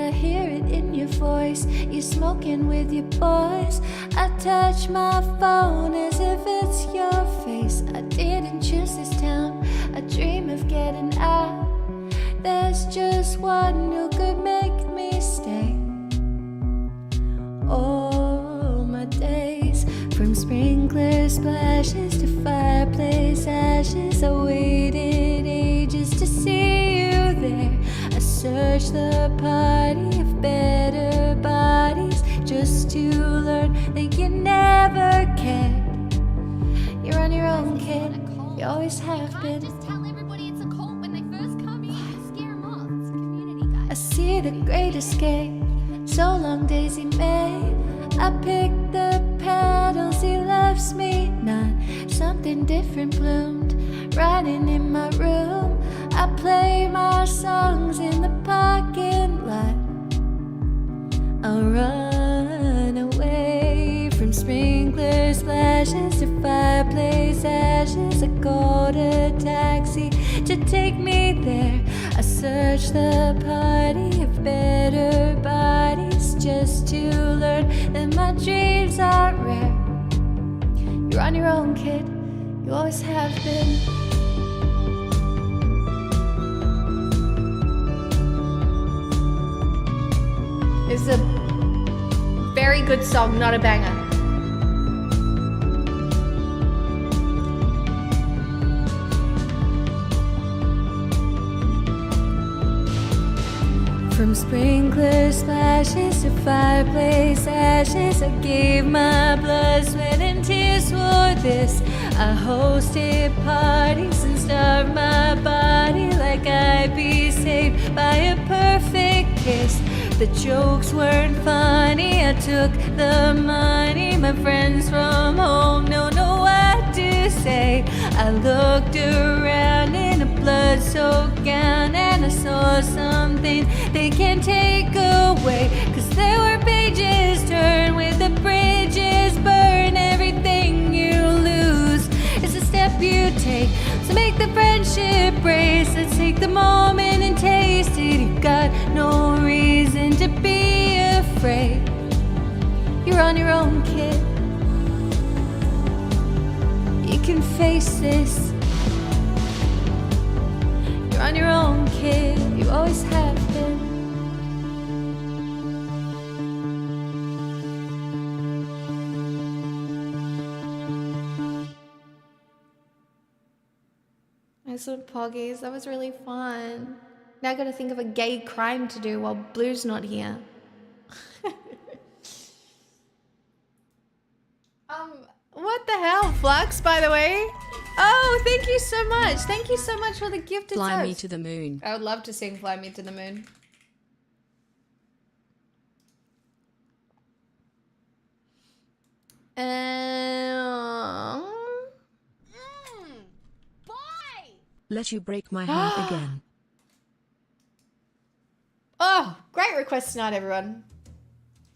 I hear it in your voice. You're smoking with your boys. I touch my phone as if it's your face. I didn't choose this town, I dream of getting out. There's just one who could make me stay. All my days, from sprinkler splashes to fireplace ashes, I waited ages to see you there. I searched the party of better bodies just to learn that you never cared. You're on your own, kid. You always have been. Just tell everybody it's a cult when they first come in. You scare them off. It's a community, guys. I see the great escape. So long Daisy May. I picked the petals he left me. Not something different bloomed. Riding in my room. I play my songs in the parking lot. I'll run away from sprinkler splashes to fireplace ashes. I called a taxi to take me there. I searched the party of better bodies just to learn that my dreams are rare. You're on your own, kid. You always have been. It's a very good song, not a banger. From sprinkler splashes to fireplace ashes, I gave my blood, sweat, and tears for this. I hosted parties and starved my body like I'd be saved by a perfect kiss. The jokes weren't funny, I took the money. My friends from home don't know what to say. I looked around in a blood-soaked gown and I saw something they can't take away. 'Cause there were pages turned with the bridges burned. Everything you lose is a step you take. So make the friendship race. Let's take the moment and taste it. You got no reason to be afraid. You're on your own, kid. can face this. You're on your own, kid. You always have been. Nice little poggies. That was really fun. Now I gotta think of a gay crime to do while Blue's not here. What the hell, Flux, by the way? Oh, thank you so much. Thank you so much for the gifted Fly me subs. to the moon. I would love to sing Fly Me to the Moon. Boy! Let you break my heart again. Oh, great request tonight, everyone.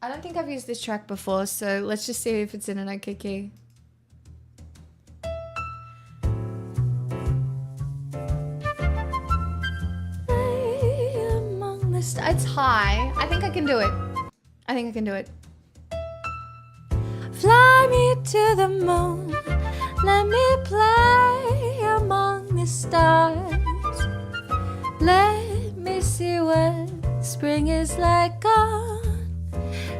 I don't think I've used this track before, so let's just see if it's in an okay key. It's high. I think I can do it. I think I can do it. Fly me to the moon. Let me play among the stars. Let me see what spring is like on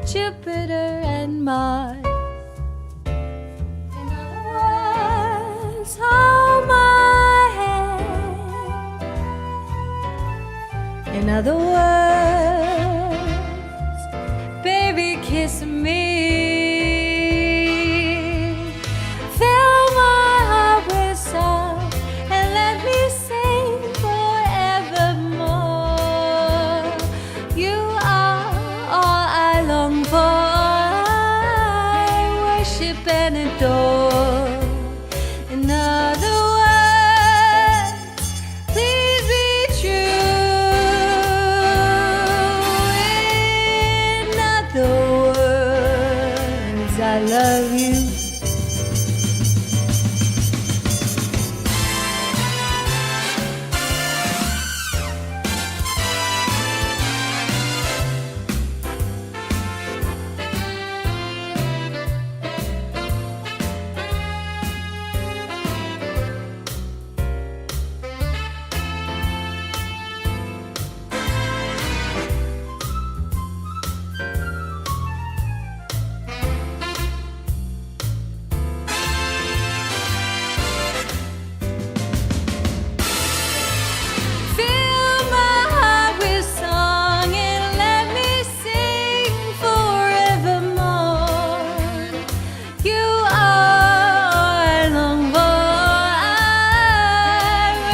Jupiter and Mars. In other words, hold my hand. In other words, baby, kiss me. Fill my heart with song and let me sing forevermore. You are all I long for. I worship and adore. In other words, please be true. In other words, I love you. Fill my heart with song and let me sing forevermore. You are all I long for. I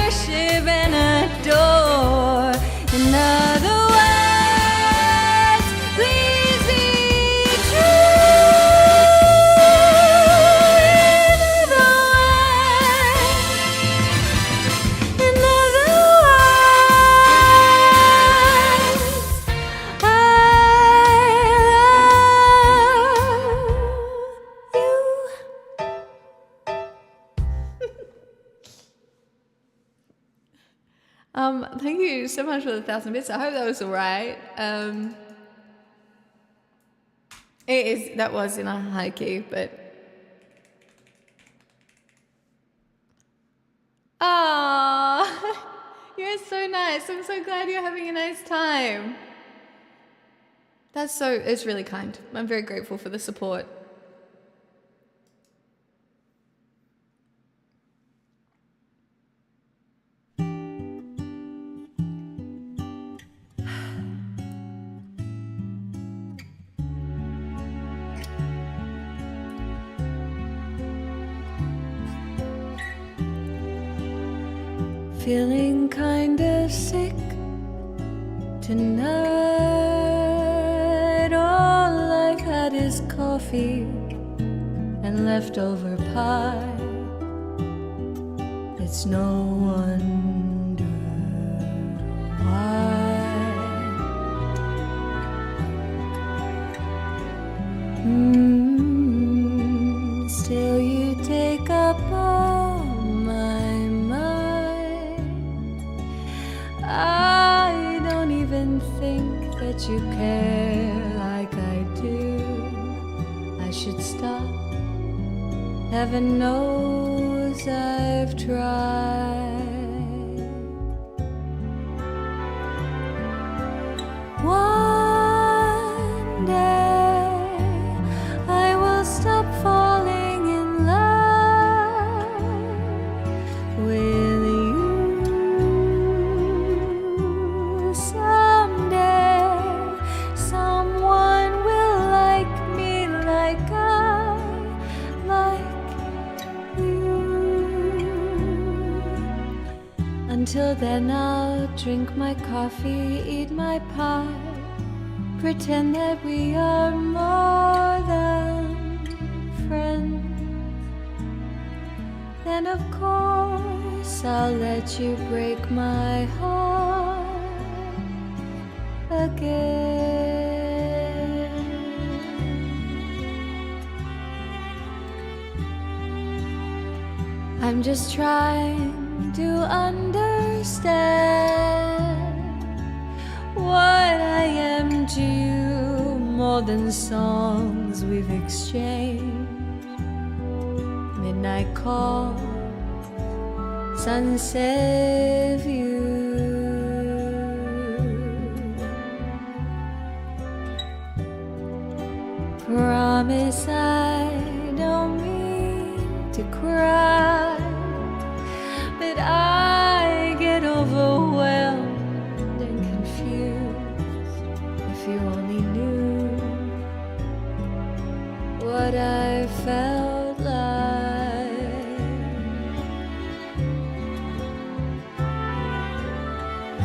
worship and adore. In other words, please be true. In other words, I love you. Thank you so much for the 1,000 bits. I hope that was alright. That was in a high key, but oh, you're so nice. I'm so glad you're having a nice time. It's really kind. I'm very grateful for the support. Feeling kind of sick tonight. All I've had is coffee and leftover pie. It's no wonder why. Still you take up all my mind. I don't even think that you care like I do. I should stop. Heaven knows as I've tried. One day I will stop falling in love with you. Someday someone will like me like I like you. Until then I'll drink my coffee, eat my pie, pretend that we are more than friends. Then of course I'll let you break my heart again. I'm just trying to understand what I am to you, more than songs we've exchanged. Midnight call, sunset view. Promise I don't mean to cry, but I get overwhelmed and confused. If you only knew what I felt like.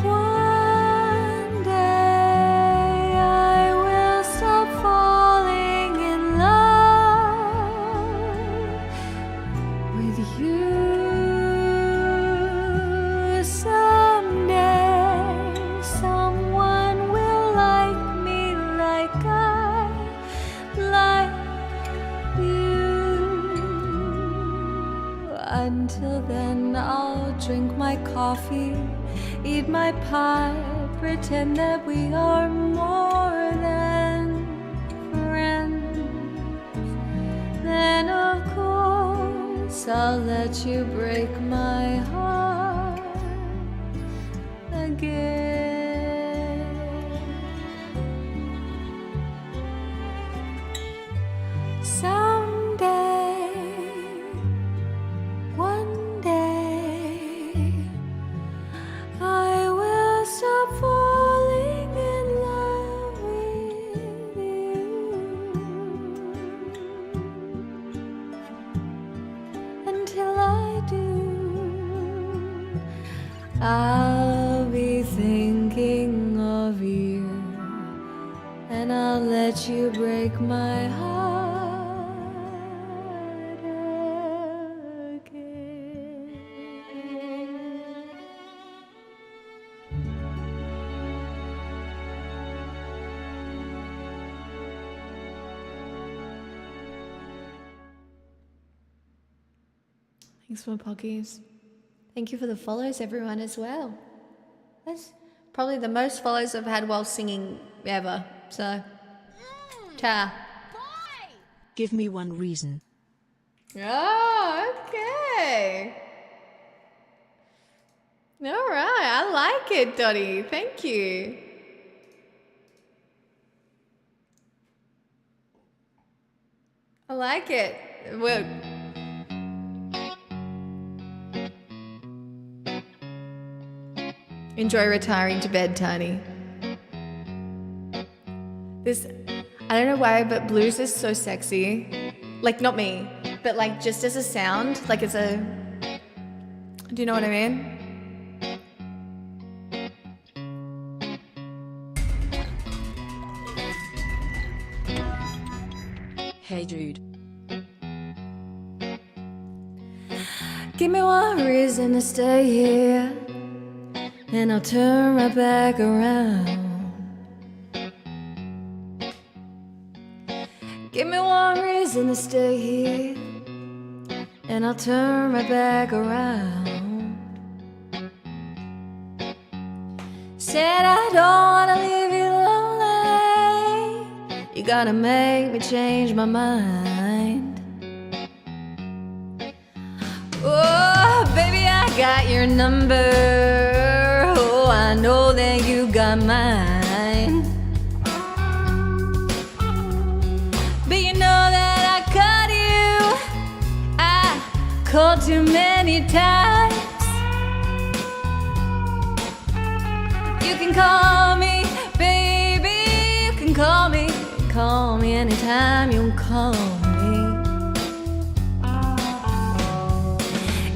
One day I will stop falling in love with you. Someday someone will like me like I like you. Until then I'll drink my coffee, eat my pie, pretend that we are more than friends. Then of course I'll let you break my heart again. Someday, one day, I will stop falling in love with you. Until I do, I'll be thinking of you, and I'll let you break my heart again. Thanks for Pockies. Thank you for the follows, everyone, as well. That's probably the most follows I've had while singing ever. So, ta. Give me one reason. Oh, okay. All right, I like it, Dottie. Thank you. I like it. Well, enjoy retiring to bed, Tiny. This, I don't know why, but blues is so sexy. Like, not me, but like just as a sound, like it's a, do you know what I mean? Hey dude. Give me one reason to stay here, and I'll turn right back around. Give me one reason to stay here, and I'll turn right back around. Said I don't wanna leave you lonely, you gotta make me change my mind. Oh, your number. Oh, I know that you got mine. But you know that I caught you. I called too many times. You can call me, baby. You can call me anytime you call me.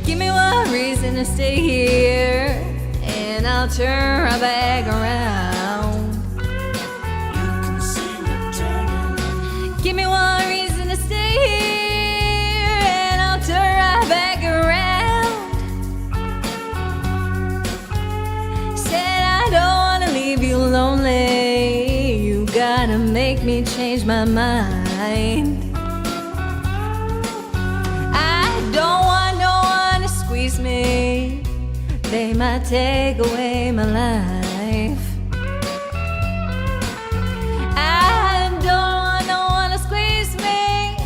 Give me one reason to stay here, and I'll turn right back around. Give me one reason to stay here, and I'll turn right back around. Said I don't wanna leave you lonely. You gotta make me change my mind. I don't want no one to squeeze me. They might take away my life. I don't want no one to squeeze me.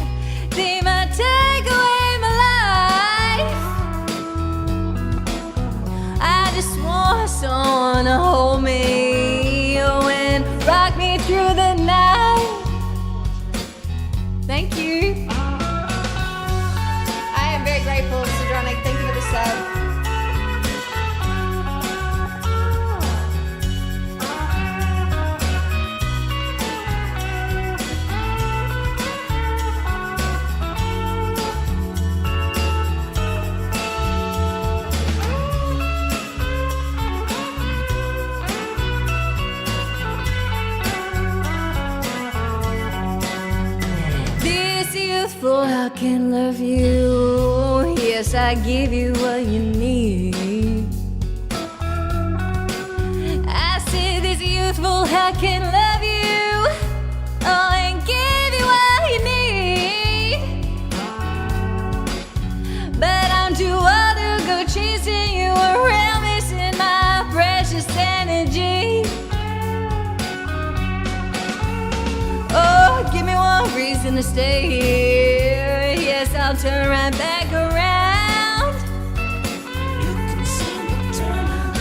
They might take away my life. I just want someone to hold me, oh, and rock me through the night. Thank you. I am very grateful, Sidronic. Thank you for the sub. This youthful, I can love you. Yes, I give you what you need. I said this youthful, I can love you. Oh, and give you what you need. But I'm too old to go chasing you around, missing my precious energy. Oh, give me one reason to stay here. Yes, I'll turn right back around.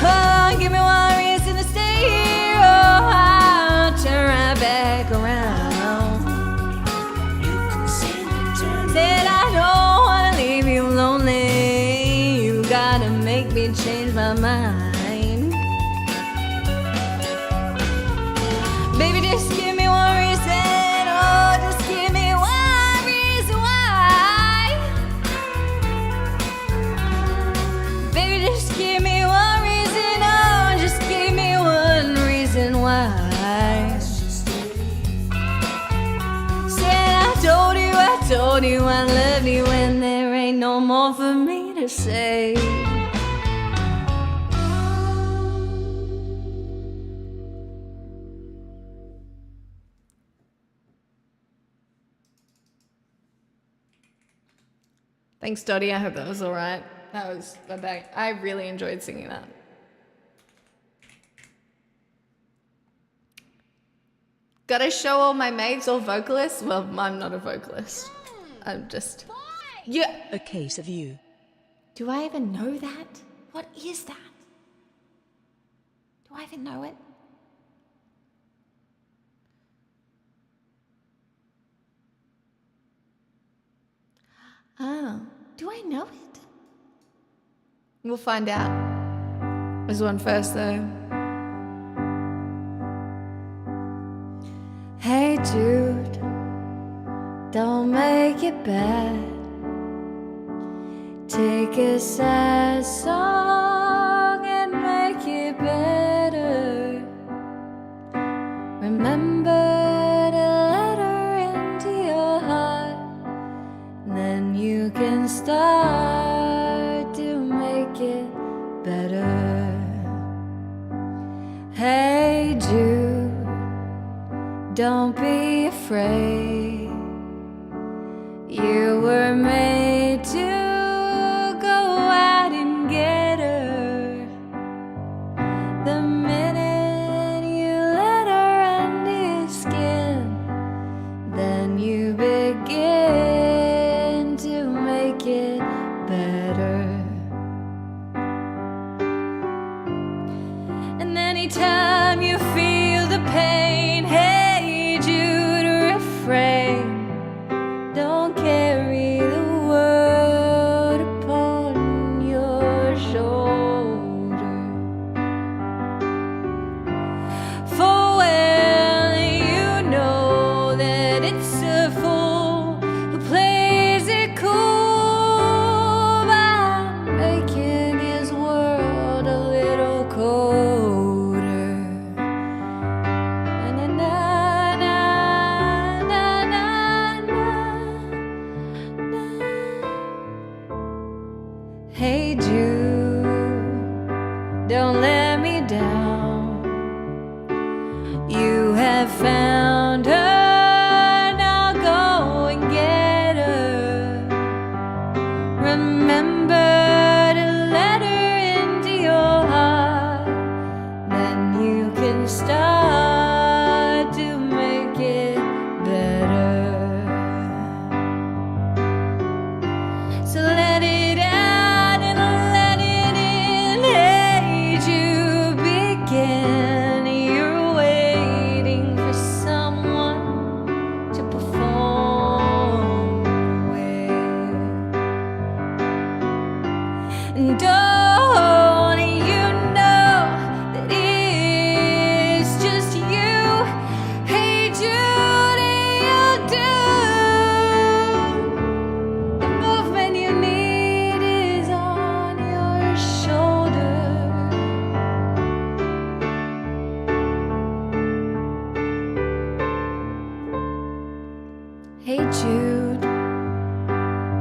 Oh, give me one reason to stay here. Oh, I'll turn right back around. Said I don't wanna leave you lonely. You gotta make me change my mind. Baby, just give me one reason. Oh, just give me one reason why. Baby, just give me one reason. Oh, just give me one reason why. Said I told you I love you, and there ain't no more for me to say. Thanks, Dottie. I hope that was all right. That was my bag. I really enjoyed singing that. Gotta show all my mates all vocalists. Well, I'm not a vocalist. I'm just. Yeah. A case of you. Do I even know that? What is that? Do I even know it? Oh, do I know it? We'll find out. There's one first, though. Hey Jude, don't make it bad. Take a sad song and make it better. Remember to let her into your heart, then you can start to make it better. Hey Jude, don't be afraid. You were made to go out and get her. The minute you let her under your skin, then you begin to make it better. I found her, now go and get her. Remember to let her into your heart, then you can start to make it better. So let it out and let it in. Hey, you begin. You're waiting for someone to perform with. And don't you know that it's just you? Hey, Judy, you'll do. The movement you need is on your shoulder. Hey, Jude,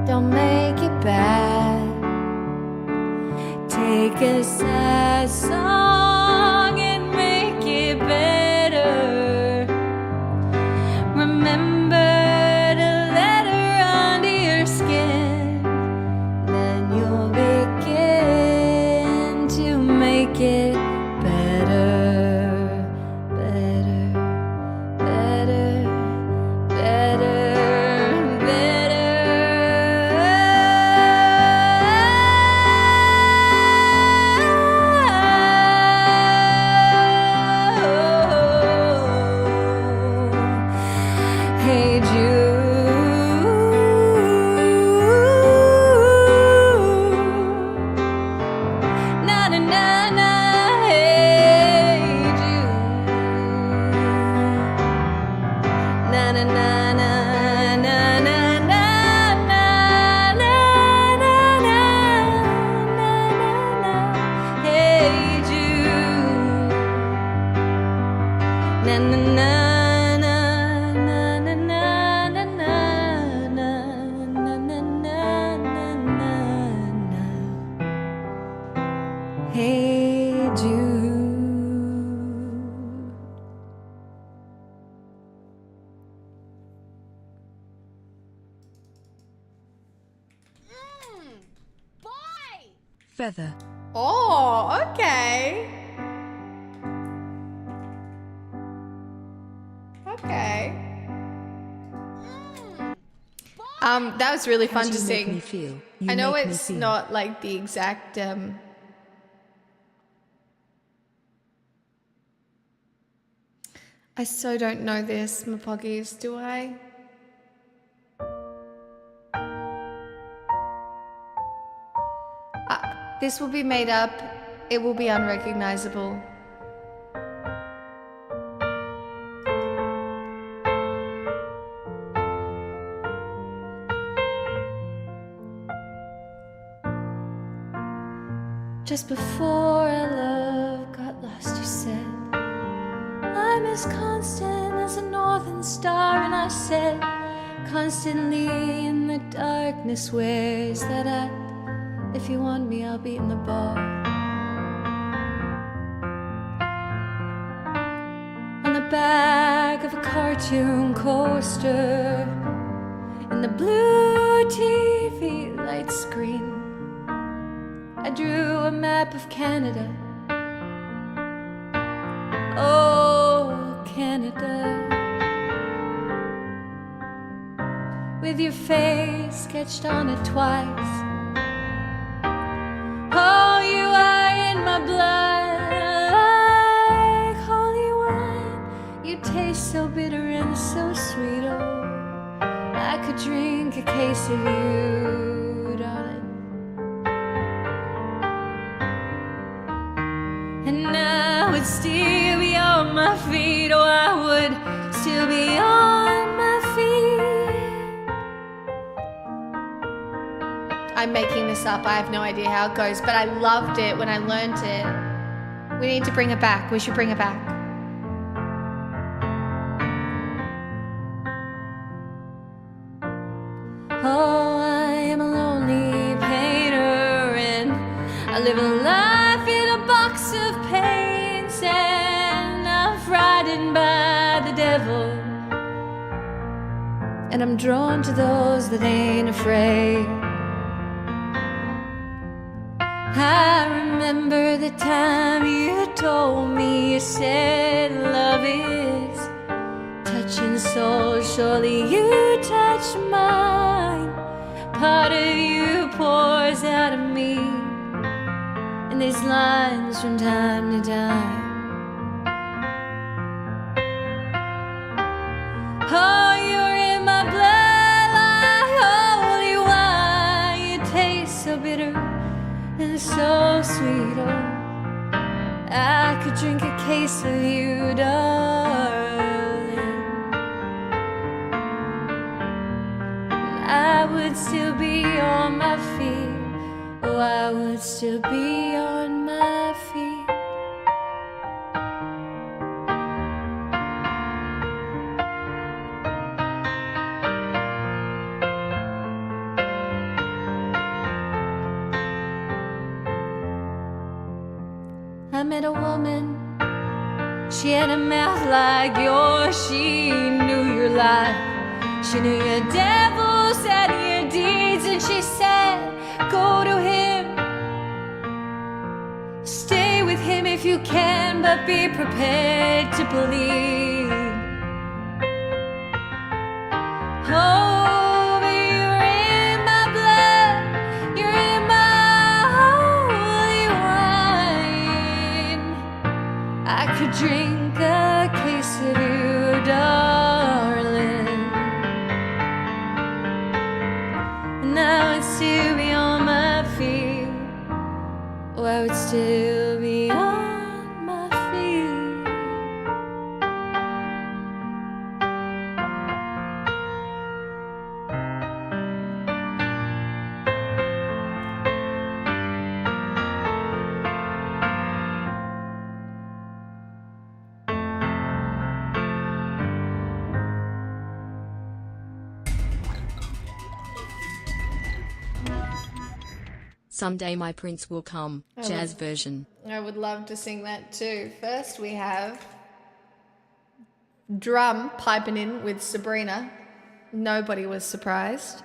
don't make it bad. Take a sad song and make it better. Remember to let her under your skin, then you'll begin to make it better, better, better, better, better. Hey, Jude. Na na na na. Hey, Jude. Na na na na na na na na na na na na na. Hey, Jude. Na na na. Hey, Jude. Boy! Feather. Oh, okay. Okay. That was really fun As to you make me sing. feel. I know make me it's feel. not like the exact I so don't know this, Mapoggies, do I? This will be made up. It will be unrecognizable. Just before our love got lost, you said, I'm as constant as a northern star. And I said, constantly in the darkness, where's that at? If you want me, I'll be in the bar. On the back of a cartoon coaster, in the blue TV light screen, I drew a map of Canada. Oh, Canada. With your face sketched on it twice. Oh, you are in my blood, like holy wine. You taste so bitter and so sweet. Oh, I could drink a case of you, darling. And I would still be on my feet. Oh, I would still be on my feet. I'm making this up. I have no idea how it goes, but I loved it when I learned it. We need to bring it back. We should bring it back. Oh, I am a lonely painter, and I live a life in a box of paints, and I'm frightened by the devil, and I'm drawn to those that ain't afraid. I remember the time you told me, you said love is touching souls. Surely you touched mine. Part of you pours out of me in these lines from time to time. Oh, you're in my blood like holy wine. You taste so bitter and so sweet. Oh, I could drink a case of you, darling. I would still be on my feet. Oh, I would still be on my feet. I met a woman, she had a mouth like yours. She knew your life, she knew your devils and your deeds. And she said, go to him, stay with him if you can, but be prepared to bleed. Oh, but you're in my blood, you're in my holy wine. I could drink a case of you, darling, and I would still be on my feet. Oh, I would still be on my feet. Someday My Prince Will Come, jazz version. I would love to sing that too. First we have drum piping in with Sabrina. Nobody was surprised.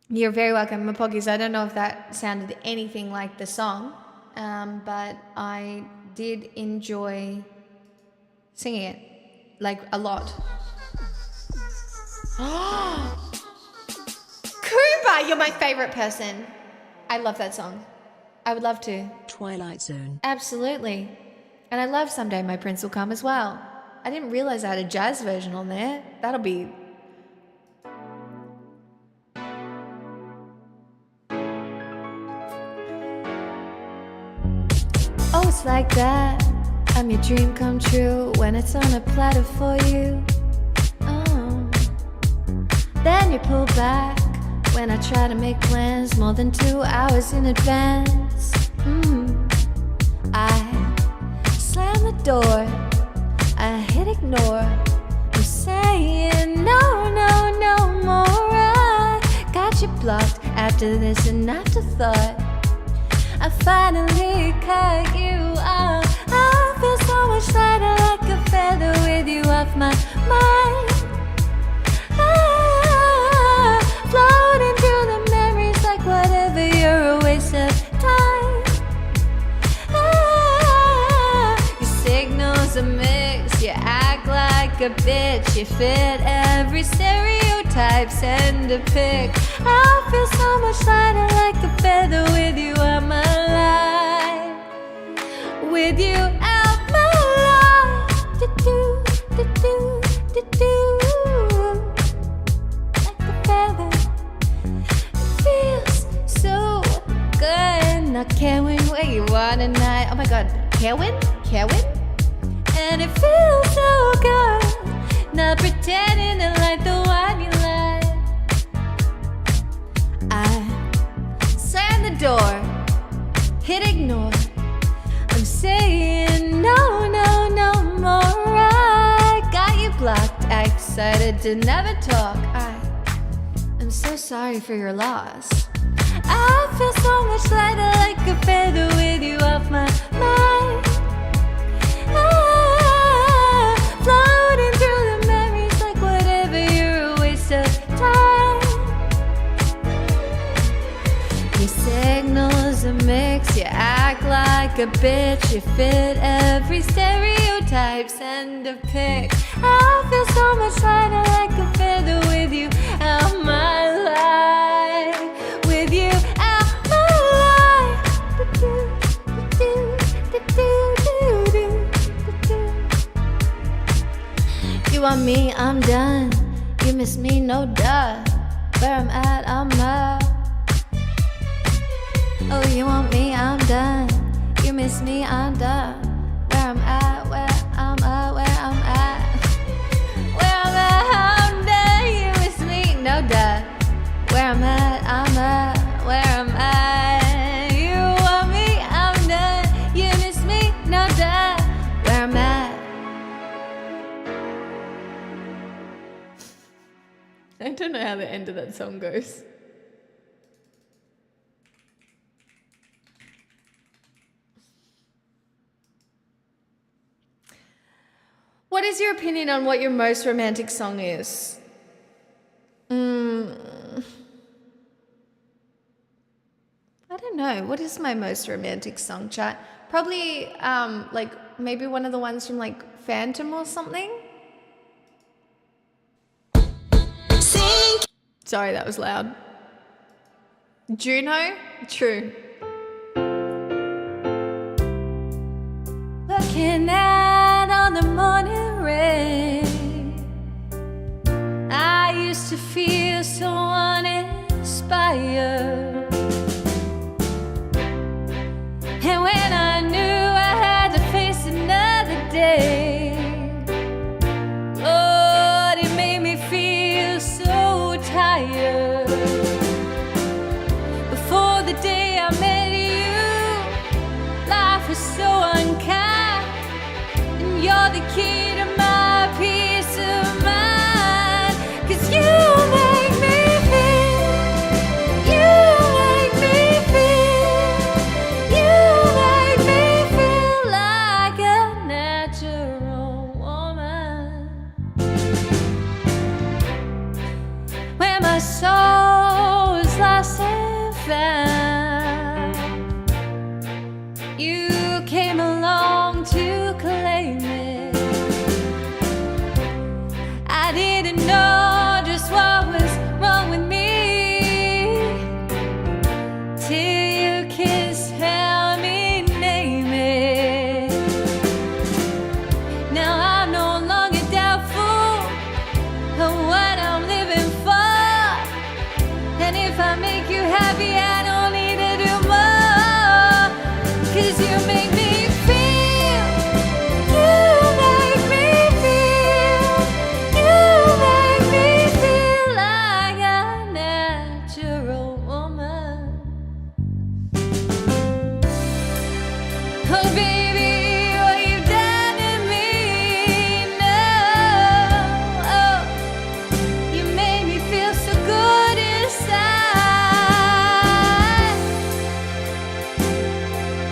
You're very welcome, Mapoggies. I don't know if that sounded anything like the song, but I did enjoy singing it, like a lot. Kuba, you're my favorite person. I love that song. I would love to. Twilight Zone. Absolutely. And I love Someday My Prince Will Come as well. I didn't realize I had a jazz version on there. That'll be... Oh, it's like that. I'm your dream come true when it's on a platter for you. Oh. Then you pull back when I try to make plans more than 2 hours in advance. I slam the door, I hit ignore. I'm saying no, no, no more. I got you blocked after this, an afterthought. I finally cut you off. I feel so much lighter like a feather with you off my mind. Floating through the memories like whatever, you're a waste of time. Your signal's a mix, you act like a bitch. You fit every stereotype, send a pic. I feel so much lighter like a feather with you out my life. With you out my life. Do-do, do-do, do-do. Like a feather. Feels so good. Not caring where you are tonight. Oh my god, Kerwin? And it feels so good. Not pretending to like the one you like. I slam the door, hit ignore. I'm saying no, no, no more. I got you blocked, I decided to never talk. I'm so sorry for your loss. I feel so much lighter like a feather with you off my mind. like a bitch. You fit every stereotype. Send a pic. I feel so much lighter like a feather with you. Out my life with you. Out my life. You want me? I'm done. You miss me? No duh. Where I'm at, I'm out. Oh, you want me? I'm done. You miss me? I'm done. Where I'm at, where I'm at, where I'm at. Where I'm at, I'm done. You miss me? No duh. Where I'm at, where I'm at. You want me? I'm done. You miss me? No duh. Where I'm at. I don't know how the end of that song goes. What is your opinion on what your most romantic song is? I don't know. What is my most romantic song, chat? Probably like maybe one of the ones from like Phantom or something. Sorry, that was loud. Juno? True. Looking out on the morning rain, I used to feel so uninspired. And when I knew I had to face another day, Lord, it made me feel so tired. Before the day I met you, life was so unkind, and you're the key to my peace of mind. 'Cause you make me feel, you make me feel, you make me feel like a natural woman. When my soul was lost and found, you came along to claim it. I didn't know just what was wrong with me till your kiss helped me name it. Now I'm no longer doubtful of what I'm living for, and if I make you happy, I don't need to do more. 'Cause you make me feel, you make me feel, you make me feel like a natural woman. Oh baby, what you've done to me, no. Oh, you made me feel so good inside,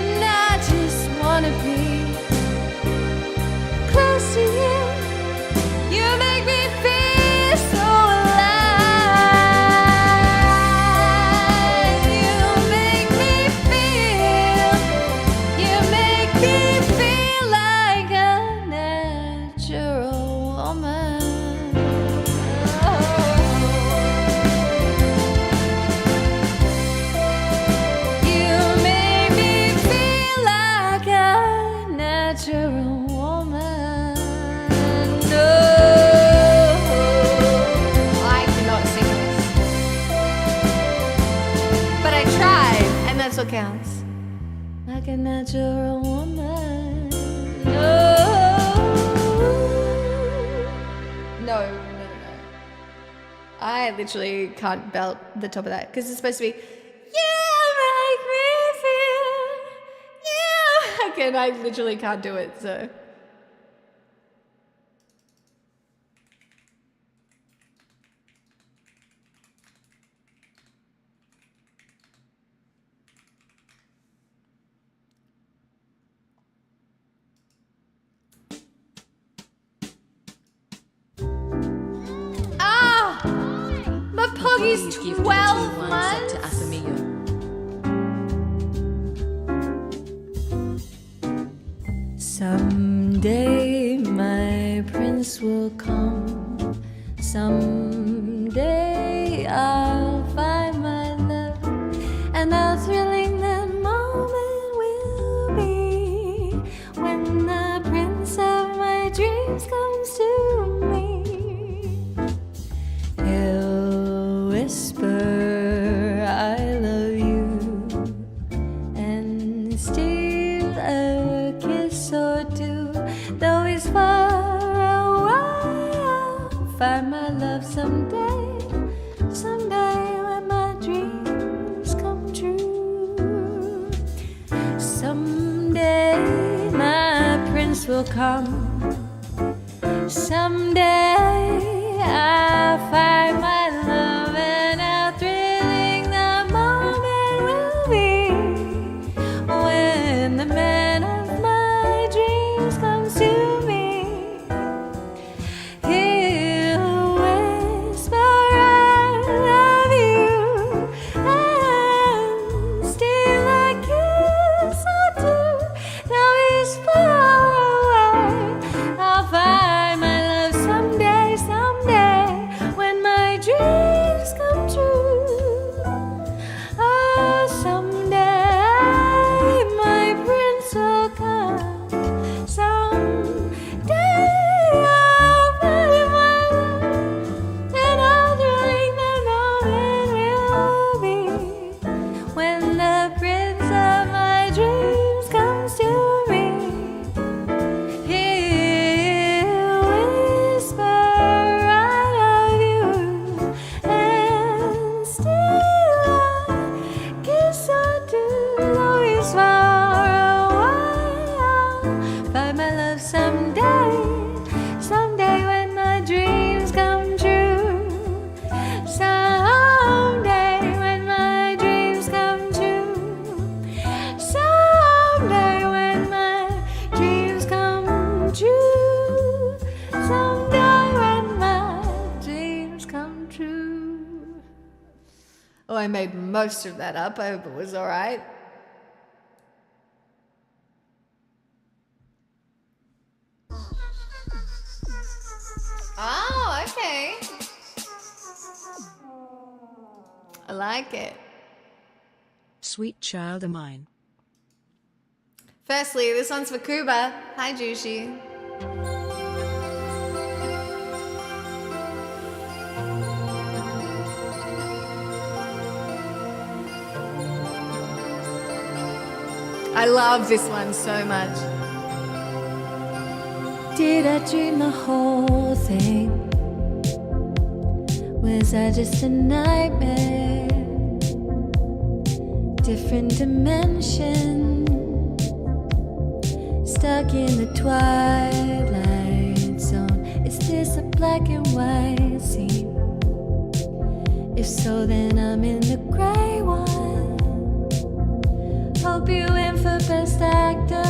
and I just wanna be close to you. You make me feel so alive. You make me feel, you make me feel like a natural woman. You make me feel like a natural woman. No, I cannot sing this. But I tried, and that's what counts. like a natural woman. No. No. I literally can't belt the top of that because it's supposed to be, you make me feel, you. Again, I literally can't do it, so. My Poggy's Please give 12 1 sub months. to Asamiyo. Someday my prince will come. Someday I'll find my love, and how thrilling that moment will be when the prince of my dreams comes to me. He'll whisper, I love you, and steal a kiss or two. Though he's far away, I'll find my love someday, someday when my dreams come true. Someday my prince will come. Someday I'll find my love, and how thrilling the moment will be when the man of my dreams comes to me. He'll whisper, I love you, and steal a kiss or two. Though he's far away, I'll find my love someday, someday when my dreams come true. Oh, someday my prince will come. Someday I'll find my love, and how thrilling the moment will be when the prince of my dreams comes to me. He'll whisper, I love you, and steal a kiss or two. Though he's far away, I'll find my love someday, someday when my dreams come true. Someday when my dreams come true. Someday when my dreams come true. Someday when my dreams come true. Oh, I made most of that up. I hope it was all right. Oh, okay. I like it. Sweet child of mine. Firstly, this one's for Kuba. Hi, Jushi. I love this one so much. Did I dream the whole thing? Was I just a nightmare? Different dimension, stuck in the twilight zone. Is this a black and white scene? If so, then I'm in the gray one. Hope you win for best actor,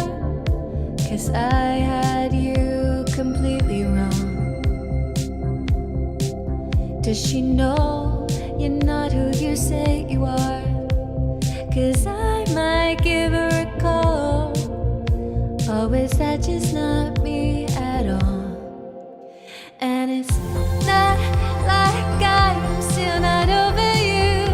'cause I had you completely wrong. Does she know you're not who you say you are? 'Cause I might give her a call. Or is that just not me at all? And it's not like I'm still not over you.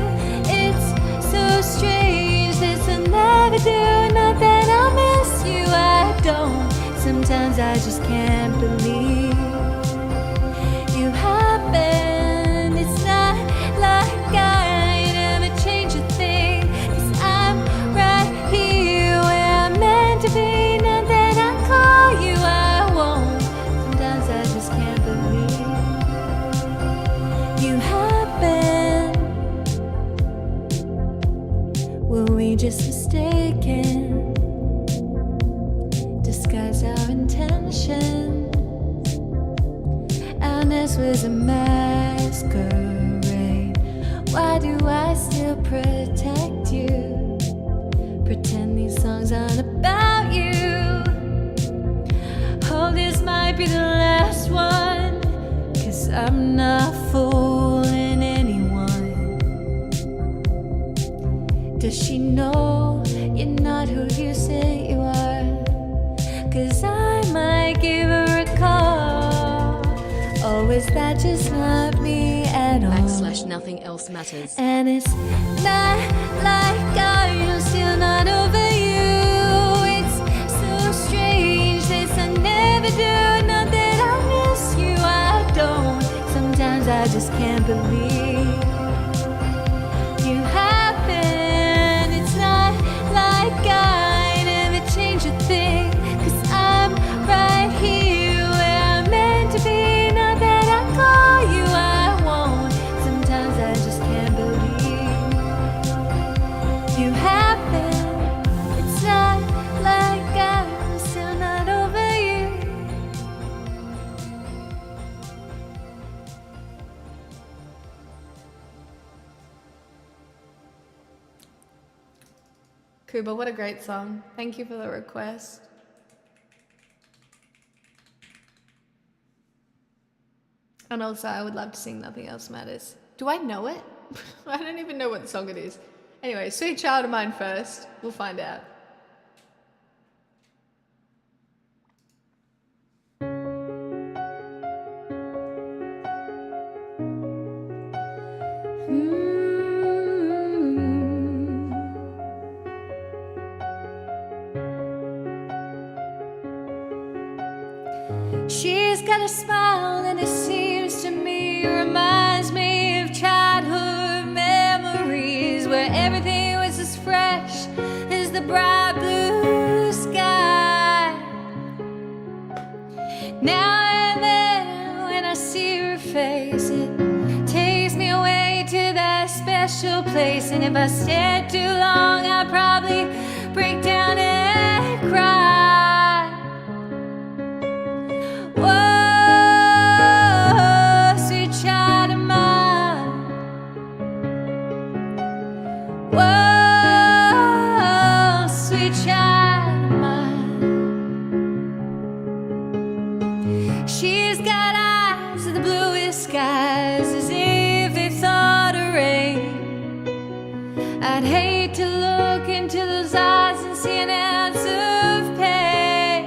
It's so strange, this will never do. Not that I'll miss you, I don't. Sometimes I just can't believe you happen. It's not like I never change a thing, 'cause I'm right here where I'm meant to be. Not that I call you, I won't. Sometimes I just can't believe you happen. Were we just mistaken? Disguise our intentions. Our nest was a masquerade. Why do I still protect you? Pretend these songs aren't about you. Oh, this might be the last one, 'cause I'm not fooling anyone. Does she know you're not who you say you are? 'Cause I might is that just not me at all? / nothing else matters. And it's not like I'm still not over you. It's so strange this I never do. Not that I miss you, I don't. Sometimes I just can't believe you happen. It's not like I never change a thing, 'cause I'm right here where I'm meant to be. Not that I call you, I won't. Sometimes I just can't believe you happen. It's not like I'm still not over you. Kuba, what a great song. Thank you for the request. And also, I would love to sing Nothing Else Matters. Do I know it? I don't even know what song it is. Anyway, Sweet Child of Mine first. We'll find out. She's got a smile and it seems to me reminds me of childhood memories where everything was as fresh as the bright blue sky. Now and then when I see her face, it takes me away to that special place. And if I stare too long, I'll probably break down and cry. Whoa, sweet child of mine. Whoa, sweet child of mine. She's got eyes of the bluest skies, as if they thought of rain. I'd hate to look into those eyes and see an ounce of pain.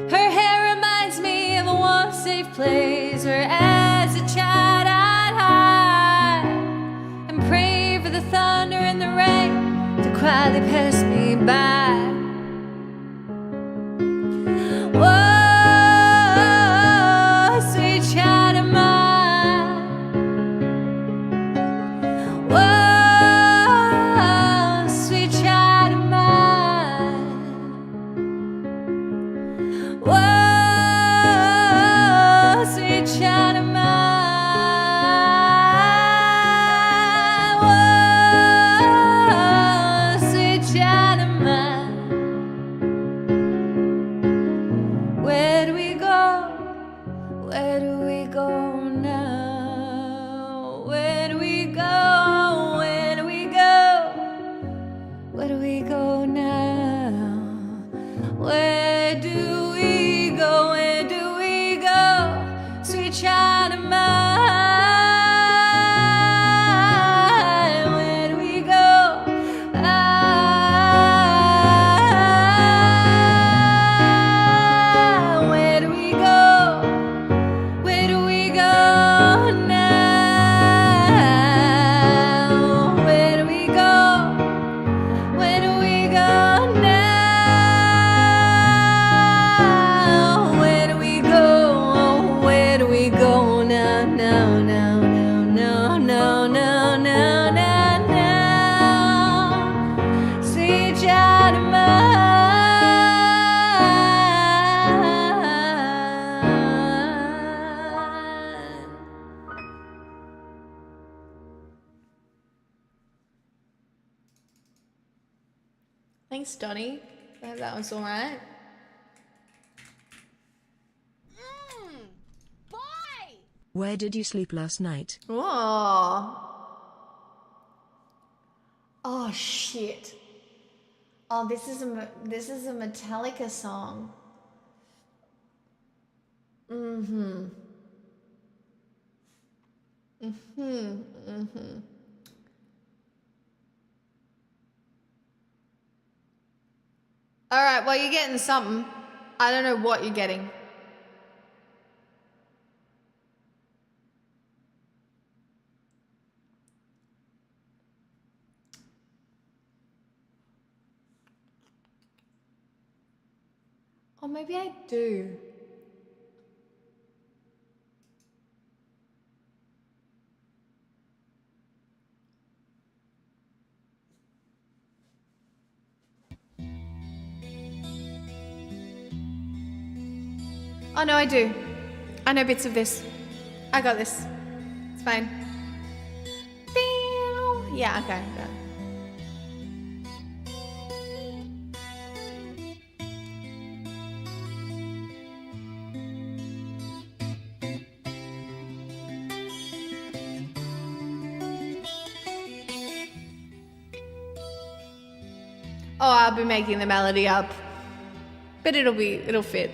Her hair reminds me of a warm, safe place where as a child I'd hide and pray for the thunder and the rain to quietly pass me by. Whoa, sweet child of mine. Whoa, sweet child of mine. Whoa, sweet child of mine. Whoa, sweet child of mine. Where do we go? Where do we go now? Where do we go? Where do we go? Where do we go now? Where do we go? Where do we go? Sweet child of mine. Where do we go? Where do we go? Where do we go now? Where do we go? Where do we go now? Where do we go? Where do we go now? Now, now, now, now, now, now, now, now. Sweet child of mine. Thanks, Donnie. I hope that was all right. Boy! Where did you sleep last night? Oh. Oh shit. Oh, this is a Metallica song. All right, well, you're getting something. I don't know what you're getting. Or maybe I do. Oh no, I do. I know bits of this. I got this. It's fine. Yeah, okay. Oh, I'll be making the melody up. But it'll fit.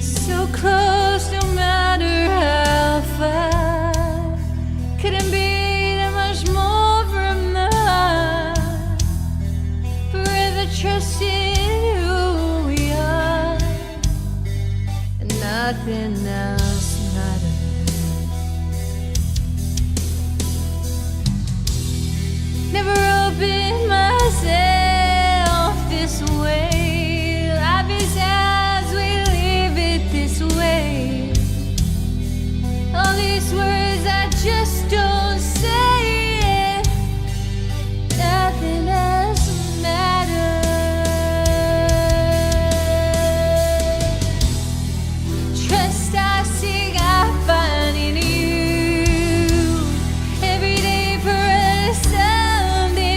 So close, no matter how far. Couldn't be that much more from the heart. Forever trusting who we are, and nothing else matters. Never opened myself this way. Life is as we live it this way. All these words I just don't say it. Nothing else matters. Trust I seek, I find in you. Every day for us something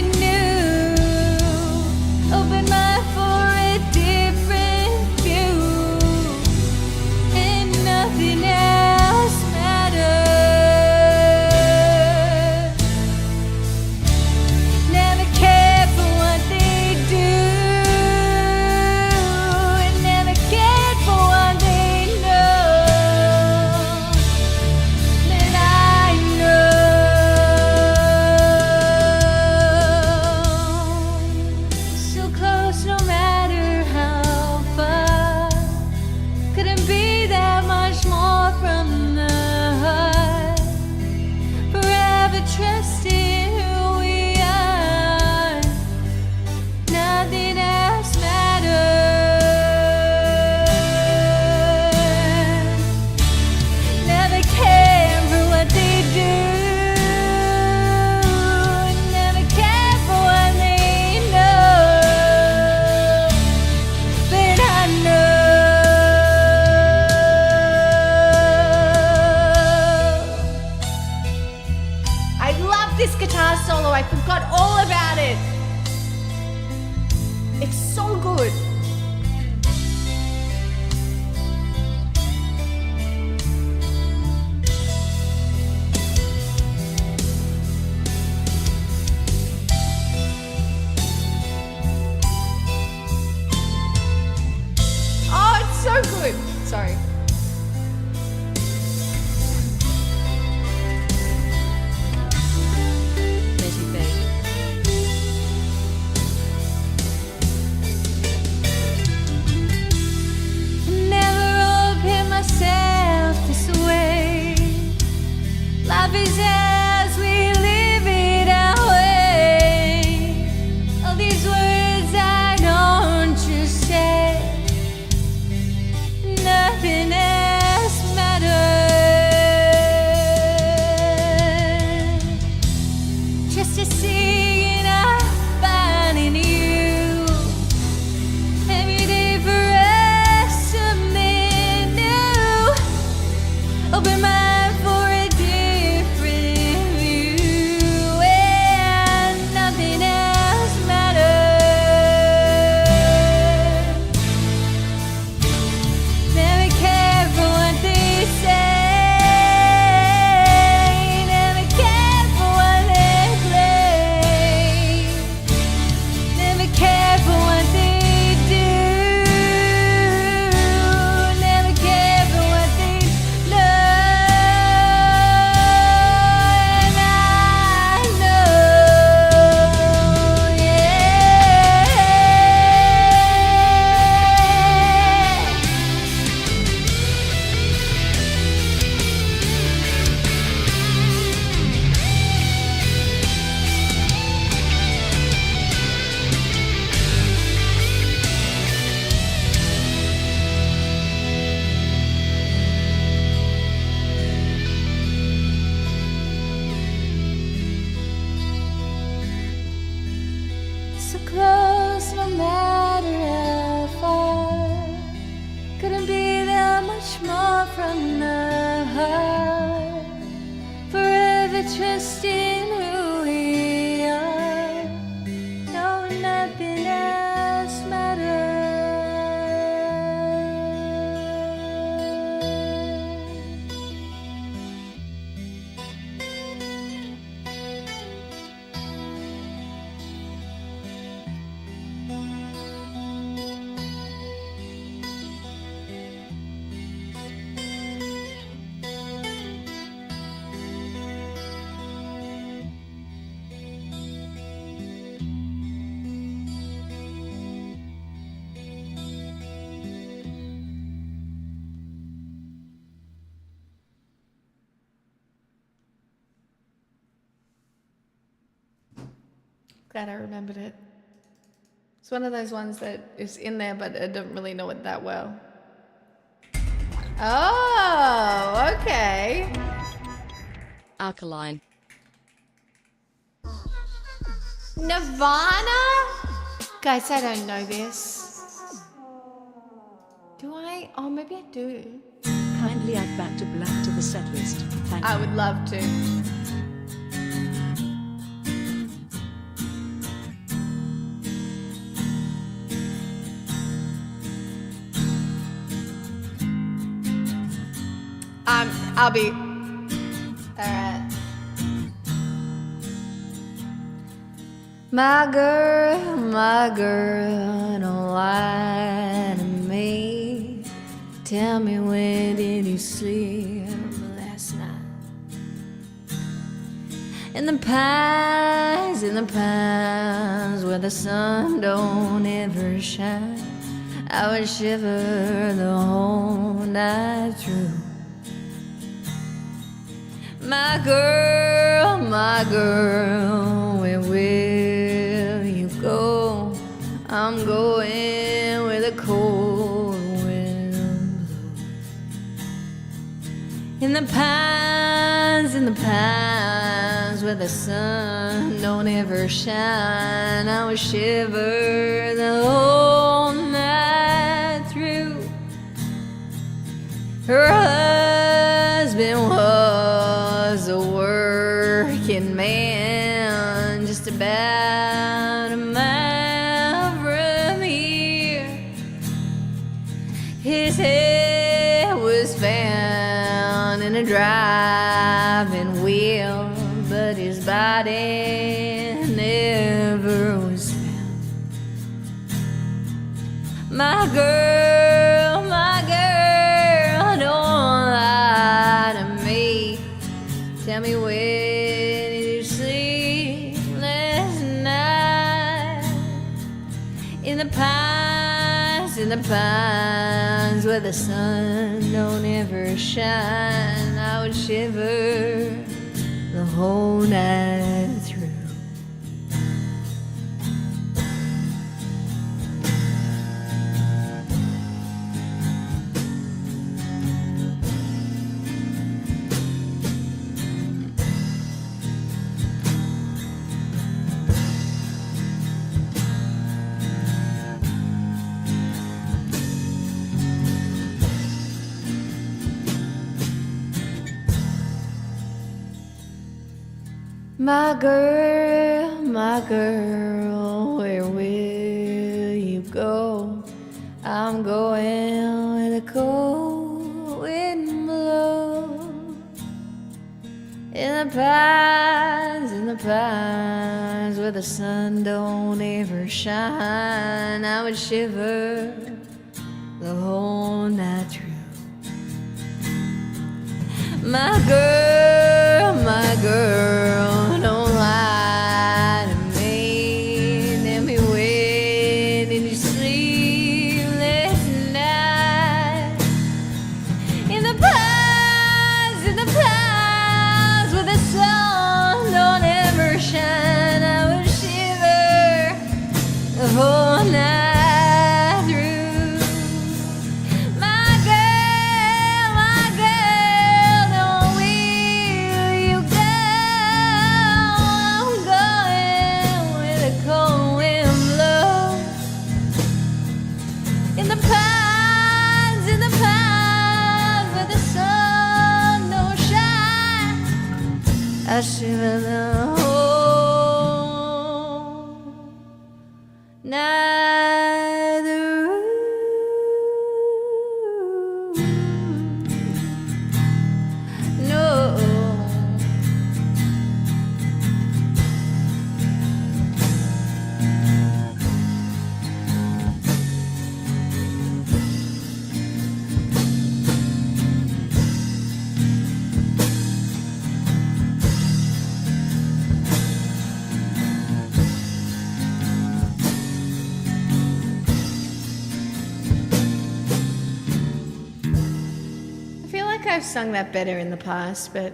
Glad I remembered it. It's one of those ones that is in there, but I don't really know it that well. Oh, okay. Alkaline. Nirvana? Guys, I don't know this. Do I? Oh, maybe I do. Kindly add Back to Black to the set list. Thank I you. would love to. I'll be. Alright. My girl, don't lie to me. Tell me, when did you sleep last night? In the pines where the sun don't ever shine, I would shiver the whole night through. My girl, where will you go? I'm going where the cold wind blows. In the pines where the sun don't ever shine, I will shiver the whole night through. Her husband was a working man just about a mile from here. His head was found in a driving wheel, but his body never was found. My girl, don't lie to me. Tell me, where did you sleep last night? In the pines where the sun don't ever shine, I would shiver the whole night through. My girl, where will you go? I'm going where the cold wind blows. In the pines where the sun don't ever shine, I would shiver the whole night through. My girl, don't lie to me. Tell me, where did you sleep last night? In the pines where the sun don't ever shine, I would shiver the whole night through. My girl, don't will you go? I'm going where the cold wind blows. In the pines where the sun don't shine, I shiver the whole night through. No. I feel like I've sung that better in the past, but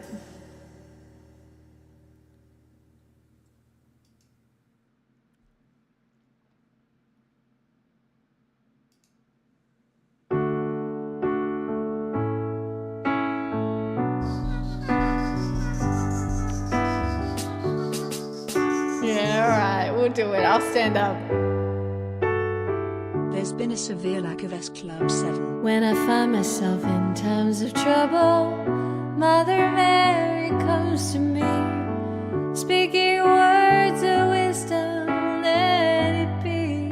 we'll do it. I'll stand up. There's been a severe lack of S Club 7. When I find myself in times of trouble, Mother Mary comes to me, speaking words of wisdom, let it be.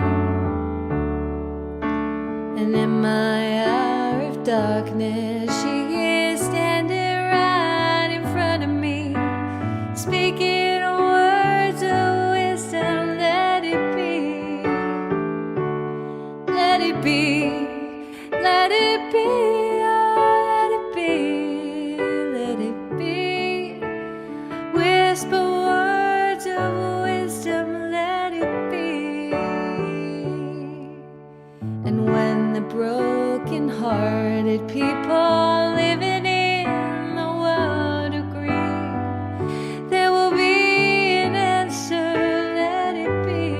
And in my hour of darkness, she is standing right in front of me, speaking words of wisdom, let it be. Let it be, let it be, oh, let it be, let it be. Whisper words of wisdom, let it be. And when the broken-hearted people living in the world agree, there will be an answer, let it be.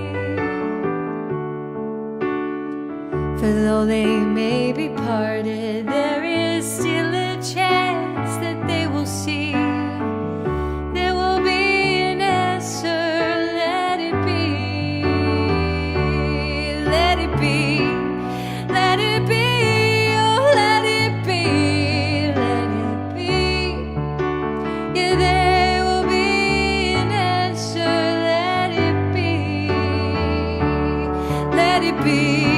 For though they may be parted, there is still a chance that they will see. There will be an answer, let it be. Let it be, let it be, oh, let it be, let it be. Yeah, there will be an answer, let it be. Let it be.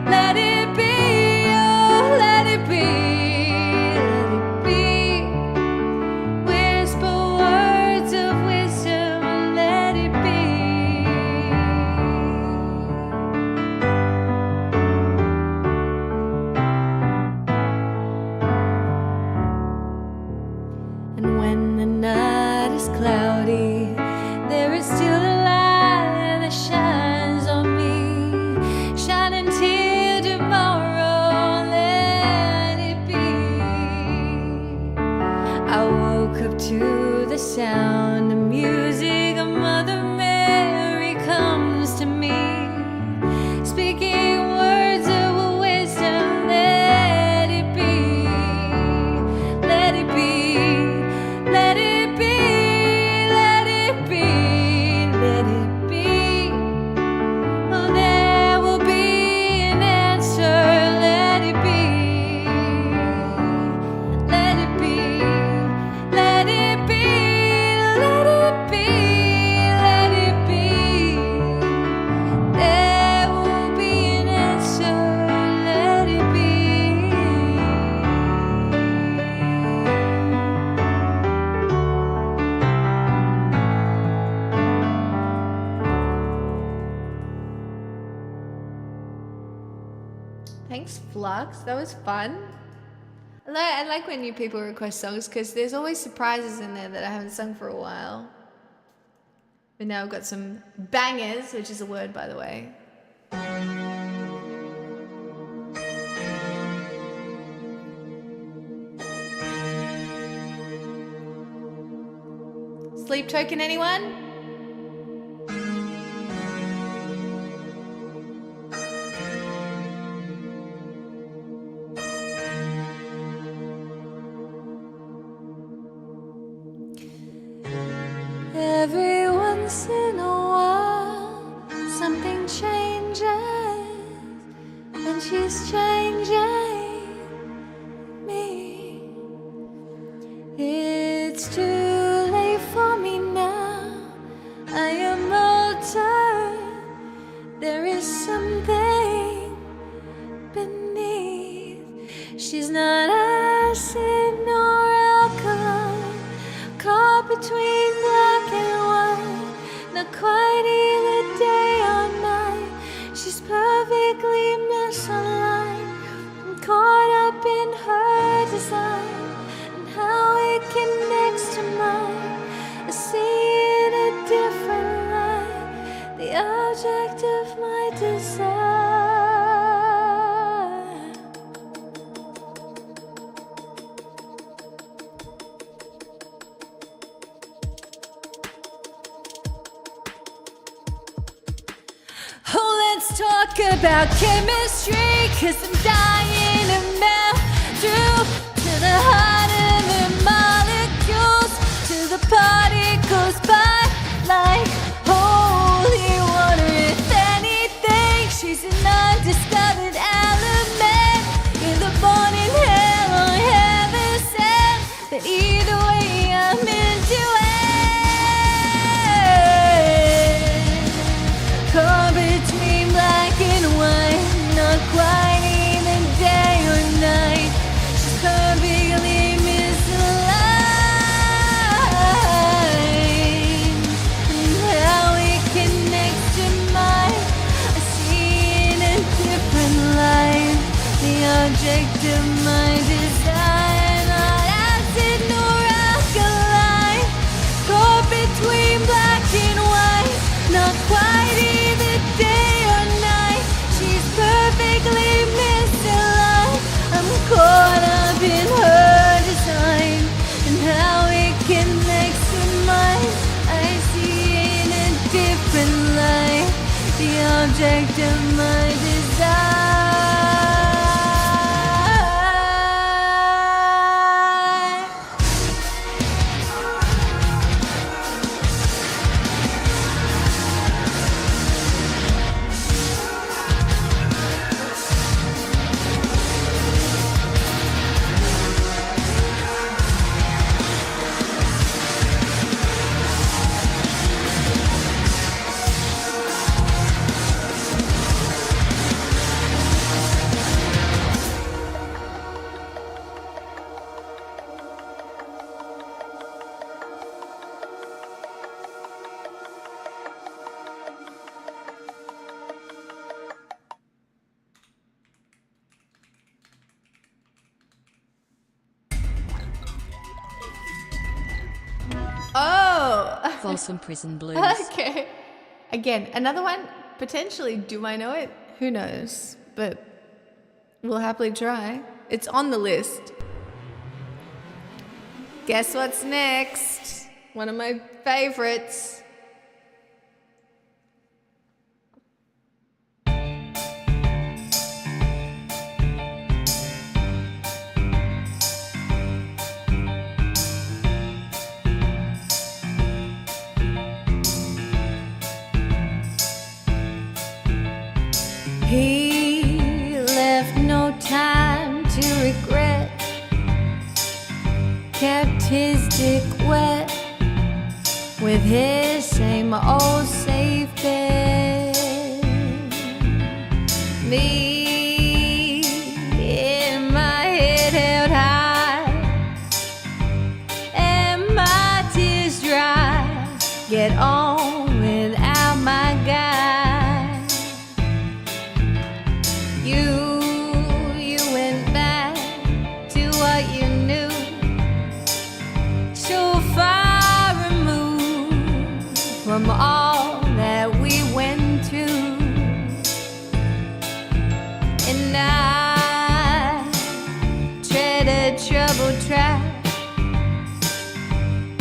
Let it be, oh, let it be, let it be. Whisper words of wisdom, let it be. And when the night is cloudy, there is still a light that shines on me, shining till tomorrow, let it be. I woke up to the sound of music, and Mother Mary comes to me, speaking words of wisdom, let it be. Let it be, let it be, let it be, let it be. Oh, there will be an answer, let it be. Let it be, let it be, let it be, let it be. There will be an answer, let it be. Thanks, Flux. That was fun. I like when new people request songs because there's always surprises in there that I haven't sung for a while. But now I've got some bangers, which is a word, by the way. Sleep token, anyone? Every once in a while, something changes, and she's changing me. It's too late for me now. I am altered. There is something beneath. She's not acid nor alkaline, caught between black and white, not quite either day or night. She's perfectly misaligned, I'm caught up in her design and how it connects to mine. I see in a different light the object of my desire. Oh, let's talk about chemistry, 'cause I'm dying to melt through to the heart of the molecules, to the particles, but like holy But either way, I'm into it. Caught between black and white, not quite even day or night. She's perfectly misaligned. And how it connects to mine, I see in a different light. The object of my desire, not acid nor alkaline. Caught between black and white, not quite either day or night. She's perfectly misaligned. I'm caught up in her design, and how it connects to mine, I see in a different light. The object of my desire. Oh, Folsom Prison Blues. okay. Again, another one. Potentially, do I know it? Who knows? But we'll happily try. It's on the list. Guess what's next? One of my favorites. He left no time to regret, kept his dick wet with his same old safe bet. Me in my head held high and my tears dry. Get on without my guy. You went back to what you knew, so far removed from all that we went through. And I tread a troubled track.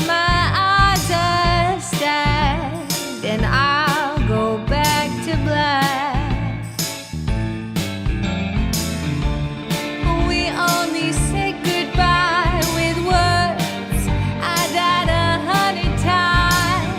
My eyes are stacked, and I'll go back to black. We only say goodbye with words. I died 100 times.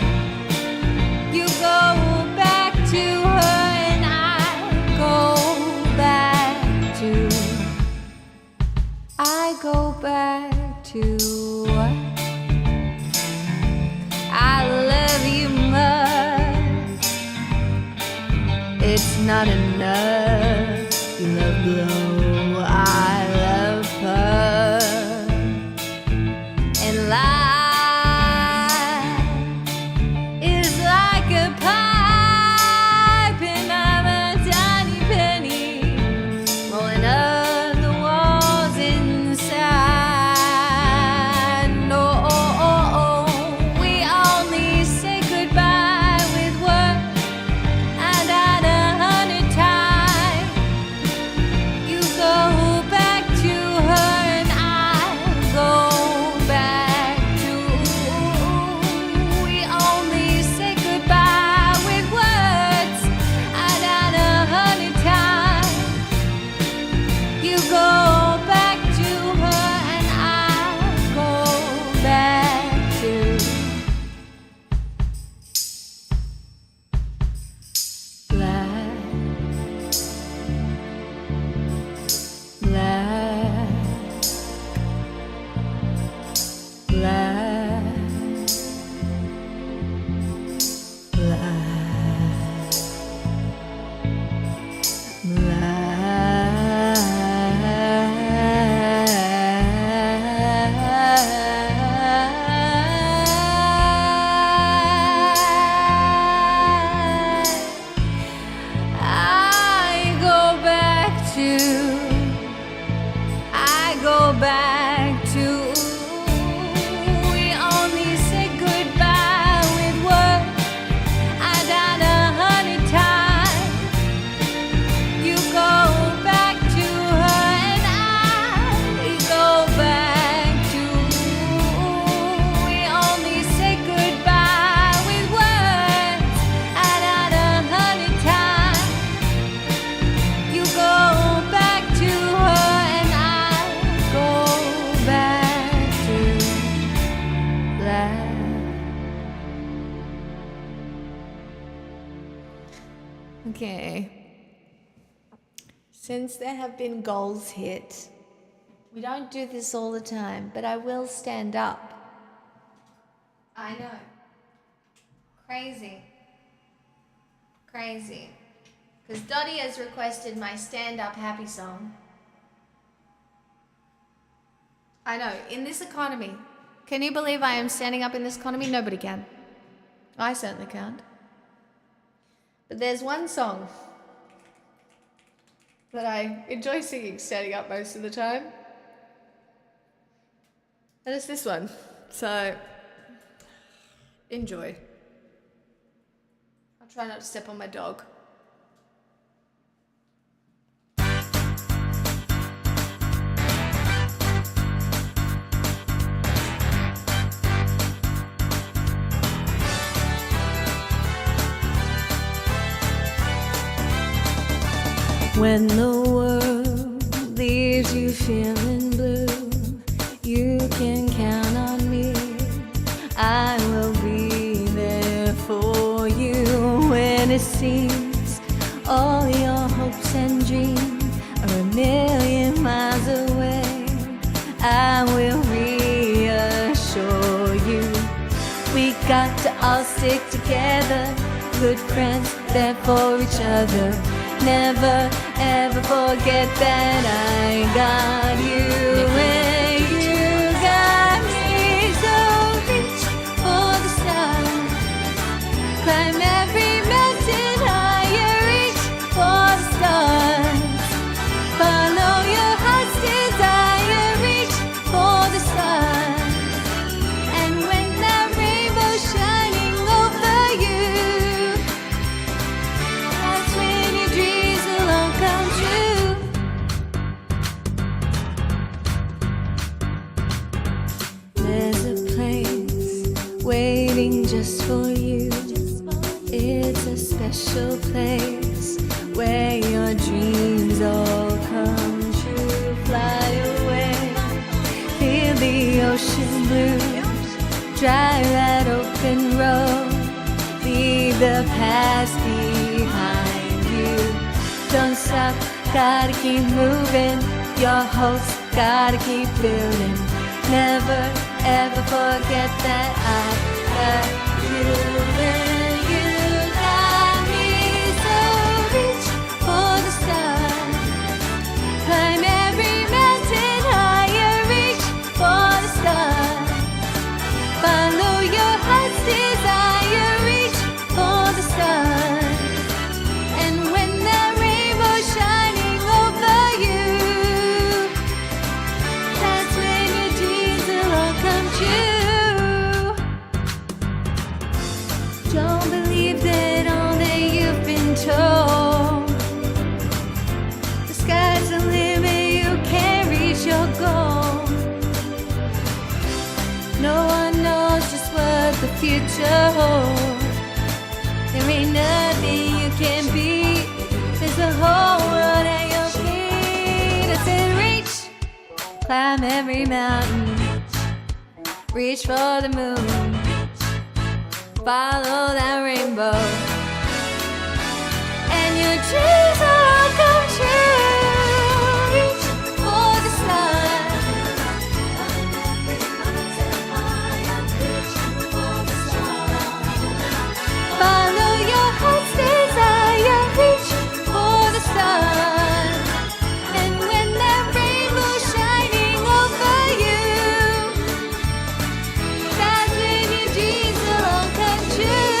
Okay. Since there have been goals hit, we don't do this all the time, but I will stand up. I know. Crazy. Crazy. Because Dottie has requested my stand-up happy song. I know, in this economy. Can you believe I am standing up in this economy? Nobody can. I certainly can't. But there's one song that I enjoy singing standing up most of the time. And it's this one. So, enjoy. I'll try not to step on my dog. When the world leaves you feeling blue, you can count on me. I will be there for you when it seems all your hopes and dreams are a million miles away. I will reassure you we got to all stick together, good friends there for each other. Never ever forget that I got you and you got me. So reach for the stars, climb every mountain higher, reach for the stars, follow your heart's desire, reach for the stars. And when that rainbow's shining over you, that's when your dreams will all come true. There's a place waiting just for you. It's a special place where your dreams all come true. Fly away, feel the ocean blue, drive that open road, leave the past behind you. Don't stop, gotta keep moving, your hopes gotta keep building. Never ever forget that I got you and you got me. So reach for the stars, climb every mountain higher, reach for the stars, follow your heart's desire, reach for the stars. And when that rainbow's shining over you, that's when your dreams will all come true. Don't believe that all that you've been told. The sky's the limit, you can't reach your goal. No one knows just what the future holds. There ain't nothing you can beat. There's the whole world at your feet. I said reach, climb every mountain, reach for the moon, follow that rainbow, and your dreams will all come true. Reach for the stars, follow your heart's desire, reach for the stars. And when that rainbow's shining over you, that's when your dreams will all come true.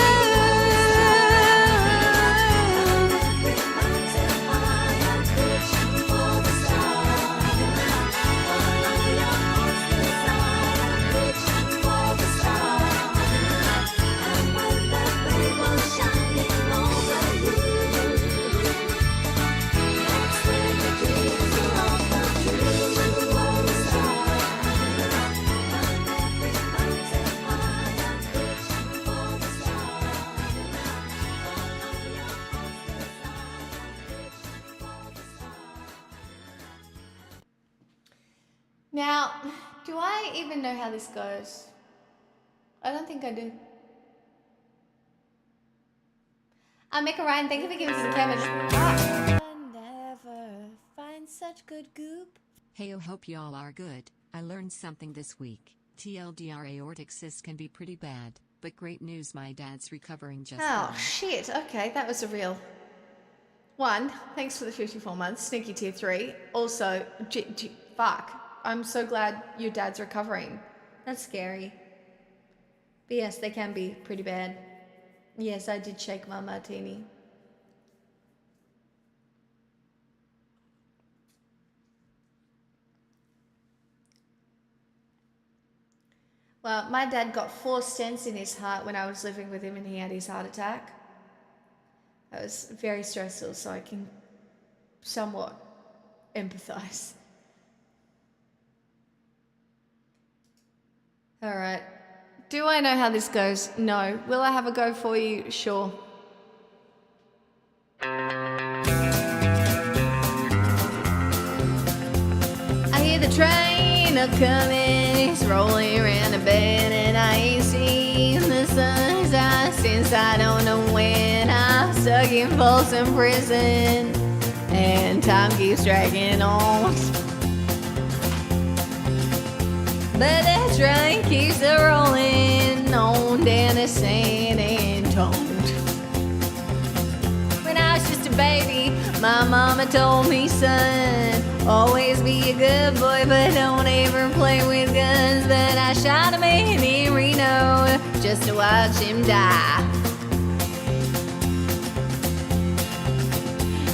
Now, do I even know how this goes? I don't think I do. Mecca Ryan, thank you for giving us the Kevin. Never find such good goop. Hey, hope y'all are good. I learned something this week. TLDR aortic cysts can be pretty bad, but great news, my dad's recovering just Oh, fine. shit. Okay, that was a real one. Thanks for the 54 months. Sneaky tier 3. Also, fuck. I'm so glad your dad's recovering. That's scary. But yes, they can be pretty bad. Yes, I did shake my martini. Well, my dad got 4 stents in his heart when I was living with him and he had his heart attack. That was very stressful, so I can somewhat empathize. All right. Do I know how this goes? No. Will I have a go for you? Sure. I hear the train a-coming, it's rolling around the bend, and I ain't seen the sunshine since I don't know when. I'm stuck in Folsom Prison, and time keeps dragging on. But that train keeps a-rolling on down to San Antonio. When I was just a baby, my mama told me, son, always be a good boy, but don't ever play with guns. But I shot a man in Reno just to watch him die.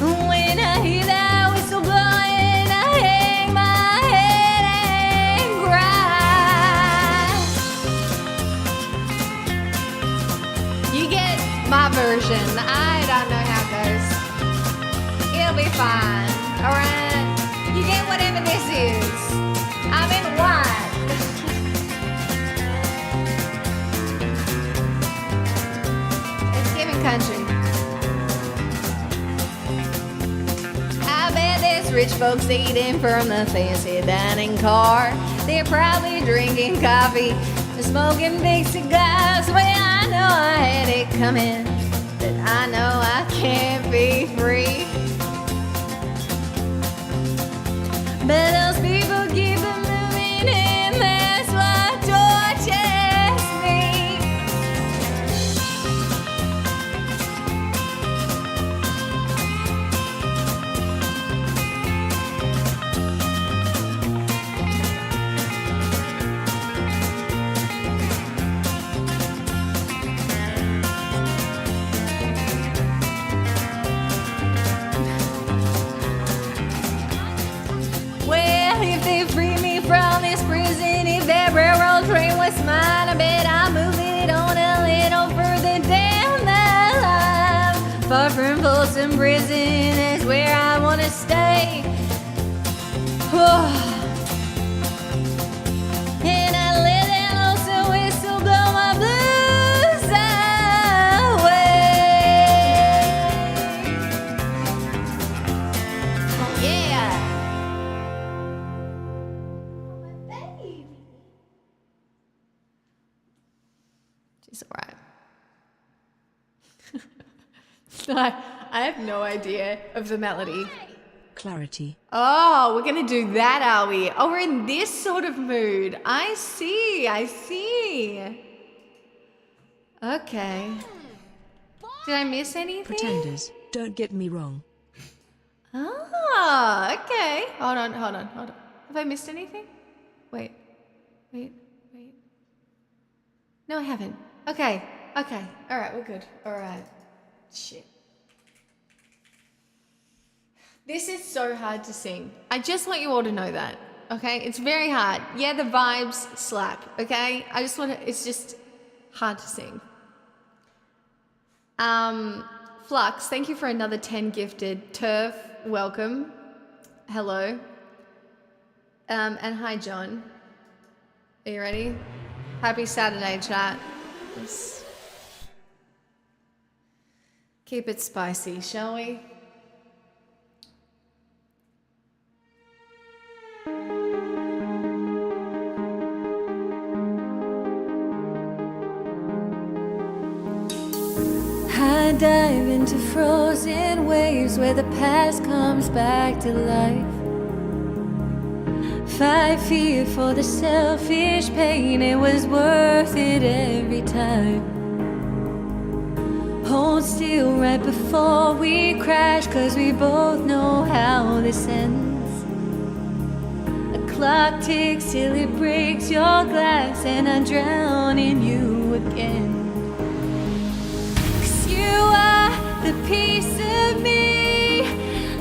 When I hear that whistle blowing, I hang my head and cry. You get my version. I don't know how it goes. It'll be fine, alright? You get whatever this is. I'm in white. It's giving country. I bet there's rich folks eating from the fancy dining car. They're probably drinking coffee and smoking big cigars. Well, I know I had it coming, but I know I can't be free. But those people keep it moving, and that's what tortures me. Well, if they free me from this prison, if that railroad train was mine, I bet I'll move it on a little further down the line. Far from Folsom Prison is where I want to stay. And I let that lonesome whistle blow my blues away. Oh, yeah. She's alright. I have no idea of the melody. Clarity. Oh, we're gonna do that, are we? Oh, we're in this sort of mood. I see. Okay. Did I miss anything? Pretenders, don't get me wrong. Oh, okay. Hold on. Have I missed anything? Wait. No, I haven't. Okay. Alright, we're good. Alright. Shit. This is so hard to sing. I just want you all to know that. Okay? It's very hard. Yeah, the vibes slap. Okay? It's just hard to sing. Flux, thank you for another 10 gifted. Turf, welcome. Hello. And hi, John. Are you ready? Happy Saturday, chat. Let's keep it spicy, shall we? I dive into frozen waves where the past comes back to life. Fight fear for the selfish pain, it was worth it every time. Hold still right before we crash, 'cause we both know how this ends. A clock ticks till it breaks your glass, and I drown in you again. 'Cause you are the piece of me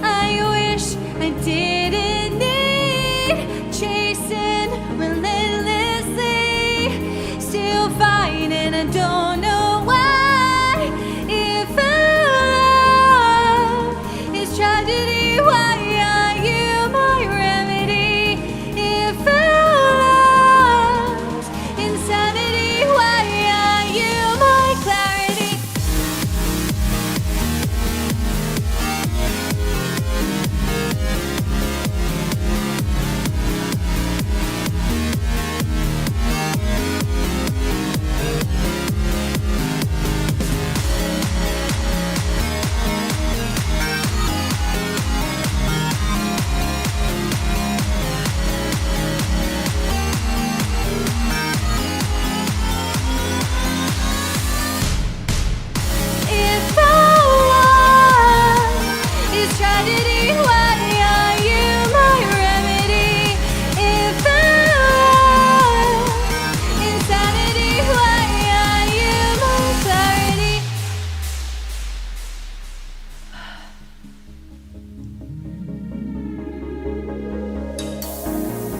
I wish I didn't need, chasing relentlessly, still fighting, I don't know why. If our love is tragedy, why are you my remedy? If our love's insanity, why are you my clarity? If our love is tragedy, why are you my remedy? If our love insanity, why are you my clarity?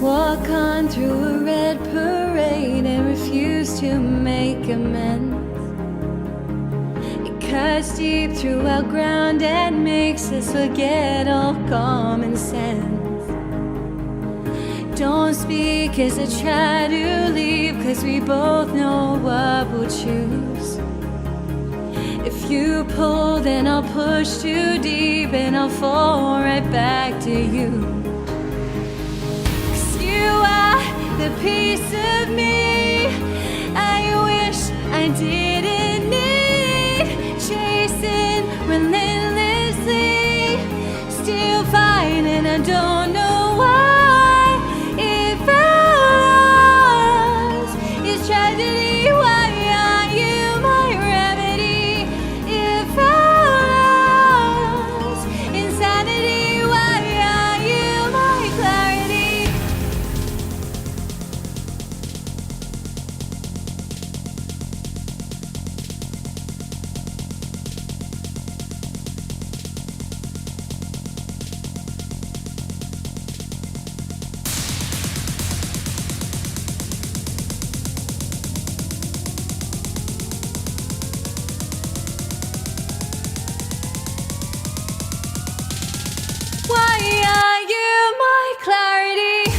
Walk on through a red parade and refuse to make amends. It cuts deep through our ground and makes us forget all common sense. Don't speak as I try to leave, 'cause we both know what we'll choose. If you pull, then I'll push too deep and I'll fall right back to you. 'Cause you are the piece of me I wish I didn't need, chasing relentlessly, still fighting, I don't know why. If ours is tragedy, why are you my remedy? If ours insanity, why are you my clarity? Why are you my clarity?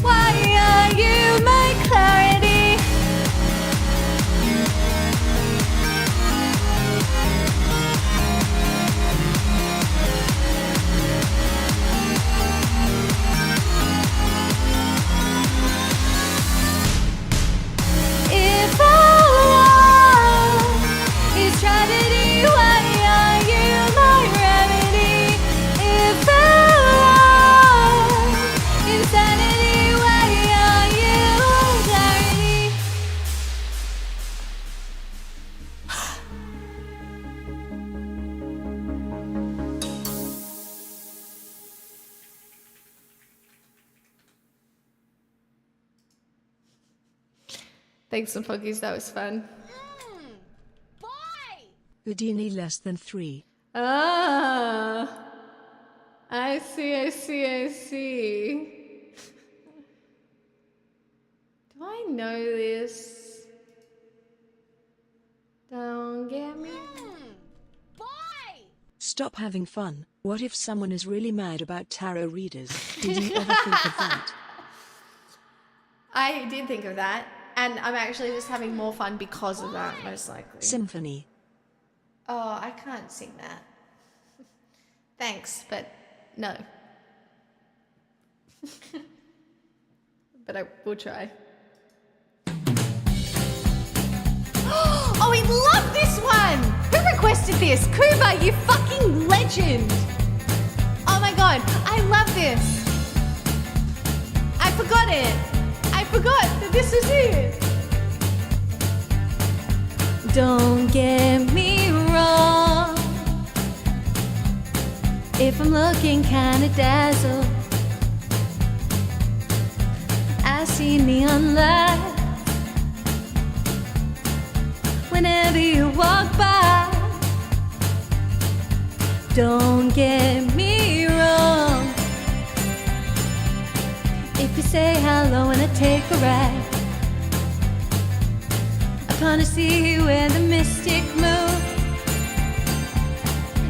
Why are you my clarity? If our love is tragedy, why are you my remedy? If our love insanity, why are you my clarity? Thanks, some puggies. That was fun. Boy! Houdini less than 3. Ah, I see, I see, I see. Do I know this? Don't get me. Boy! Stop having fun. What if someone is really mad about tarot readers? Did you ever think of that? I did think of that, and I'm actually just having more fun because of that, most likely. Symphony. Oh, I can't sing that. Thanks, but No. But I will try. Oh, we love this one! Who requested this? Kuba, you fucking legend! Oh my god, I love this! I forgot it! I forgot that this was it! Don't get me wrong, if I'm looking kinda dazzled, I see neon lights whenever you walk by. Don't get me wrong, if you say hello and I take a ride, upon to see where the mystic moon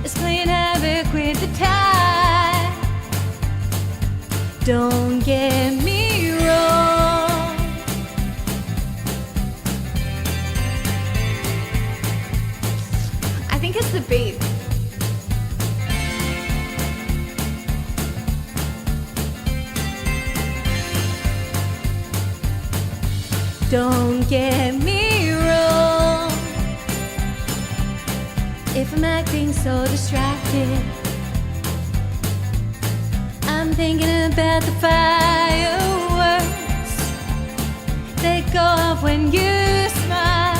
is playing havoc with the tide. Don't get me wrong, I think it's the beat. Don't get me wrong, if I'm acting so distracted, I'm thinking about the fireworks that go off when you smile.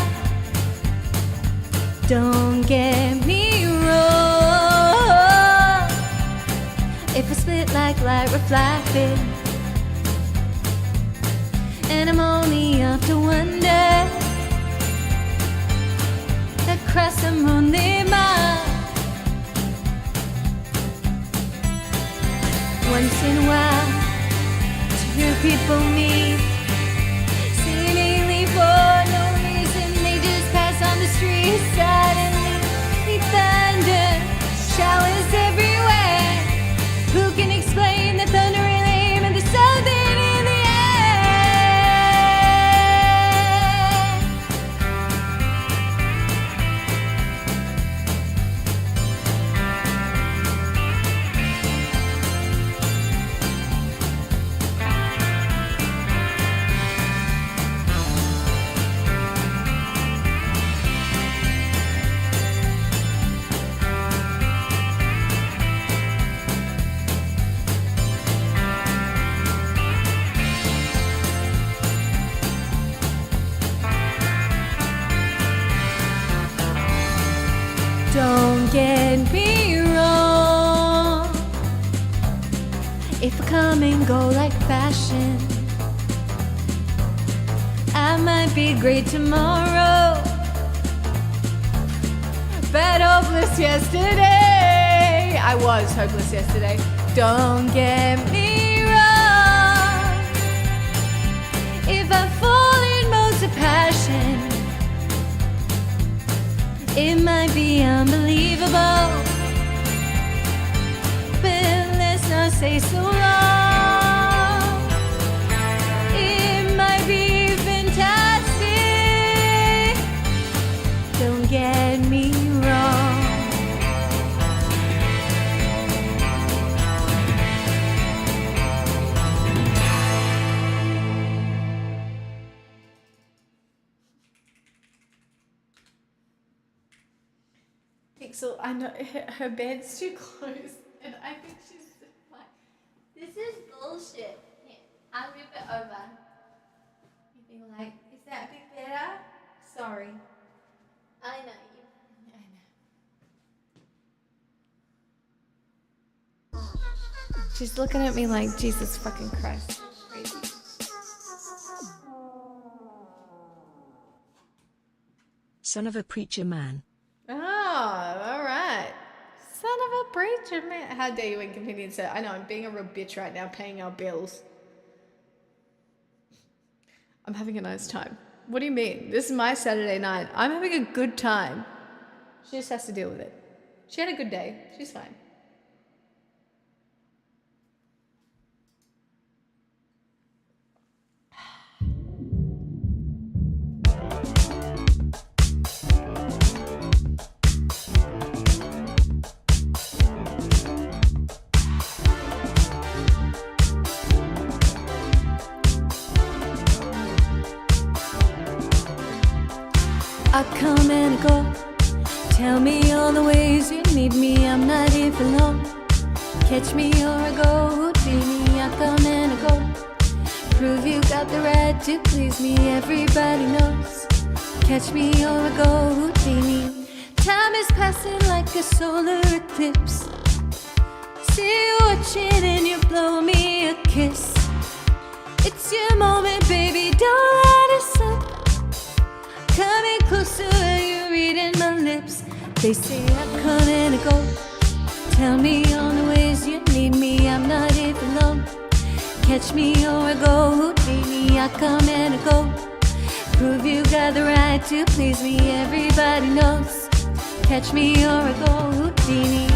Don't get me wrong, if I split like light reflected, and I'm only up to wonder across a moonlit mile. Once in a while, two people meet, seemingly for no reason. They just pass on the street. Suddenly, thunder showers everywhere. Who can explain the thundering aim and the something in the air? Don't get me wrong, if I come and go like fashion, I might be great tomorrow, but hopeless yesterday. I was hopeless yesterday. Don't get me wrong, if I fall in modes of passion, it might be unbelievable, but let's not say so long. It might be fantastic. Don't get me wrong. Pixel, I know her bed's too close, and I think she's like, this is bullshit. Here, I'll move it over. You'd be like, is that a bit better? Sorry. I know you. I know. She's looking at me like, Jesus fucking Christ. Crazy. Son of a preacher man. Oh, all right. Son of a preacher man. How dare you inconvenience her? I know, I'm being a real bitch right now, paying our bills. I'm having a nice time. What do you mean? This is my Saturday night. I'm having a good time. She just has to deal with it. She had a good day. She's fine. and go. Tell me all the ways you need me, I'm not here for long. Catch me or I go, Houdini, I come and I go. Prove you got the right to please me, everybody knows. Catch me or I go, Houdini. Time is passing like a solar eclipse. See you watching and you blow me a kiss. It's your moment, baby, don't let it slip. Coming closer, you're reading my lips. They say I come and I go. Tell me all the ways you need me, I'm not here for long. Catch me or I go, Houdini, I come and I go. Prove you got the right to please me, everybody knows. Catch me or I go, Houdini.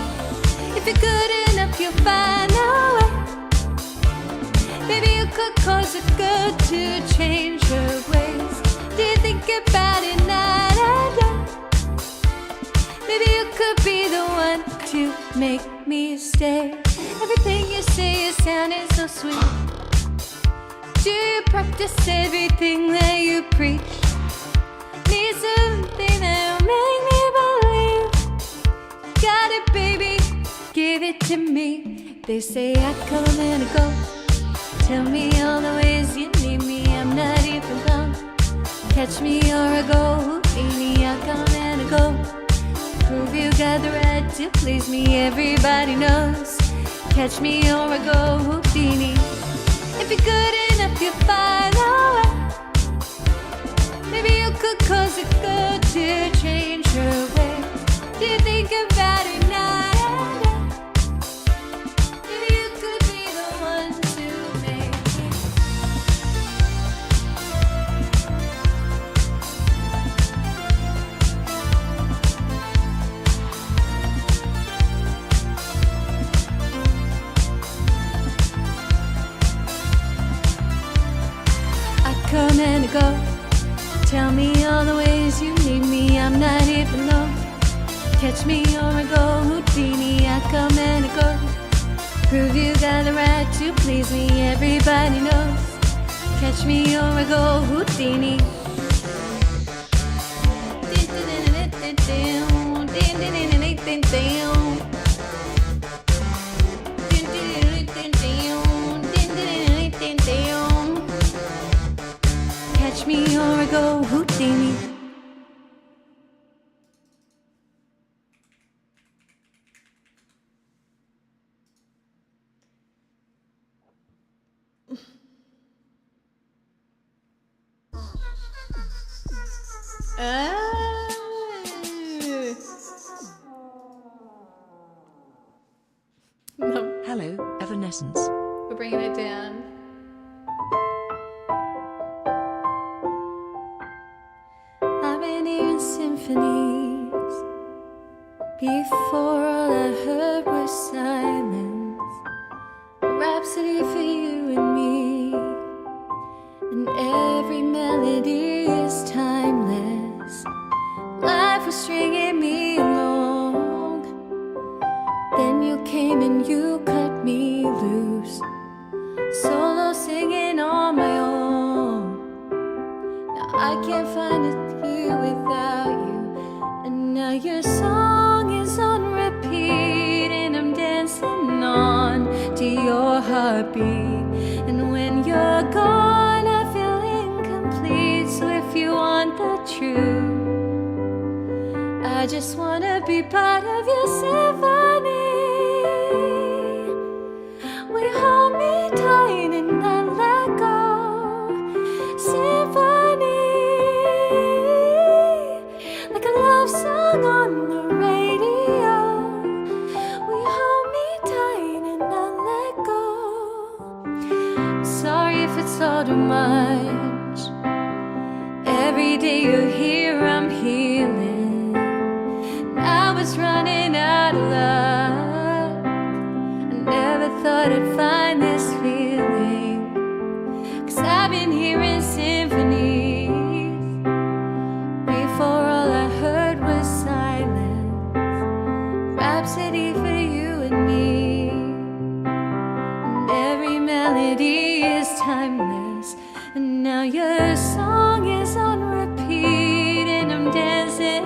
If you're good enough, you'll find a way. Maybe you could cause a girl to change her ways. Do you think about it night and day? Maybe you could be the one to make me stay. Everything you say is sounding so sweet. Do you practice everything that you preach? Need something that'll make me believe. Got it, baby, give it to me. They say I come and I go. Tell me all the ways you need me, I'm not here for long. Catch me or I go, Houdini, I come and I go. Prove you got the right to please me, everybody knows. Catch me or I go, Houdini. If you're good enough, you'll find a way. Maybe you could cause a girl to change her ways. Do you think about it night and day? Maybe you could be the one to make me. I come and I go. Tell me all the ways you need me, I'm not here for long. Catch me or I go, Houdini, I come and I go. Prove you got the right to please me, everybody knows. Catch me or I go, Houdini. Catch me or I go, Houdini. Hello, Evanescence. We're bringing it down. I've been hearing symphonies. Before all I heard was silence. A rhapsody for you and me. And every melody is timeless. Life was stringing me along. Then you came and you cut me loose. Solo singing on my own. Now I can't find it here without you. And now your song is on repeat. And I'm dancing on to your heartbeat. And when you're gone, I feel incomplete. So if you want the truth, I just wanna be part of your symphony. Will you hold me tight and not let go? Symphony, like a love song on the radio. Will you hold me tight and not let go? Sorry if it's all too much. Every day you're here, I'm healing. I was running out of luck. I never thought I'd find this feeling. 'Cause I've been hearing symphonies. Before all I heard was silence. Rhapsody for you and me. And every melody is timeless. And now your song is on repeat. And I'm dancing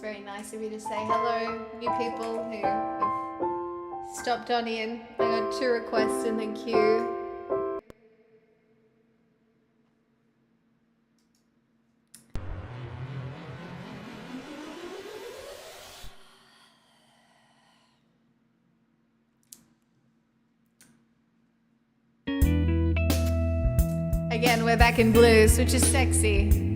very nice of you to say hello, new people who have stopped on in. I got 2 requests in the queue. Again, we're back in blues, which is sexy.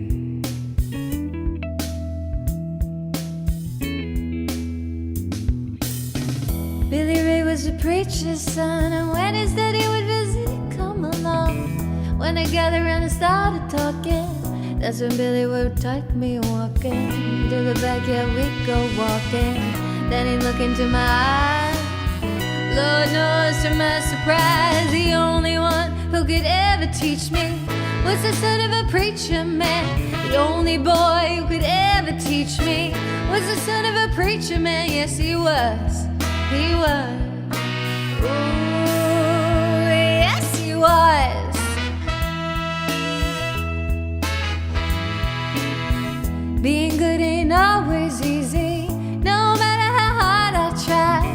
Billy Ray was a preacher's son, and when his daddy would visit, he'd come along. When they gathered around and started talking, that's when Billy would take me walking. To the backyard we'd go walking, then he'd look into my eyes. Lord knows to my surprise, the only one who could ever teach me was the son of a preacher man. The only boy who could ever teach me was the son of a preacher man. Yes, he was. He was. Ooh, yes, he was. Being good ain't always easy, no matter how hard I try.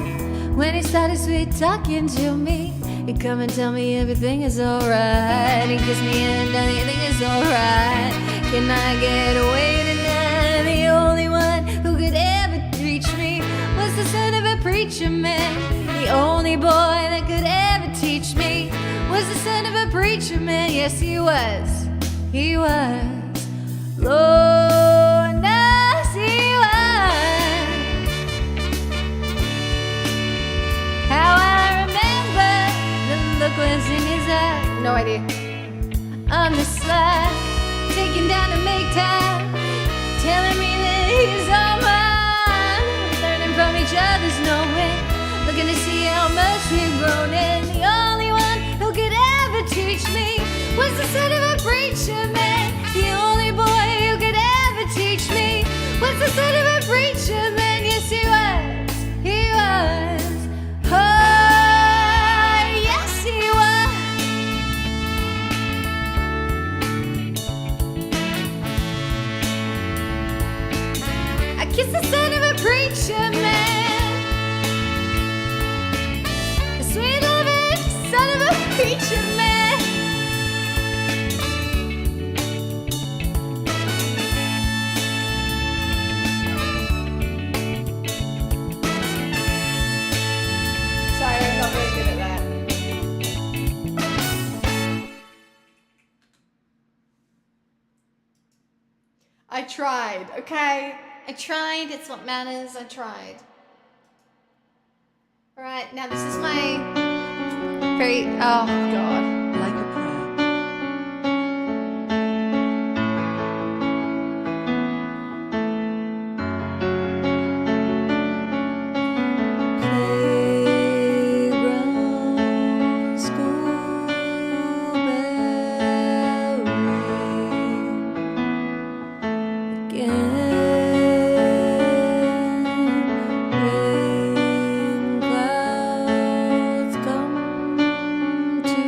When he started sweet talking to me, he'd come and tell me everything is alright. He'd kiss me and everything is alright. Can I get away tonight? The only one who could ever reach me was the son of a preacher man. The only boy that could ever teach me was the son of a preacher man. Yes, he was. He was. Lord knows he was. How I remember the look was in his eye. No idea. On the slide, taking down to make time, telling me that he's all mine. Learning from each other's knowing, looking to see how much we've grown. And the only one who could ever teach me was the son of a preacher man. The only boy who could ever teach me was the son of a preacher man. Yes, he was. He was. Oh, yes, he was. I kissed the son of a preacher man, the sweet loving son of a preacher man. Sorry, I'm not very good at that. I tried, okay? I tried, it's what matters, I tried. Alright, now this is my very, oh god. Like a pro. Playground, school bell ring again. Rain clouds come to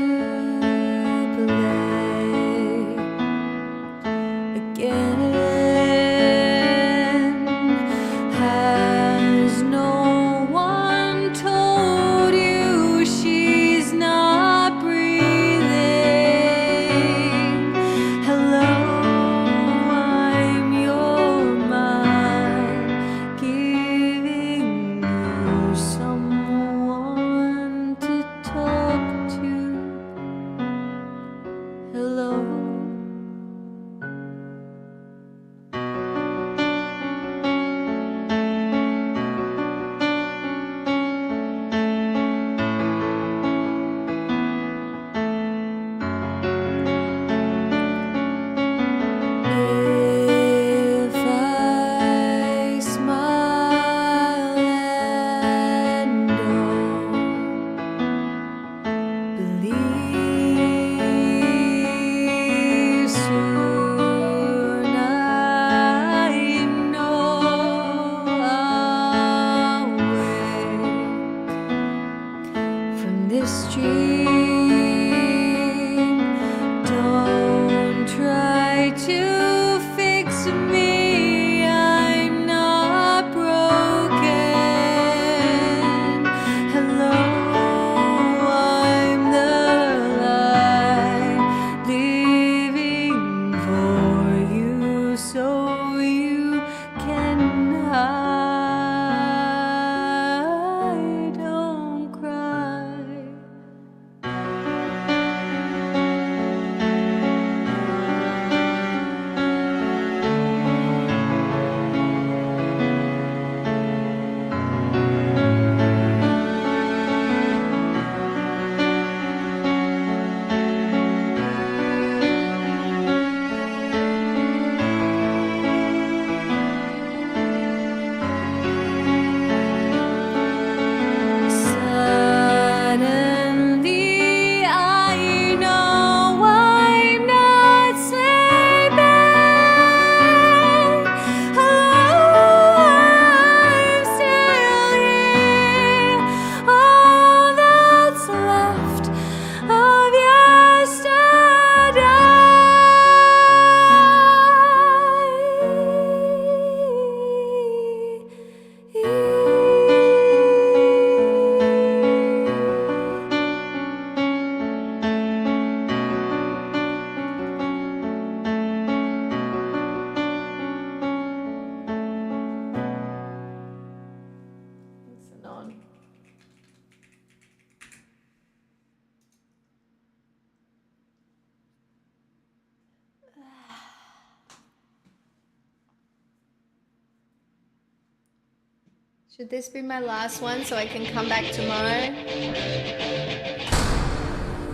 Should this be my last one so I can come back tomorrow?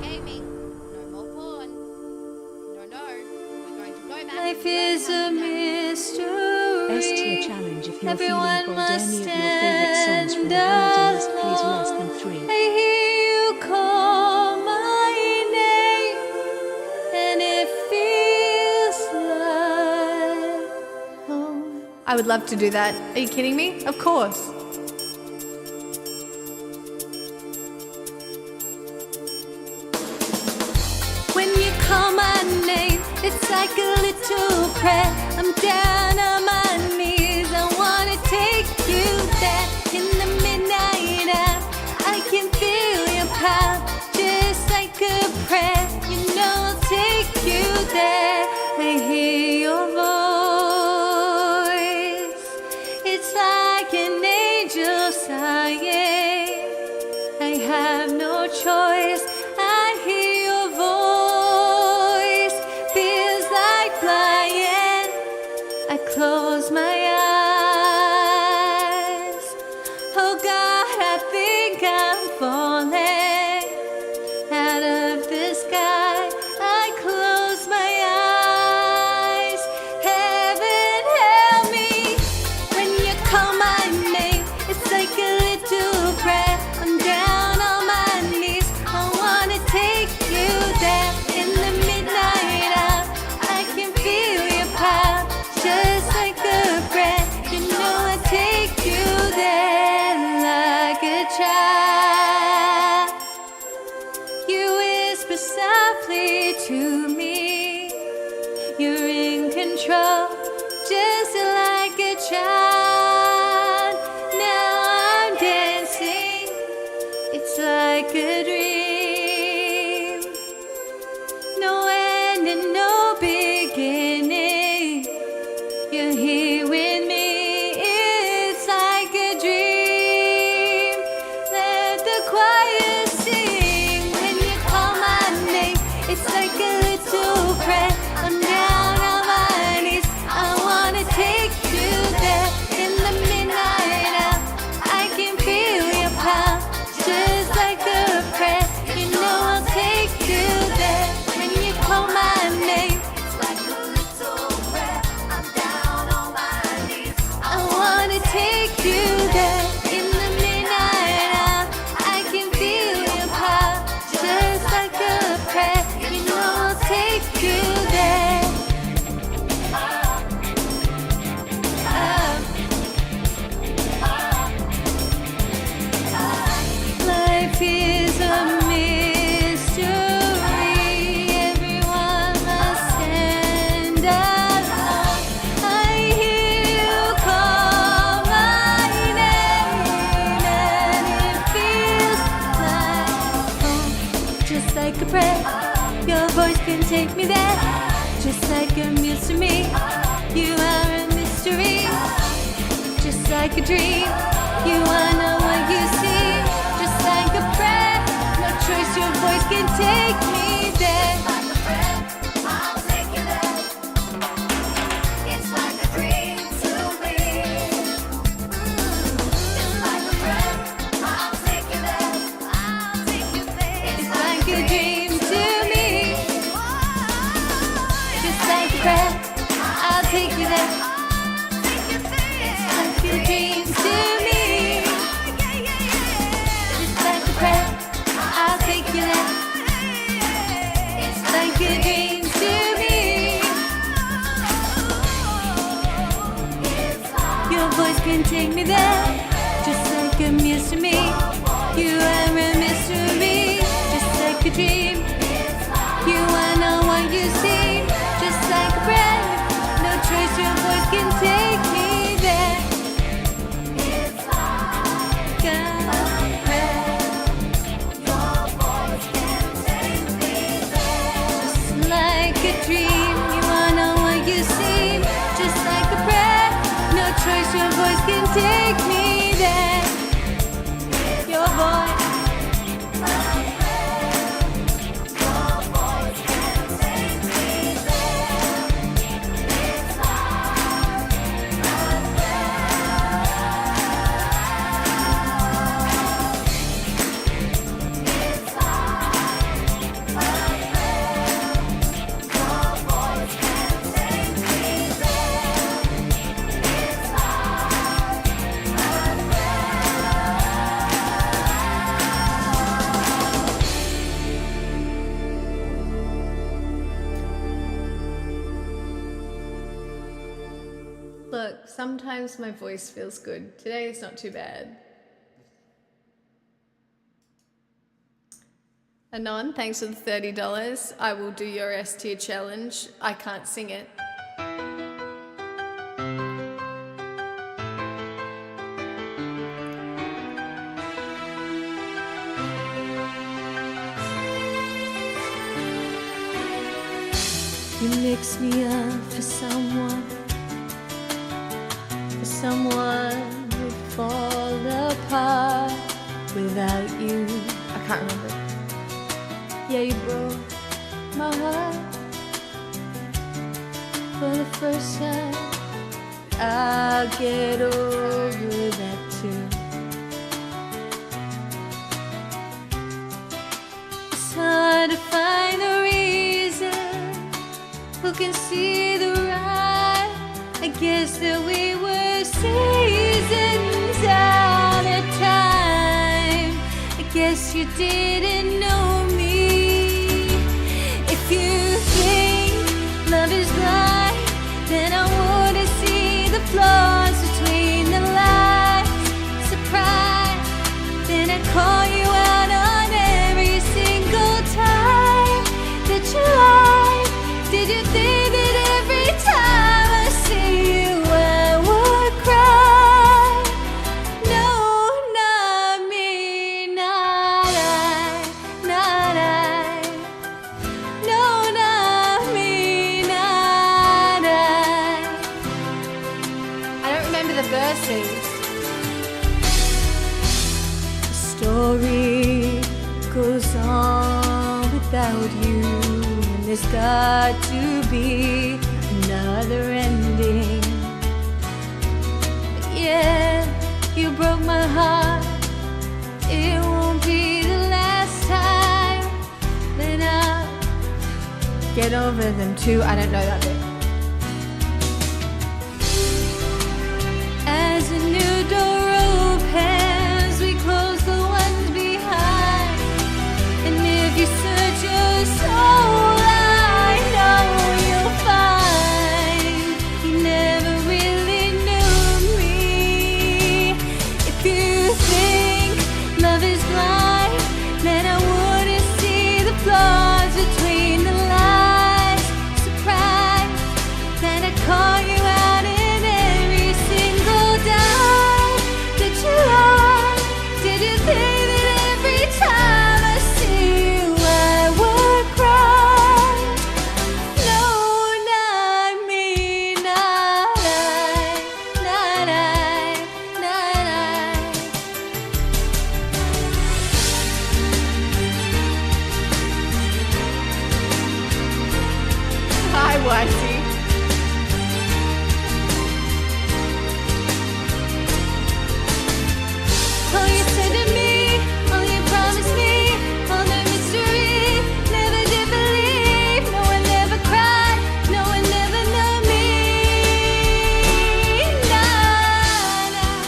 Gaming. No more porn. No, no. We're going to go back. Life is a mystery. S tier challenge if you're Everyone feeling bold. must Any of your favorite songs from the stand holiday list, please alone. less than 3. I hear you call my name, and it feels like home. I would love to do that. Are you kidding me? Of course. When you call my name, it's like a little prayer. I'm down on my knees. I wanna take you there in the midnight hour. I can feel your power, just like a prayer. You know I'll take you there. I hear your voice. It's like an angel sighing. I have no choice. I hear your voice. Feels like flying. I close my eyes. Oh God, I think I'm falling out of the sky. I close my eyes. Heaven help me when you call my name. It's like a little prayer. I'm down on my knees. I wanna take you there in the midnight hour. I can feel your power, just like a prayer. You know I take you there like a child. You whisper softly to me. You're in control, just like a child. Now I'm dancing. It's like a dream. No end and no beginning. You're here with me. It's like a dream. Let the choir sing when you call my name. It's like a little prayer. I'm down on my knees. I wanna take you there in the midnight hour. I can feel your power, just like a prayer. You know I'll take you there when you call my name. It's like a little prayer. I'm down on my knees. I wanna take you there in the midnight hour. I can feel your power, just like a prayer. You know I'll take you there. Life is a mystery. Everyone must stand alone. I hear you call my name, and it feels like home, just like a prayer. Your voice can take me there, just like a mystery. You are a mystery, just like a dream. You wanna know what you see, just like a prayer. No choice, your voice can take me there. Like a prayer, I'll take you there. It's like a dream to me. It's like a prayer, I'll take you there. I'll take you there. It's like a dream to me. Just like a prayer, I'll take you there. It's like a dream to me. Just like a prayer, I'll take you there. It's like a dream to me. Your voice can take me there, just like a mystery. You are a mystery, just like a dream. You wanna know what you see, just like a prayer. No choice, your voice can take me there. It's like a prayer. Your voice can take me there. Just like a dream. You wanna know what you see, just like a prayer. No choice, your voice can take me there. It's Look, sometimes my voice feels good. Today it's not too bad. Anon, thanks for the $30. I will do your S tier challenge. I can't sing it. You mix me up for someone who'd fall apart without you. I can't remember. Yeah, you broke my heart for the first time. I'll get over that too. It's hard to find the reason. Who can see the right? I guess that we were seasons out of time. I guess you didn't know me. If you think love is blind, then I wanna see the flaws between the lines. Surprise, then I call you out on every single time that you lied. Did you think that every time I see you I would cry? No, not me, not I, not I. No, not me, not I. I don't remember the verses. The story goes on without you, and there's got to be another ending. But yeah, you broke my heart. It won't be the last time. Then I'll Get over them too. I don't know that bit. As a new door opens, we close the ones behind. And if you search your soul, I know you'll find you never really knew me. If you think love is blind, then I wouldn't see the flaws between the lines. Surprise, then I call you out in every single dime that you are. Did you think that every time I see you I would cry? No, not me, not I, not I, not I. Hi, Whitey. All you said to me, all you promised me, all the mystery, never did believe. No one ever cried, no one ever knew me. Nah, nah.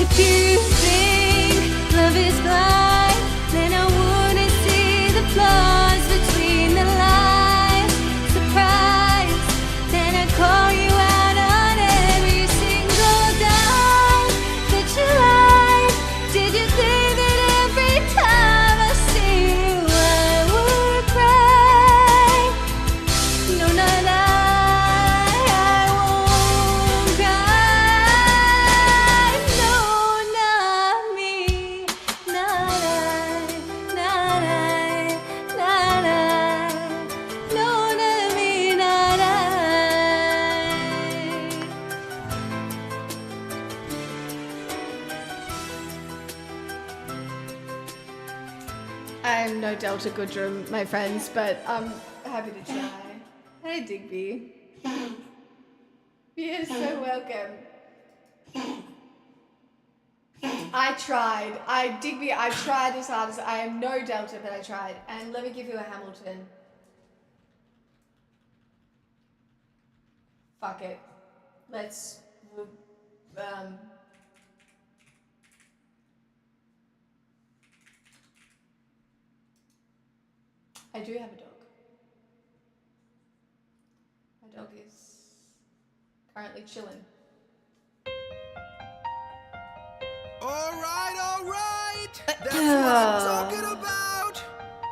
If you think love is blind, then I wouldn't see the flaws between the lines. Surprise, then I call you out on every single dime that you lied. Did you think that every time I see you I would cry? No, not I won't cry. No, not me, not I, not I, not I. No, not me, not I. I'm no Delta Goodrum, my friends, but I'm happy to try. Hey, Digby. You're so welcome. I tried. Digby, I tried as hard as I am no Delta, but I tried. And let me give you a Hamilton. Fuck it. Let's. I do have a dog. dog is currently chilling. All right. That's what I'm talking about.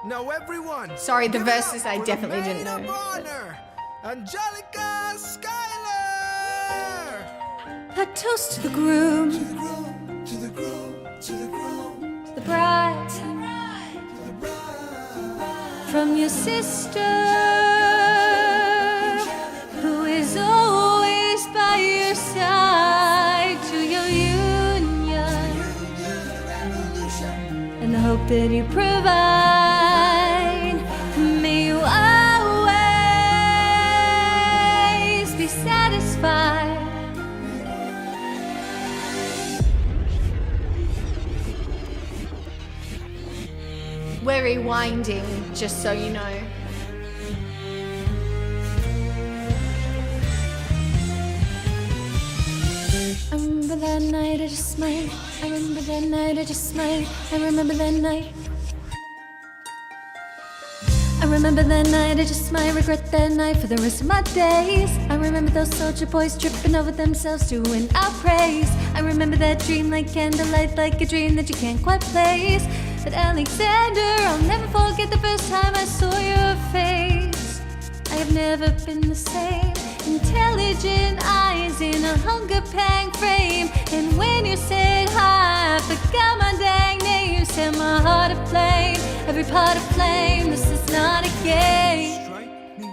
Now everyone. Sorry, the give it verses up I for definitely the didn't maid of know. honor, Angelica Schuyler. A toast to the groom, To the groom, to the groom, to the groom, the bride, to the bride. from your sister, who is always by your side, to your union, and the hope that you provide. May you always be satisfied. We're rewinding, just so you know. I remember that night I just smiled. I remember that night I just smiled. I remember that night. I remember that night I just might regret that night for the rest of my days. I remember those soldier boys tripping over themselves doing our praise. I remember that dream like candlelight, like a dream that you can't quite place. But Alexander, I'll never forget the first time I saw your face. I have never been the same. Intelligent eyes in a hunger pang frame. And when you said hi, I forgot my dang name. Set my heart aflame, every part aflame. This is not a game. Strike me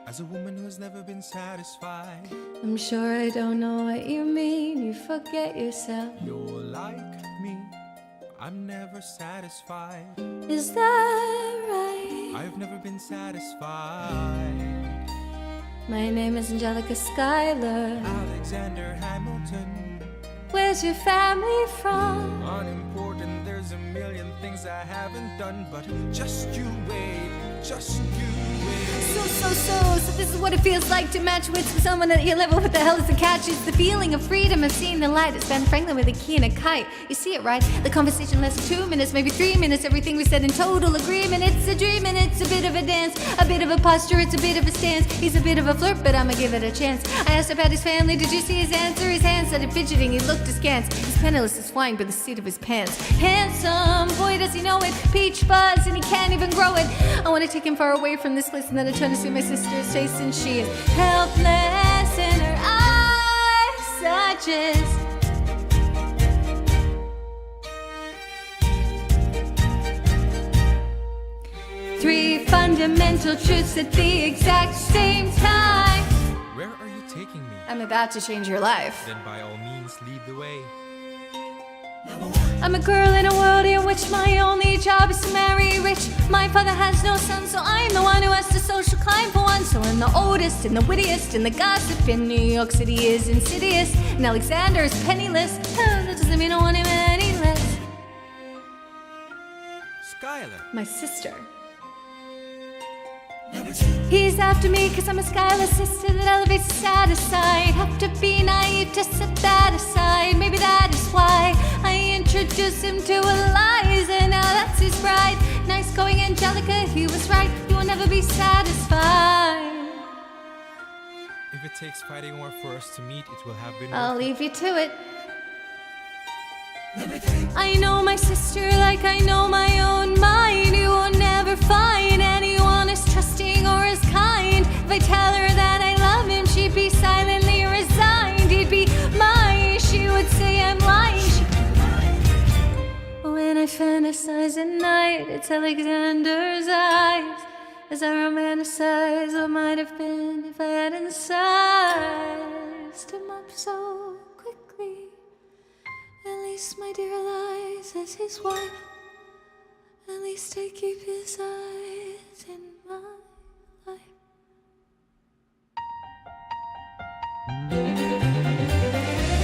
as a woman who's never been satisfied. I'm sure I don't know what you mean. You forget yourself. You're like me, I'm never satisfied. Is that right? I've never been satisfied. My name is Angelica Schuyler. Alexander Hamilton. Where's your family from? Unimportant, there's a million things I haven't done, but just you wait, just you wait. So this is what it feels like to match wits with someone at your level. What the hell is the catch? It's the feeling of freedom of seeing the light. It's Ben Franklin with a key and a kite. You see it, right? The conversation lasts 2 minutes, maybe 3 minutes. Everything we said in total agreement. It's a dream and it's a bit of a dance, a bit of a posture, it's a bit of a stance. He's a bit of a flirt, but I'ma give it a chance. I asked about his family, did you see his answer? His hands started fidgeting, he looked askance. He's penniless, is flying by the seat of his pants. Handsome, boy does he know it. Peach fuzz and he can't even grow it. I wanna take him far away from this place, and then I turn to see my sister's face, and she is helpless in her eyes, such as three fundamental truths at the exact same time. Where are you taking me? I'm about to change your life. Then by all means, lead the way. I'm a girl in a world in which my only job is to marry rich. My father has no son, so I'm the one who has to social climb for one. So I'm the oldest and the wittiest, and the gossip in New York City is insidious. And Alexander is penniless. That doesn't mean I want him any less. Schuyler. My sister. He's after me cause I'm a Schuyler sister that elevates the sad aside. Have to be naive to set that aside. Maybe that is why I introduced him to Eliza. Now that's his bride. Nice going, Angelica, he was right. You will never be satisfied. If it takes fighting more for us to meet, it will have been I'll worth it. leave you to it. I know my sister like I know my own mind. You will never find anyone as trusting or as kind. If I tell her that I love him, she'd be silently resigned. He'd be mine, she would say I'm lying. When I fantasize at night, it's Alexander's eyes. As I romanticize what might have been if I hadn't sized him up so quickly. At least my dear Eliza as his wife. At least I keep his eyes in my life.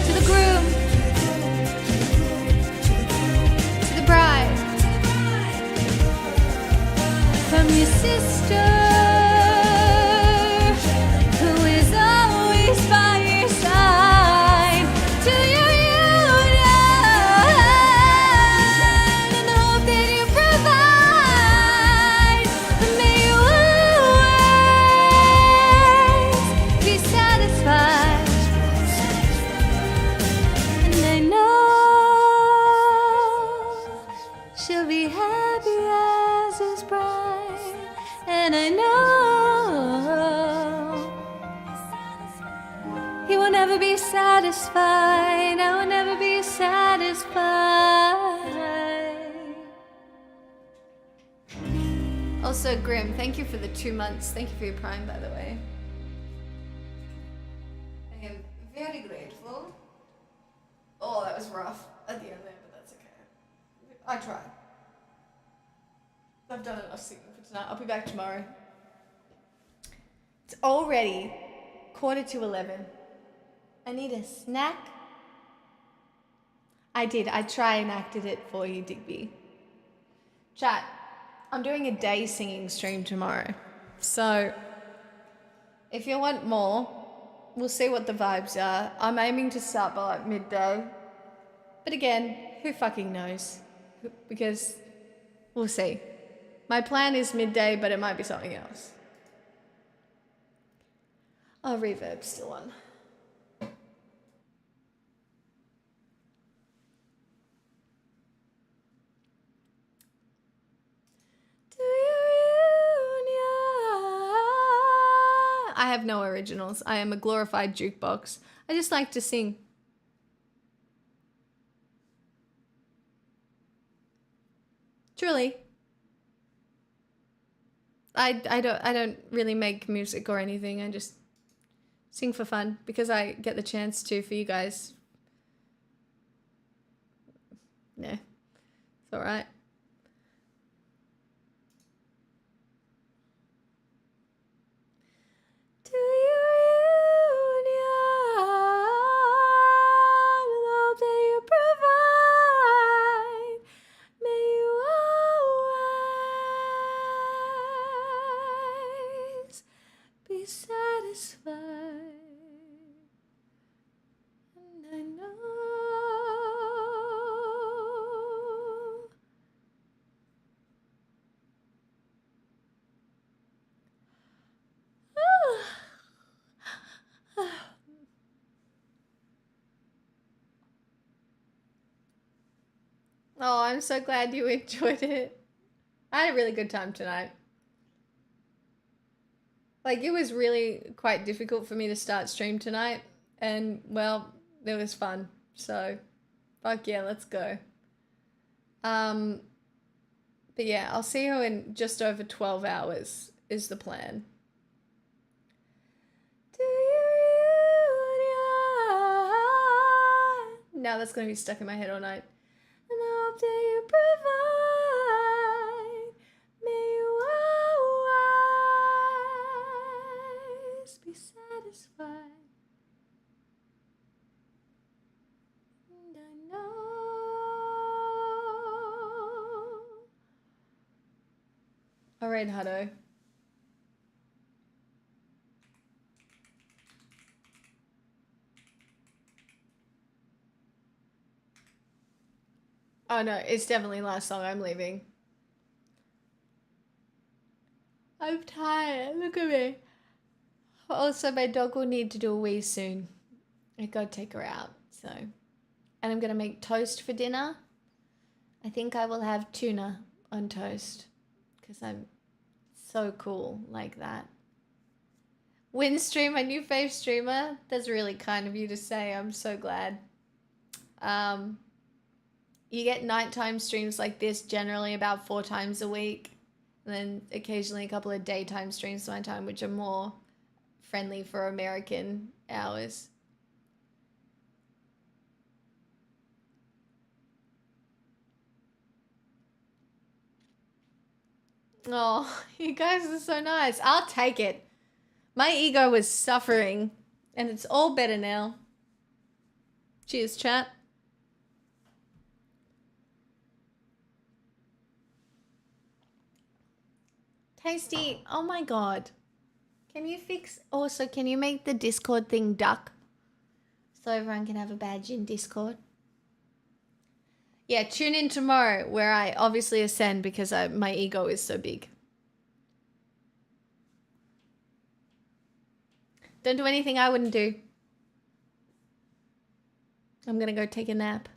To the groom, To the bride. from your sister, who is always by your side, to your union, and the hope that you provide. May you always bright, and I know he will never be satisfied. I will never be satisfied. Also, Grim, thank you for the 2 months. Thank you for your Prime, by the way. I am very grateful. Oh, that was rough at the end there, but that's okay. I tried. I've done enough singing for tonight. I'll be back tomorrow. It's already 11:15. I need a snack. I did. I try and acted it for you, Digby. Chat, I'm doing a day singing stream tomorrow. So, if you want more, we'll see what the vibes are. I'm aiming to start by like midday. But again, who fucking knows? Because we'll see. My plan is midday, but it might be something else. Oh, reverb's still on. I have no originals. I am a glorified jukebox. I just like to sing. Truly. I don't really make music or anything. I just sing for fun because I get the chance to for you guys. Yeah. It's all right. To your union, love that you provide, may you always be satisfied. And I know oh, I'm so glad you enjoyed it. I had a really good time tonight. Like, it was really quite difficult for me to start stream tonight. And, well, it was fun. So, fuck yeah, let's go. But yeah, I'll see you in just over 12 hours is the plan. Now that's going to be stuck in my head all night. And I hope that you provide, may you always be satisfied. And I know. All right, Hutto. Oh no, it's definitely last song. I'm leaving. I'm tired. Look at me. Also, my dog will need to do a wee soon. I gotta take her out. So, and I'm gonna make toast for dinner. I think I will have tuna on toast because I'm so cool like that. Windstream, my new fave streamer. That's really kind of you to say. I'm so glad. You get nighttime streams like this generally about 4 times a week. And then occasionally a couple of daytime streams my time, which are more friendly for American hours. Oh, you guys are so nice. I'll take it. My ego was suffering, and it's all better now. Cheers, chat. Tasty. Oh my god. Can you fix... Also, can you make the Discord thing duck? So everyone can have a badge in Discord. Yeah, tune in tomorrow where I obviously ascend because my ego is so big. Don't do anything I wouldn't do. I'm gonna go take a nap.